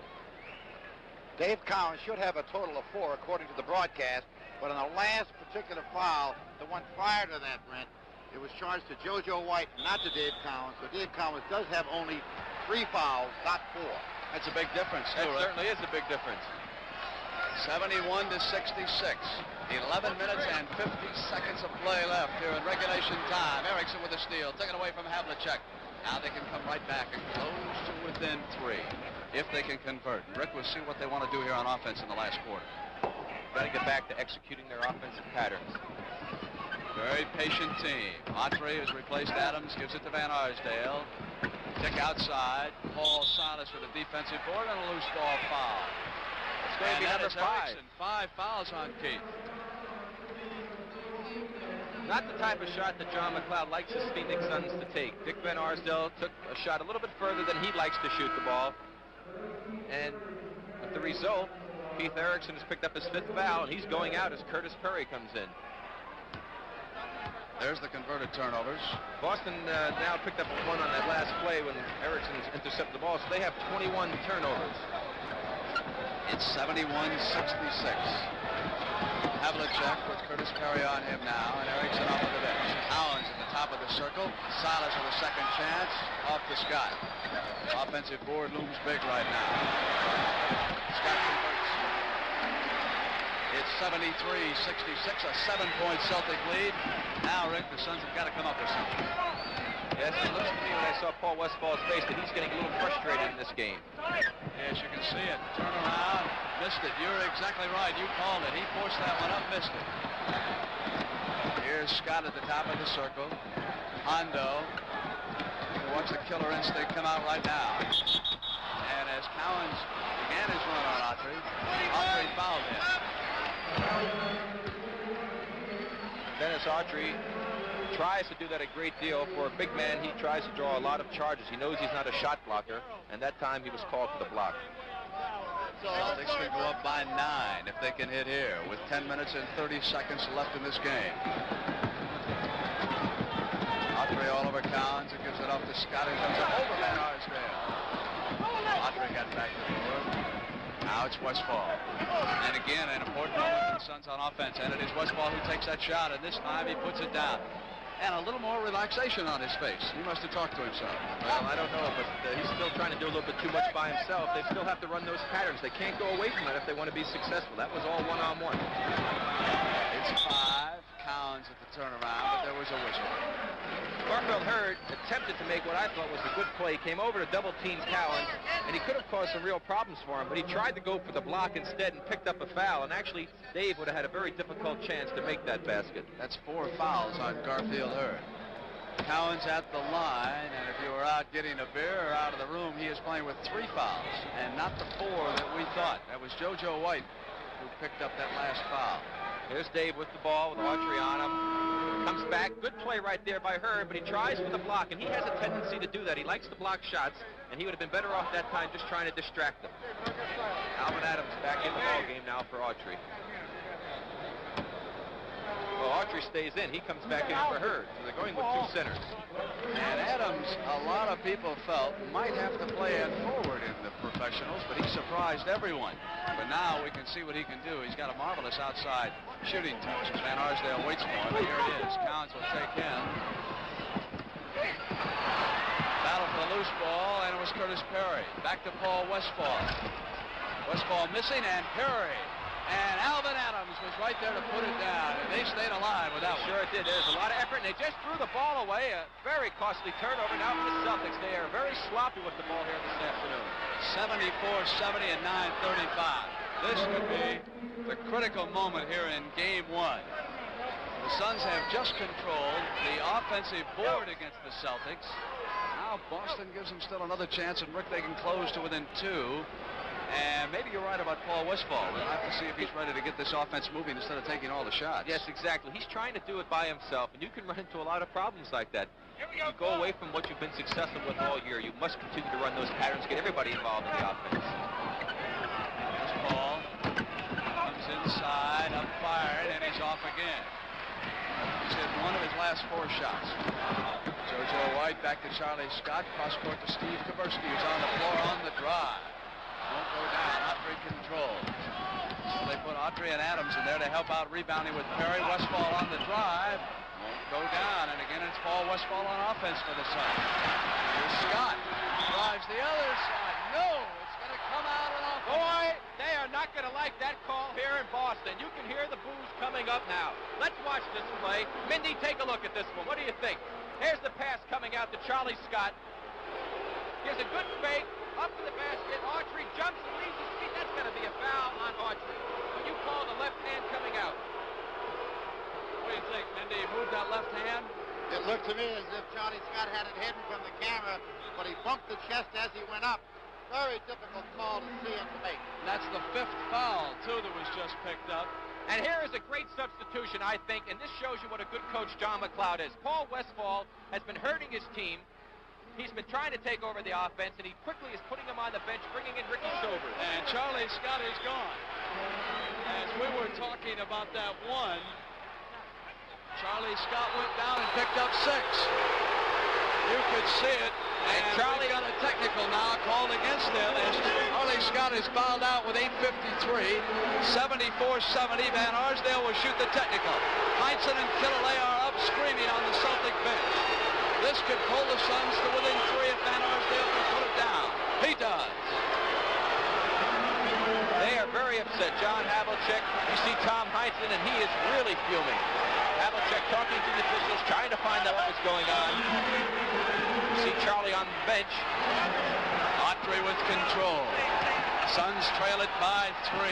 Dave Cowan should have a total of 4 according to the broadcast, but in the last particular foul, the one prior to that, Brent, it was charged to JoJo White, not to Dave Cowan. So Dave Cowan does have only 3 fouls, not 4. That's a big difference, too, That certainly is a big difference. 71 to 66. 11 minutes and 50 seconds of play left here in regulation time. Erickson with the steal, taken away from Havlicek. Now they can come right back and close to within 3 if they can convert. Rick, we'll see what they want to do here on offense in the last quarter. Got to get back to executing their offensive patterns. Very patient team. Autry has replaced Adams, gives it to Van Arsdale. Kick outside. Paul Silas with a defensive board and a loose ball foul. It's going to be number 5. Erickson, 5 fouls on Keith. Not the type of shot that John McLeod likes his Phoenix Suns to take. Dick Van Arsdale took a shot a little bit further than he likes to shoot the ball. And with the result, Keith Erickson has picked up his 5th foul, and he's going out as Curtis Perry comes in. There's the converted turnovers. Boston now picked up one on that last play when Erickson intercepted the ball, so they have 21 turnovers. It's 71-66. Havlicek with Curtis Perry on him now, and Erickson off of the bench. Howens at the top of the circle. Silas with a second chance. Off to Scott. Offensive board looms big right now. Scott converts. It's 73-66, a 7-point Celtic lead. Now, Rick, the Suns have got to come up with something. Yes, it looks to me when I saw Paul Westfall's face that he's getting a little frustrated in this game. Yes, you can see it. Turn around. Missed it. You're exactly right. You called it. He forced that one up, missed it. Here's Scott at the top of the circle. Hondo. Watch the killer instinct come out right now. And as Cowens began his run on Autry, Autry fouled him. Dennis Autry tries to do that a great deal. For a big man, he tries to draw a lot of charges. He knows he's not a shot blocker, and that time he was called for the block. Celtics can go up by 9 if they can hit here with 10 minutes and 30 seconds left in this game. Autry all over Cowens and gives it off to Scott, who comes up over Van Arsdale. Autry got back to the board. Now it's Westfall. And again, an important moment for the Suns on offense. And it is Westfall who takes that shot, and this time he puts it down. and a little more relaxation on his face. He must have talked to himself. Well, I don't know, but he's still trying to do a little bit too much by himself. They still have to run those patterns. They can't go away from that if they want to be successful. That was all one-on-one. It's 5. Cowens at the turnaround, but there was a whistle. Garfield Hurd attempted to make what I thought was a good play, came over to double-team Cowens, and he could have caused some real problems for him, but he tried to go for the block instead and picked up a foul, and actually Dave would have had a very difficult chance to make that basket. That's 4 fouls on Garfield Hurd. Cowens at the line, and if you were out getting a beer or out of the room, he is playing with 3 fouls, and not the 4 that we thought. That was JoJo White who picked up that last foul. Here's Dave with the ball with Autry on him. Comes back. Good play right there by Hurd, but he tries for the block, and he has a tendency to do that. He likes to block shots, and he would have been better off that time just trying to distract them. Alvin Adams back in the ball game now for Autry. Well, Autry stays in. He comes back in for Hurd. So they're going with 2 centers. And Adams, a lot of people felt, might have to play at forward in the professionals, but he surprised everyone. But now we can see what he can do. He's got a marvelous outside shooting touch. Van Arsdale waits for him, and here he is. Cowens will take him. Battle for the loose ball, and it was Curtis Perry. Back to Paul Westphal. Westphal missing, and Perry. And Alvin Adams was right there to put it down, and they stayed alive with that one. Sure it did. There's a lot of effort, and they just threw the ball away. A very costly turnover now for the Celtics. They are very sloppy with the ball here this afternoon. 74-70 and 9:35. This could be the critical moment here in Game 1. The Suns have just controlled the offensive board against the Celtics. Now Boston gives them still another chance, and Rick, they can close to within 2. And maybe you're right about Paul Westphal. We'll have to see if he's ready to get this offense moving instead of taking all the shots. Yes, exactly. He's trying to do it by himself, and you can run into a lot of problems like that. If you go away from what you've been successful with all year, you must continue to run those patterns, get everybody involved in the offense. This ball comes inside, up fired, and he's off again. He's hit 1 of his last 4 shots. JoJo White back to Charlie Scott, cross court to Steve Kaburski, who's on the floor on the drive. Won't go down. Autry controlled. So they put Autry and Adams in there to help out rebounding with Perry. Westphal on the drive. Won't go down. And again, it's Paul Westphal on offense for the Suns. Here's Scott. Drives the other side. No, it's going to come out and off. Boy, they are not going to like that call here in Boston. You can hear the boos coming up now. Let's watch this play. Mindy, take a look at this one. What do you think? Here's the pass coming out to Charlie Scott. Here's a good fake. Up to the basket. Autry jumps and leaves his feet. That's going to be a foul on Autry. When you call the left hand coming out. What do you think, Mindy? He moved that left hand? It looked to me as if Johnny Scott had it hidden from the camera, but he bumped the chest as he went up. Very difficult call to see and to make. And that's the 5th foul, too, that was just picked up. And here is a great substitution, I think, and this shows you what a good coach John McLeod is. Paul Westphal has been hurting his team. He's been trying to take over the offense, and he quickly is putting him on the bench, bringing in Ricky Sobers. And Charlie Scott is gone. As we were talking about that one, Charlie Scott went down and picked up 6. You could see it. And Charlie got a technical now called against him. As Charlie Scott is fouled out with 8:53. 74-70. Van Arsdale will shoot the technical. Heinsohn and Killalay are up screaming on the Celtic bench. This could pull the Suns to within 3 if Van Arsdale can put it down. He does. They are very upset. John Havlicek, you see Tom Heinsohn, and he is really fuming. Havlicek talking to the officials, trying to find out what was going on. You see Charlie on the bench. Autry with control. Suns trail it by 3.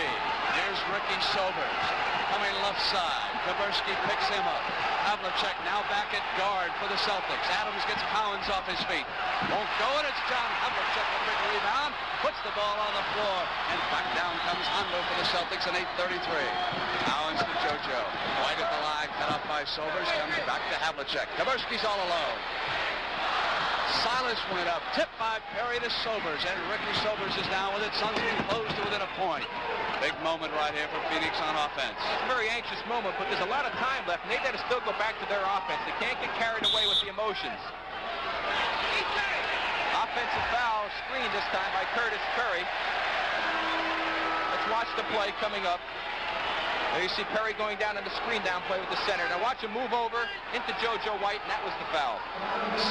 Here's Ricky Sobers coming left side. Kaburski picks him up. Havlicek now back at guard for the Celtics. Adams gets Cowens off his feet. Won't go, and it's John Havlicek with a big rebound. Puts the ball on the floor, and back down comes Hondo for the Celtics in 8:33. Cowens to JoJo. White at the line, cut off by Sobers. Comes back to Havlicek. Kaburski's all alone. Silas went up, tipped by Perry to Sobers, and Ricky Sobers is down with it. Suns close to within a point. Big moment right here for Phoenix on offense. It's a very anxious moment, but there's a lot of time left, and they've got to still go back to their offense. They can't get carried away with the emotions. Offensive foul screen this time by Curtis Curry. Let's watch the play coming up. There you see Perry going down on the screen down play with the center. Now watch him move over into JoJo White, and that was the foul.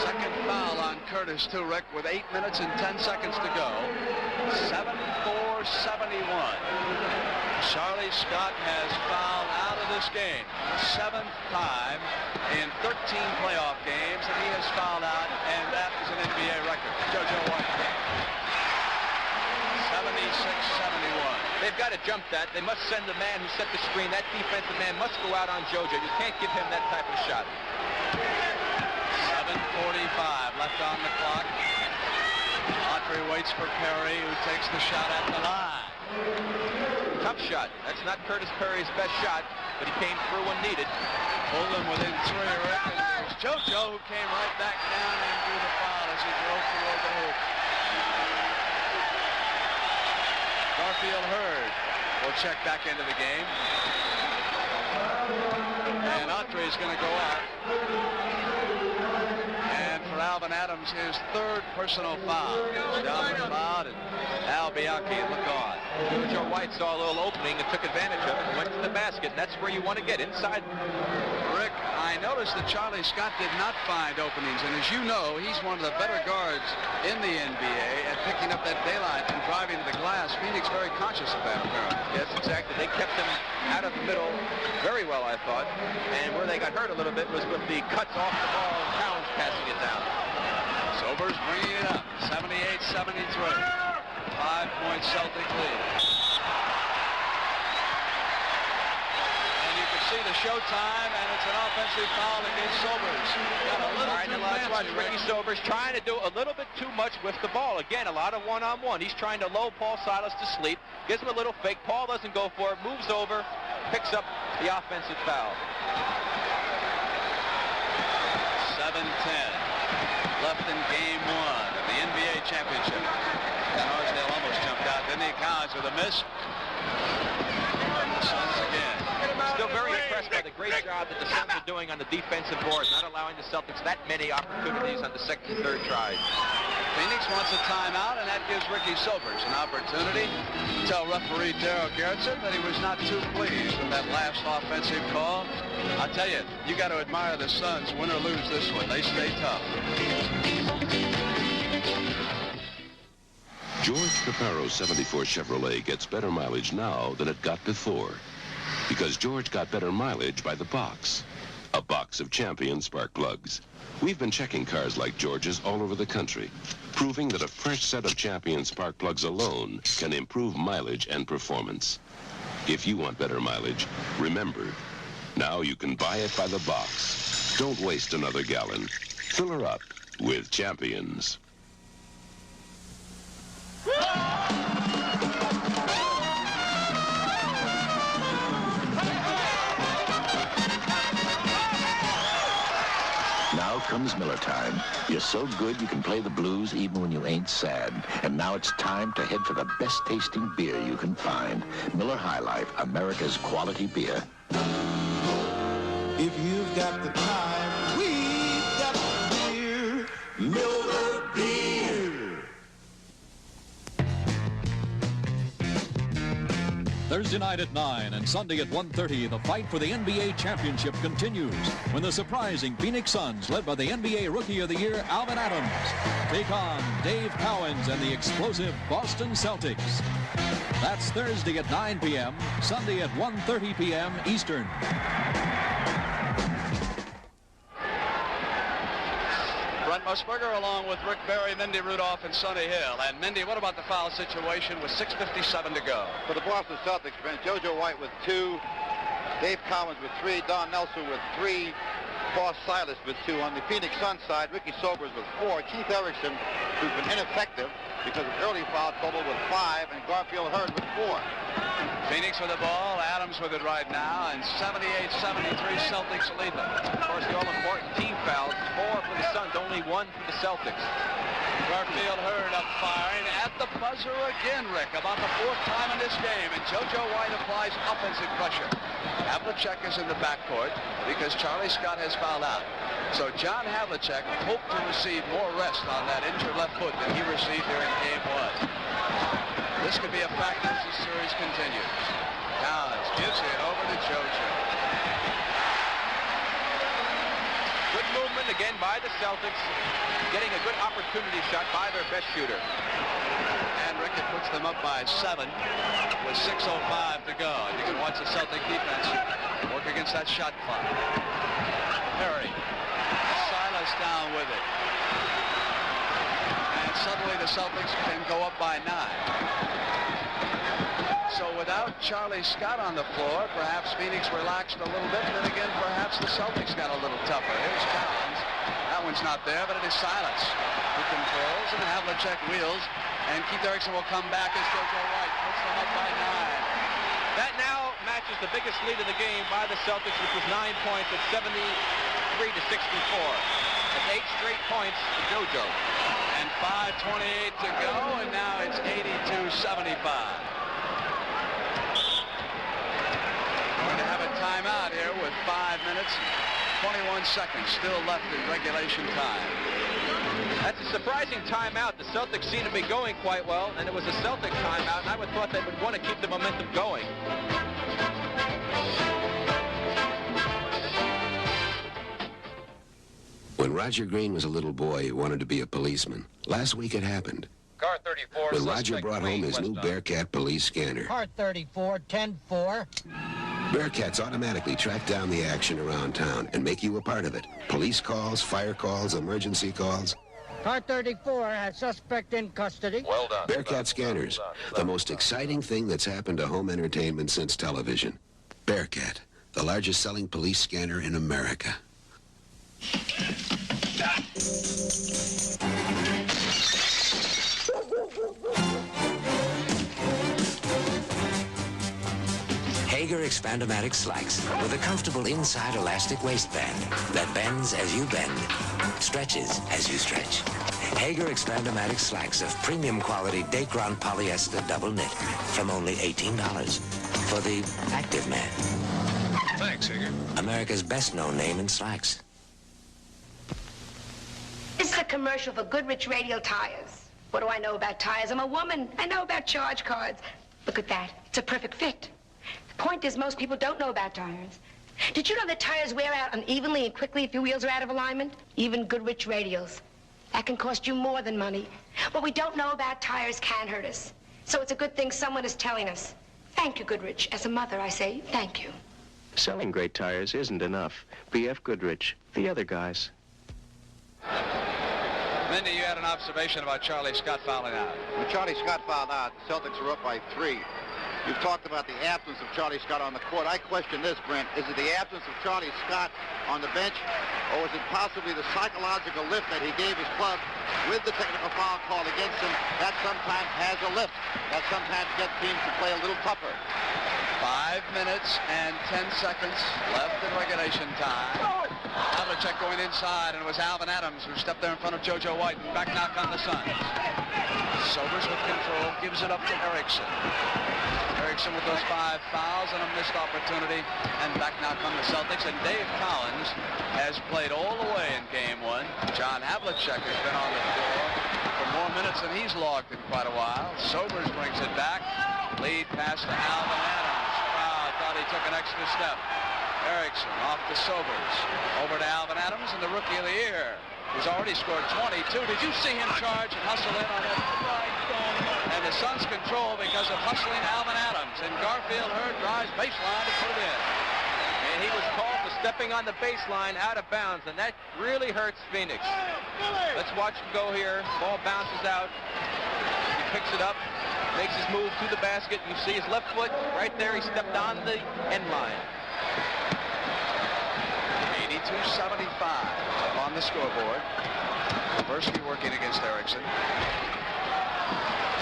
Second foul on Curtis, too, Rick, with 8 minutes and 10 seconds to go. 7-4-71. Charlie Scott has fouled out of this game. 7th time in 13 playoff games that he has fouled out, and that is an NBA record. JoJo White. 76-71. They've got to jump that. They must send the man who set the screen. That defensive man must go out on JoJo. You can't give him that type of shot. 7:45 left on the clock. Autry waits for Perry, who takes the shot at the line. Tough shot. That's not Curtis Perry's best shot, but he came through when needed. Pulled him within 3, Rick. And there's JoJo, who came right back down and drew the foul as he drove toward the hoop. Garfield Hurd will check back into the game. And Autry is going to go out. And for Alvin Adams, his 3rd personal foul. Down the foul, and Al Bianchi look on. JoJo White saw a little opening and took advantage of it and went to the basket, and that's where you want to get, inside. Rick, I noticed that Charlie Scott did not find openings, and as you know, he's one of the better guards in the NBA at picking up that daylight and driving to the glass. Phoenix very conscious of that, apparently. Yes, exactly. They kept him out of the middle very well, I thought. And where they got hurt a little bit was with the cuts off the ball and Towns passing it down. Sobers bringing it up, 78-73. 5-point Celtic lead. And you can see the showtime, and it's an offensive foul against Sobers. Got a little too fancy, Ricky Sobers trying to do a little bit too much with the ball. Again, a lot of one-on-one. He's trying to lull Paul Silas to sleep, gives him a little fake. Paul doesn't go for it, moves over, picks up the offensive foul. 7-10 left in game 1 of the NBA championship. And Arsdale almost jumped out, didn't he? Collins with a miss. And the Suns again. Still very impressed by the great job that the Suns are doing on the defensive board, not allowing the Celtics that many opportunities on the 2nd and 3rd tries. Phoenix wants a timeout, and that gives Ricky Sobers an opportunity to tell referee Darryl Gerritsen that he was not too pleased with that last offensive call. I'll tell you, you got to admire the Suns, win or lose this one. They stay tough. George Caparo's 74 Chevrolet gets better mileage now than it got before. Because George got better mileage by the box. A box of Champion spark plugs. We've been checking cars like George's all over the country, proving that a fresh set of Champion spark plugs alone can improve mileage and performance. If you want better mileage, remember, now you can buy it by the box. Don't waste another gallon. Fill her up with Champions. Now comes Miller time. You're so good you can play the blues even when you ain't sad. And now it's time to head for the best tasting beer you can find. Miller High Life, America's quality beer. If you've got the time, we've got the beer. Miller Beer. Thursday night at 9 and Sunday at 1:30, the fight for the NBA championship continues when the surprising Phoenix Suns, led by the NBA Rookie of the Year, Alvin Adams, take on Dave Cowens and the explosive Boston Celtics. That's Thursday at 9 p.m., Sunday at 1:30 p.m. Eastern. Brent Musburger along with Rick Barry, Mindy Rudolph, and Sonny Hill. And Mindy, what about the foul situation with 6:57 to go? For the Boston Celtics, Ben, JoJo White with 2, Dave Cowens with 3, Don Nelson with 3, Paul Silas with 2. On the Phoenix Suns side, Ricky Sobers with 4, Keith Erickson, who's been ineffective because of early foul trouble, with 5, and Garfield Hurd with 4. Phoenix with the ball, Adams with it right now, and 78-73 Celtics lead them. Of course, the all-important team fouls, 4 for the Suns, only 1 for the Celtics. Garfield Hurd up firing at the buzzer again, Rick, about the 4th time in this game, and JoJo White applies offensive pressure. Havlicek is in the backcourt because Charlie Scott has fouled out. So John Havlicek hoped to receive more rest on that injured left foot than he received during game 1. This could be a factor as the series continues. Collins gives it over to JoJo. Good movement again by the Celtics, getting a good opportunity shot by their best shooter. And Rickett puts them up by 7 with 6:05 to go. You can watch the Celtic defense work against that shot clock. Perry. Silas down with it. And suddenly the Celtics can go up by 9. So without Charlie Scott on the floor, perhaps Phoenix relaxed a little bit. Then again, perhaps the Celtics got a little tougher. Here's Collins. That one's not there, but it is Silas who controls, and Havlicek wheels. And Keith Erickson will come back as JoJo White puts them up by 9. That now matches the biggest lead of the game by the Celtics, which was 9 points at 73 to 64. That's 8 straight points to JoJo. And 5:28 to go, and now it's 82-75. Going to have a timeout here with 5 minutes, 21 seconds still left in regulation time. That's a surprising timeout. The Celtics seem to be going quite well, and it was a Celtic timeout, and I would thought they would want to keep the momentum going. When Roger Green was a little boy, he wanted to be a policeman. Last week it happened. Car 34. When Roger brought home his new Bearcat police scanner. Car 34, 10-4. Bearcats automatically track down the action around town and make you a part of it. Police calls, fire calls, emergency calls. Car 34 has suspect in custody. Well done. Bearcat scanners, the most exciting thing that's happened to home entertainment since television. Bearcat, the largest selling police scanner in America. Hager Expandomatic Slacks with a comfortable inside elastic waistband that bends as you bend, stretches as you stretch. Hager Expandomatic Slacks of premium quality Dacron polyester double knit from only $18 for the active man. Thanks, Hager. America's best known name in slacks. This is a commercial for Goodrich Radial Tires. What do I know about tires? I'm a woman. I know about charge cards. Look at that. It's a perfect fit. The point is, most people don't know about tires. Did you know that tires wear out unevenly and quickly if your wheels are out of alignment? Even Goodrich Radials. That can cost you more than money. What we don't know about tires can hurt us. So it's a good thing someone is telling us. Thank you, Goodrich. As a mother, I say thank you. Selling great tires isn't enough. B.F. Goodrich, the other guys. Mindy, you had an observation about Charlie Scott fouling out. When Charlie Scott fouled out, the Celtics were up by 3. You've talked about the absence of Charlie Scott on the court. I question this, Brent. Is it the absence of Charlie Scott on the bench, or is it possibly the psychological lift that he gave his club with the technical foul call against him that sometimes has a lift, that sometimes gets teams to play a little tougher? 5 minutes and 10 seconds left in regulation time. Havlicek going inside, and it was Alvin Adams who stepped there in front of JoJo White and back knock on the Suns. Sobers with control, gives it up to Erickson. Erickson with those 5 fouls and a missed opportunity, and back knock on the Celtics. And Dave Collins has played all the way in game 1. John Havlicek has been on the floor for more minutes than he's logged in quite a while. Sobers brings it back. Lead pass to Alvin Adams. Crowd thought he took an extra step. Erickson off to Sobers. Over to Alvin Adams, and the Rookie of the Year, who's already scored 22. Did you see him charge and hustle in on it? And the Suns control because of hustling Alvin Adams. And Garfield Hurd drives baseline to put it in. And he was called for stepping on the baseline out of bounds, and that really hurts Phoenix. Let's watch him go here. Ball bounces out. He picks it up, makes his move to the basket. You see his left foot right there. He stepped on the end line. 82-75 on the scoreboard. Versky working against Erickson.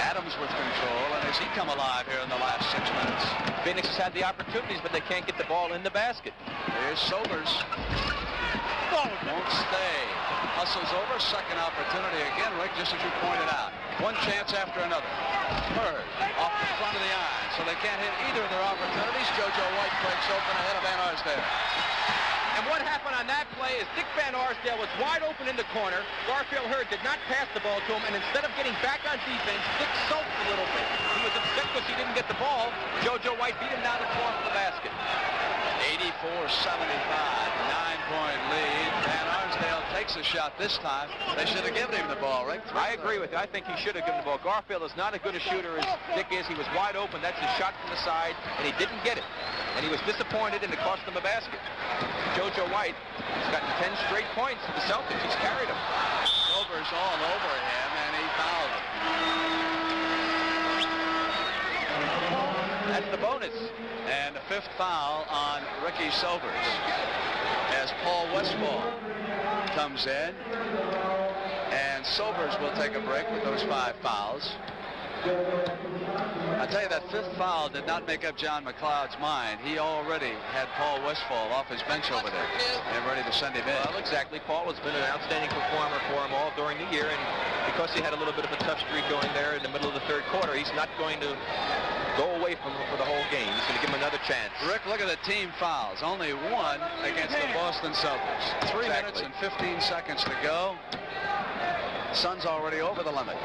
Adams with control, and has he come alive here in the last 6 minutes? Phoenix has had the opportunities, but they can't get the ball in the basket. Here's Sobers. Won't stay. Hustles over. Second opportunity again, Rick, just as you pointed out. One chance after another. Hurd off the front of the iron, so they can't hit either of their opportunities. JoJo White breaks open ahead of Van Arsdale. And what happened on that play is Dick Van Arsdale was wide open in the corner. Garfield Hurd did not pass the ball to him, and instead of getting back on defense, Dick sulked a little bit. He was upset because he didn't get the ball. JoJo White beat him down the floor for the basket. 84-75, 9-point lead. Van Arsdale takes a shot this time. They should have given him the ball, Rick. I agree with you. I think he should have given the ball. Garfield is not as good a shooter as Dick is. He was wide open. That's his shot from the side, and he didn't get it. And he was disappointed, and it cost him a basket. JoJo White has gotten 10 straight points for the Celtics. He's carried them. Silver's all over him, and he fouled him. That's the bonus. And the 5th foul on Ricky Silvers as Paul Westphal comes in. And Silvers will take a break with those 5 fouls. I tell you, that 5th foul did not make up John McLeod's mind. He already had Paul Westphal off his bench over there and ready to send him in. Well, exactly. Paul has been an outstanding performer for him all during the year, and because he had a little bit of a tough streak going there in the middle of the 3rd quarter, he's not going to go away from him for the whole game. He's going to give him another chance. Rick, look at the team fouls. Only 1 against the Boston Celtics. 3 minutes and 15 seconds to go. Suns already over the limit.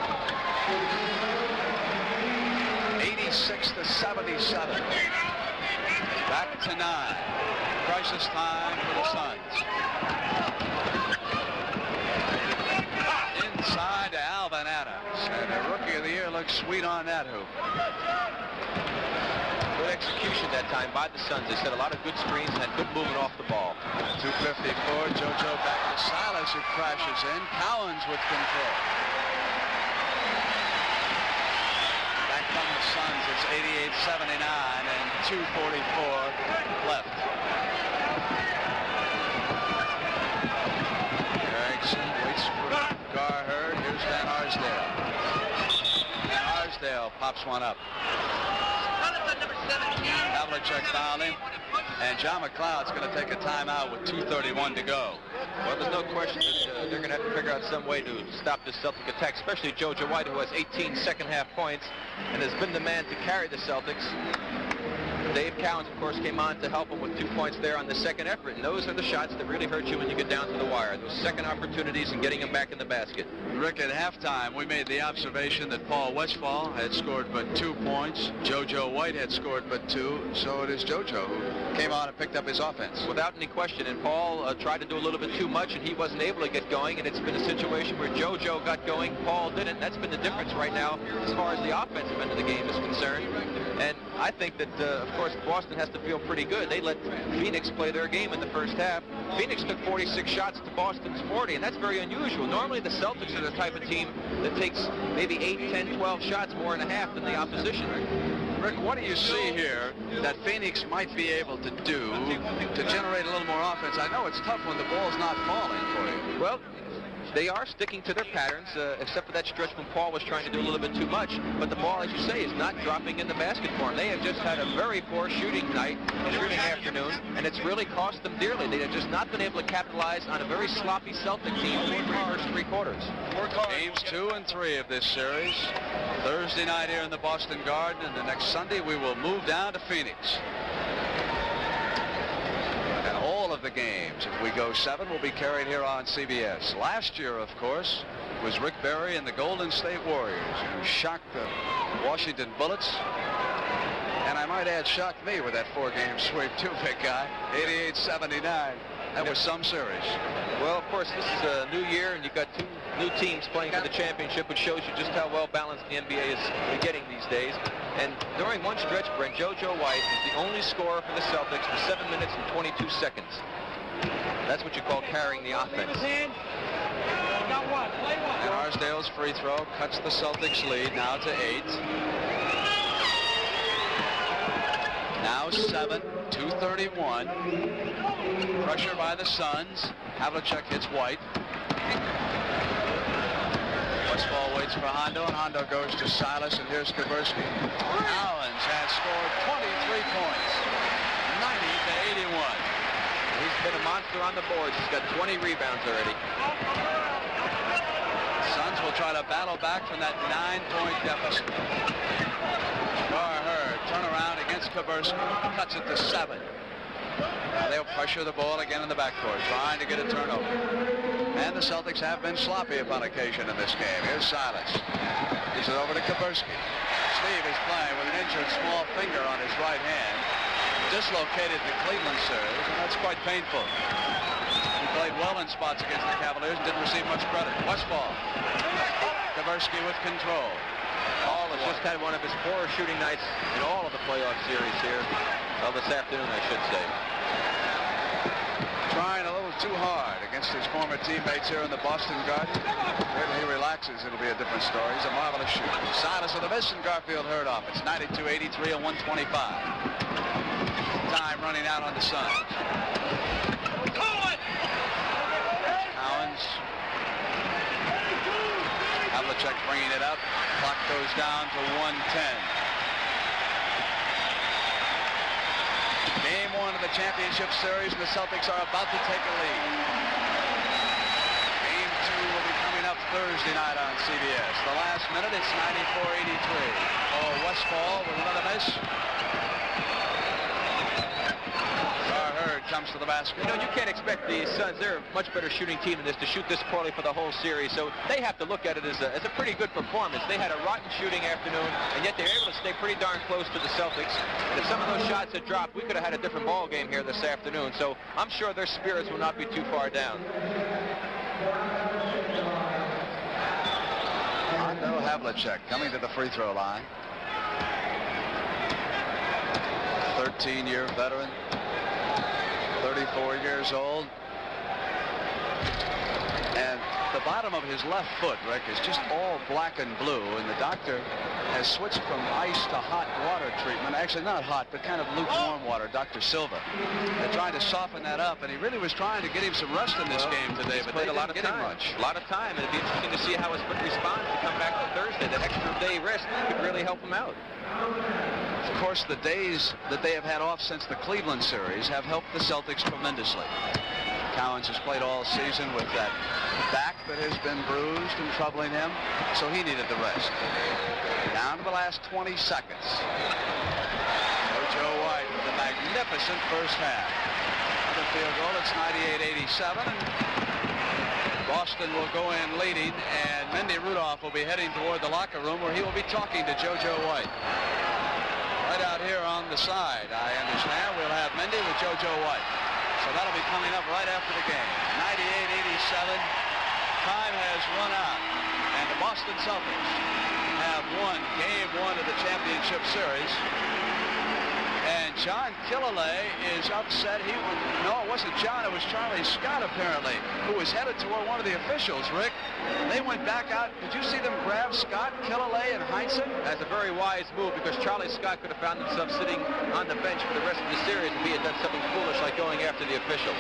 86-77. Back to 9. Crisis time for the Suns. Inside to Alvin Adams. And the Rookie of the Year looks sweet on that hoop. Good execution that time by the Suns. They set a lot of good screens and had good movement off the ball. 2:54. JoJo back to Silas, who crashes in. Cowens with control. Back from the Suns. It's 88-79 and 2:44 left. Erickson waits for Garherd. Here's Van Arsdale. Van Arsdale pops one up. Havlicek fouled him, and John McLeod's going to take a timeout with 2:31 to go. Well, there's no question that they're going to have to figure out some way to stop this Celtic attack, especially JoJo White, who has 18 second-half points and has been the man to carry the Celtics. Dave Cowens, of course, came on to help him with 2 points there on the second effort, and those are the shots that really hurt you when you get down to the wire. Those second opportunities and getting them back in the basket. Rick, at halftime, we made the observation that Paul Westphal had scored but 2 points. JoJo White had scored but 2, so it is JoJo who came on and picked up his offense. Without any question, and Paul tried to do a little bit too much, and he wasn't able to get going, and it's been a situation where JoJo got going, Paul didn't. That's been the difference right now as far as the offensive end of the game is concerned. And I think that, of course, Boston has to feel pretty good. They let Phoenix play their game in the first half. Phoenix took 46 shots to Boston's 40, and that's very unusual. Normally, the Celtics are the type of team that takes maybe 8, 10, 12 shots more in a half than the opposition. Rick, what do you see here that Phoenix might be able to do to generate a little more offense? I know it's tough when the ball's not falling for you. Well, they are sticking to their patterns, except for that stretch when Paul was trying to do a little bit too much. But the ball, as you say, is not dropping in the basket for them. They have just had a very poor shooting night, shooting afternoon, and it's really cost them dearly. They have just not been able to capitalize on a very sloppy Celtic team in the first 3 quarters. Games 2 and 3 of this series. Thursday night here in the Boston Garden, and the next Sunday we will move down to Phoenix. And all of the games, if we go 7, will be carried here on CBS. Last year, of course, was Rick Barry and the Golden State Warriors, who shocked the Washington Bullets. And I might add, shocked me with that 4-game sweep too, big guy. 88-79. That was some series. Well, of course, this is a new year, and you've got 2 new teams playing for the championship, which shows you just how well balanced the NBA is getting these days. And during one stretch, Brent, JoJo White is the only scorer for the Celtics for 7 minutes and 22 seconds. That's what you call carrying the offense. And Arsdale's free throw cuts the Celtics lead now to 8. Now 7, 2:31. Pressure by the Suns. Havlicek hits White. Westphal waits for Hondo, and Hondo goes to Silas, and here's Kaburski. Cowens has scored 23 points, 90-81. He's been a monster on the boards. He's got 20 rebounds already. Suns will try to battle back from that 9-point deficit. Garherd, turnaround against Kaburski, cuts it to 7. Now they'll pressure the ball again in the backcourt, trying to get a turnover. And the Celtics have been sloppy upon occasion in this game. Here's Silas. Gives it over to Kaburski. Steve is playing with an injured small finger on his right hand. Dislocated the Cleveland series, and that's quite painful. He played well in spots against the Cavaliers and didn't receive much credit. Westfall. Kaburski with control. Paul has just had one of his poorest shooting nights in all of the playoff series here. Well, this afternoon, I should say. Trying a little too hard against his former teammates here in the Boston Garden. When he relaxes, it'll be a different story. He's a marvelous shooter. Silas with a miss, and Garfield hurt off. It's 92-83 and 125. Time running out on the Suns. Cowens. Havlicek bringing it up. Clock goes down to 1:10. Game 1 of the championship series, and the Celtics are about to take a lead. Game 2 will be coming up Thursday night on CBS. The last minute, it's 94-83. Oh, Westfall with another miss. Comes to the basket. You know, you can't expect the Suns, they're a much better shooting team than this, to shoot this poorly for the whole series. So they have to look at it as a pretty good performance. They had a rotten shooting afternoon, and yet they're able to stay pretty darn close to the Celtics. And if some of those shots had dropped, we could have had a different ball game here this afternoon. So I'm sure their spirits will not be too far down. Hondo Havlicek coming to the free throw line. 13-year veteran. 34 years old. And the bottom of his left foot, Rick, is just all black and blue, and the doctor has switched from ice to hot water treatment. Actually, not hot, but kind of lukewarm water, Dr. Silva. They're trying to soften that up, and he really was trying to get him some rest in this game today, but they didn't get him much. A lot of time, and it'd be interesting to see how his foot responds to come back on Thursday. That extra day rest could really help him out. Of course, the days that they have had off since the Cleveland series have helped the Celtics tremendously. Cowens has played all season with that back that has been bruised and troubling him, so he needed the rest. Down to the last 20 seconds. Joe White with a magnificent first half. Another field goal, it's 98-87, and Boston will go in leading, and Mendy Rudolph will be heading toward the locker room where he will be talking to JoJo White. Right out here on the side, I understand, we'll have Mendy with JoJo White. So that'll be coming up right after the game. 98-87. Time has run out, and the Boston Celtics have won Game 1 of the championship series. And John Killalay is upset. No, it wasn't John. It was Charlie Scott, apparently, who was headed toward one of the officials, Rick. They went back out. Did you see them grab Scott, Killalay, and Heinsohn? That's a very wise move, because Charlie Scott could have found himself sitting on the bench for the rest of the series if he had done something foolish like going after the official.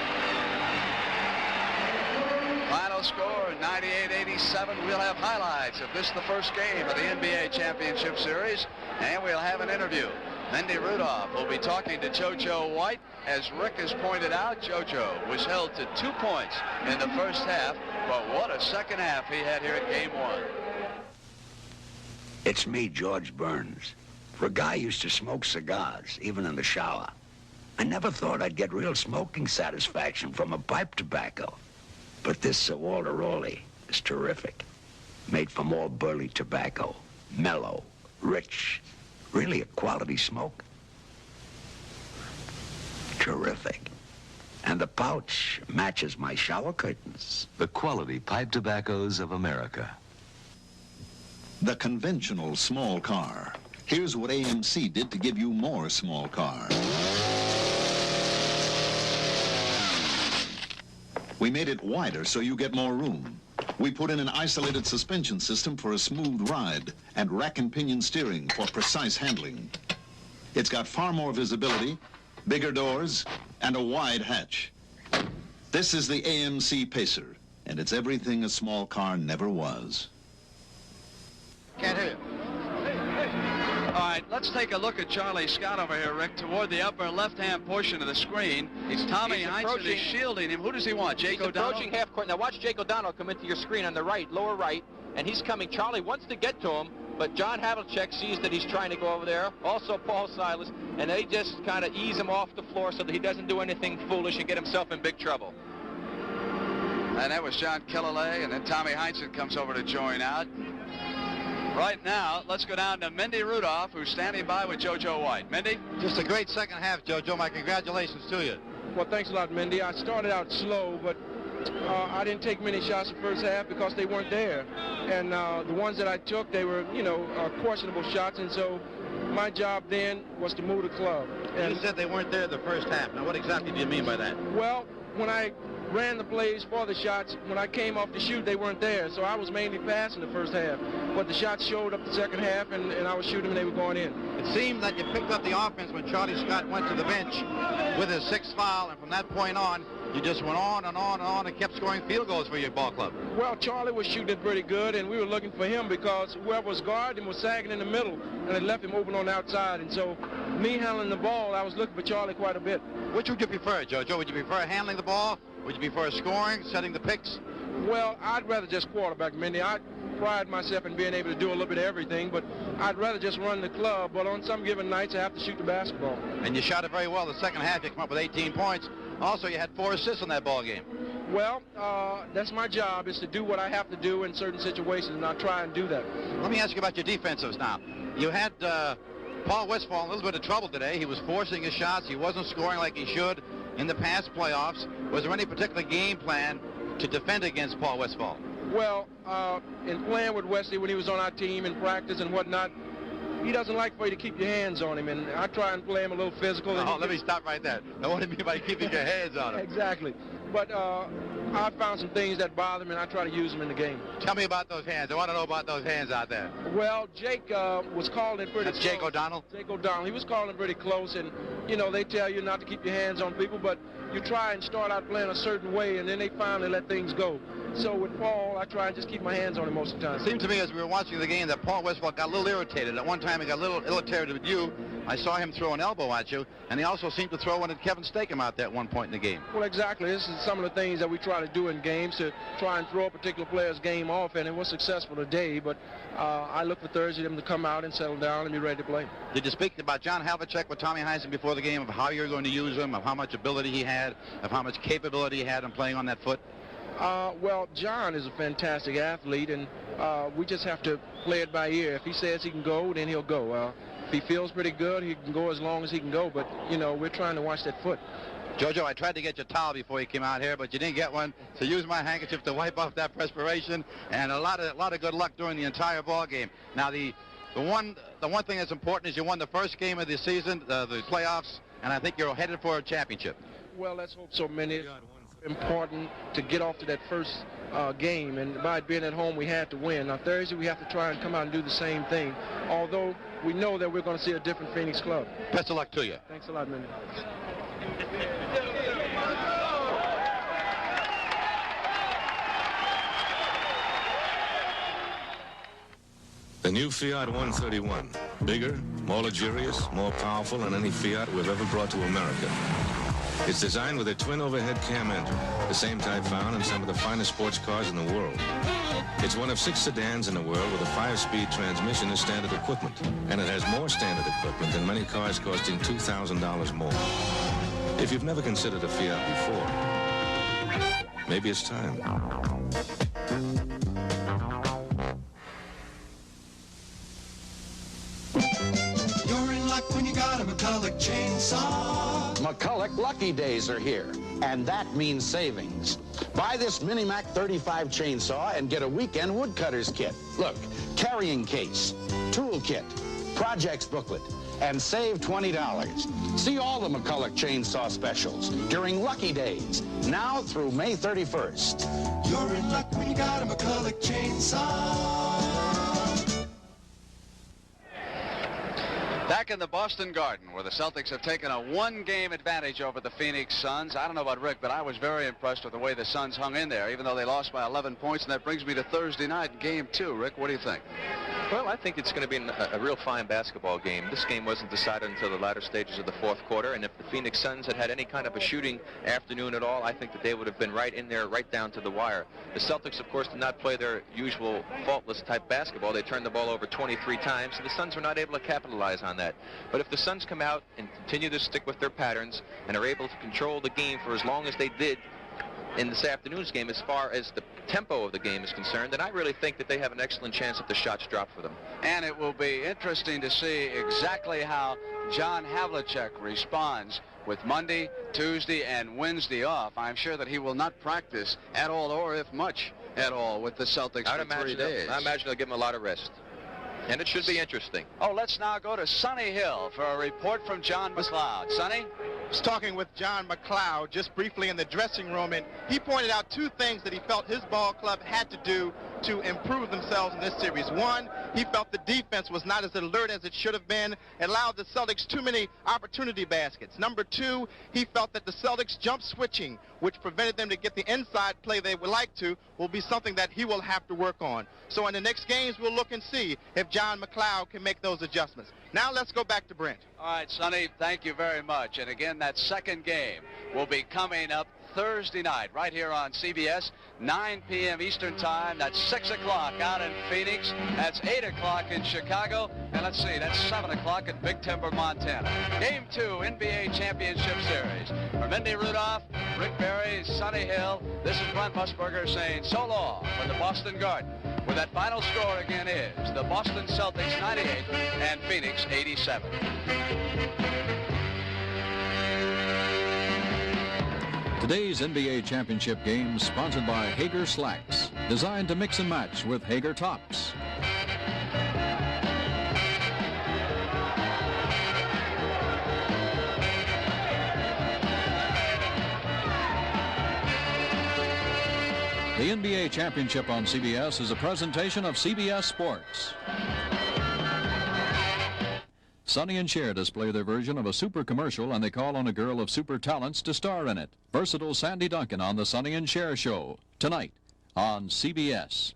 Final score, 98-87. We'll have highlights of this, the first game of the NBA Championship Series, and we'll have an interview. Mendy Rudolph will be talking to JoJo White. As Rick has pointed out, JoJo was held to 2 points in the first half, but what a second half he had here at Game 1. It's me, George Burns. For a guy who used to smoke cigars, even in the shower, I never thought I'd get real smoking satisfaction from a pipe tobacco. But this Sir Walter Raleigh is terrific. Made from all burley tobacco. Mellow, rich, really a quality smoke. Terrific. And the pouch matches my shower curtains. The quality pipe tobaccos of America. The conventional small car. Here's what AMC did to give you more small car. We made it wider so you get more room. We put in an isolated suspension system for a smooth ride and rack and pinion steering for precise handling. It's got far more visibility, bigger doors, and a wide hatch. This is the AMC Pacer, and it's everything a small car never was. Can't hear you. All right, let's take a look at Charlie Scott over here, Rick, toward the upper left-hand portion of the screen. Tommy Heinsohn is shielding him. Who does he want, Jake O'Donnell? He's approaching half court. Now watch Jake O'Donnell come into your screen on the right, lower right, and he's coming. Charlie wants to get to him, but John Havlicek sees that he's trying to go over there, also Paul Silas, and they just kind of ease him off the floor so that he doesn't do anything foolish and get himself in big trouble. And that was John Killalay, and then Tommy Heinsohn comes over to join out. Right now, let's go down to Mindy Rudolph, who's standing by with JoJo White. Mindy? Just a great second half, JoJo. My congratulations to you. Well, thanks a lot, Mindy. I started out slow, but I didn't take many shots the first half because they weren't there. And the ones that I took, they were, questionable shots, and so my job then was to move the club. And you said they weren't there the first half. Now, what exactly do you mean by that? Well, when I ran the plays for the shots, when I came off to shoot, they weren't there. So I was mainly passing the first half. But the shots showed up the second half, and I was shooting them, and they were going in. It seemed that you picked up the offense when Charlie Scott went to the bench with his sixth foul, and from that point on, you just went on and on and on and kept scoring field goals for your ball club. Well, Charlie was shooting it pretty good, and we were looking for him because whoever was guarding him was sagging in the middle, and it left him open on the outside. And so me handling the ball, I was looking for Charlie quite a bit. Which would you prefer, JoJo? Would you prefer handling the ball? Would you prefer scoring, setting the picks? Well, I'd rather just quarterback, Mindy. I pride myself in being able to do a little bit of everything, but I'd rather just run the club. But on some given nights, I have to shoot the basketball. And you shot it very well the second half. You came up with 18 points. Also, you had 4 assists in that ball game. Well, that's my job, is to do what I have to do in certain situations, and I try and do that. Let me ask you about your defensives now. You had Paul Westphal in a little bit of trouble today. He was forcing his shots. He wasn't scoring like he should in the past playoffs. Was there any particular game plan to defend against Paul Westphal? Well, in playing with Wesley when he was on our team in practice and whatnot, he doesn't like for you to keep your hands on him, and I try and play him a little physical. Oh, let me stop right there. Now, what do you mean by keeping your hands on him? Exactly. But I found some things that bother me, and I try to use them in the game. Tell me about those hands. I want to know about those hands out there. Well, Jake was calling it pretty close. Jake O'Donnell? Jake O'Donnell. He was calling pretty close, and, they tell you not to keep your hands on people, but you try and start out playing a certain way, and then they finally let things go. So with Paul, I try and just keep my hands on him most of the time. It seemed to me as we were watching the game that Paul Westphal got a little irritated. At one time, he got a little irritated with you. I saw him throw an elbow at you, and he also seemed to throw one at Kevin Stakem out there at one point in the game. Well, exactly. This is some of the things that we try to do in games, to try and throw a particular player's game off, and it was successful today, but I look for Thursday them to come out and settle down and be ready to play. Did you speak about John Havlicek with Tommy Heinsohn before the game, of how you're going to use him, of how much ability he had, of how much capability he had in playing on that foot? Well, John is a fantastic athlete, and we just have to play it by ear. If he says he can go, then he'll go. If he feels pretty good, he can go as long as he can go, but, we're trying to watch that foot. JoJo, I tried to get your towel before you came out here, but you didn't get one, so use my handkerchief to wipe off that perspiration, and a lot of good luck during the entire ball game. Now, the one thing that's important is you won the first game of the season, the playoffs, and I think you're headed for a championship. Well, let's hope so, Minnie. It's important to get off to that first game, and by being at home, we had to win. Now, Thursday, we have to try and come out and do the same thing, although we know that we're going to see a different Phoenix club. Best of luck to you. Thanks a lot, Minnie. The new Fiat 131. Bigger, more luxurious, more powerful than any Fiat we've ever brought to America. It's designed with a twin overhead cam engine, the same type found in some of the finest sports cars in the world. It's one of 6 sedans in the world with a 5-speed transmission as standard equipment, and it has more standard equipment than many cars costing $2,000 more. If you've never considered a Fiat before, maybe it's time. You're in luck when you got a McCulloch chainsaw. McCulloch Lucky Days are here, and that means savings. Buy this Mini-Mac 35 chainsaw and get a weekend woodcutter's kit. Look, carrying case, tool kit, projects booklet, and save $20. See all the McCulloch chainsaw specials during Lucky Days, now through May 31st. You're in luck when you got a McCulloch chainsaw. Back in the Boston Garden, where the Celtics have taken a one-game advantage over the Phoenix Suns. I don't know about Rick, but I was very impressed with the way the Suns hung in there, even though they lost by 11 points, and that brings me to Thursday night, Game 2. Rick, what do you think? Well, I think it's going to be a real fine basketball game. This game wasn't decided until the latter stages of the fourth quarter, and if the Phoenix Suns had had any kind of a shooting afternoon at all, I think that they would have been right in there, right down to the wire. The Celtics, of course, did not play their usual faultless type basketball. They turned the ball over 23 times, and the Suns were not able to capitalize on that. But if the Suns come out and continue to stick with their patterns and are able to control the game for as long as they did in this afternoon's game as far as the tempo of the game is concerned, then I really think that they have an excellent chance if the shots drop for them. And it will be interesting to see exactly how John Havlicek responds with Monday, Tuesday, and Wednesday off. I'm sure that he will not practice at all, or if much at all, with the Celtics for 3 days. I imagine they'll give him a lot of rest. And it should be interesting. Oh, let's now go to Sonny Hill for a report from John McLeod. Sonny? I was talking with John McLeod just briefly in the dressing room, and he pointed out 2 things that he felt his ball club had to do to improve themselves in this series. One, he felt the defense was not as alert as it should have been, allowed the Celtics too many opportunity baskets. Number 2, he felt that the Celtics jump switching, which prevented them to get the inside play they would like to, will be something that he will have to work on. So in the next games, we'll look and see if John McLeod can make those adjustments. Now let's go back to Brent. All right, Sonny, thank you very much. And again, that second game will be coming up Thursday night right here on CBS, 9 p.m. Eastern Time. That's 6 o'clock out in Phoenix. That's 8 o'clock in Chicago. And let's see, that's 7 o'clock in Big Timber, Montana. Game 2, NBA Championship Series. For Mindy Rudolph, Rick Berry, Sonny Hill, this is Glenn Musburger saying so long from the Boston Garden, where that final score again is the Boston Celtics 98 and Phoenix 87. Today's NBA championship game sponsored by Hager Slacks, designed to mix and match with Hager Tops. The NBA championship on CBS is a presentation of CBS Sports. Sonny and Cher display their version of a super commercial, and they call on a girl of super talents to star in it. Versatile Sandy Duncan on the Sonny and Cher Show, tonight on CBS.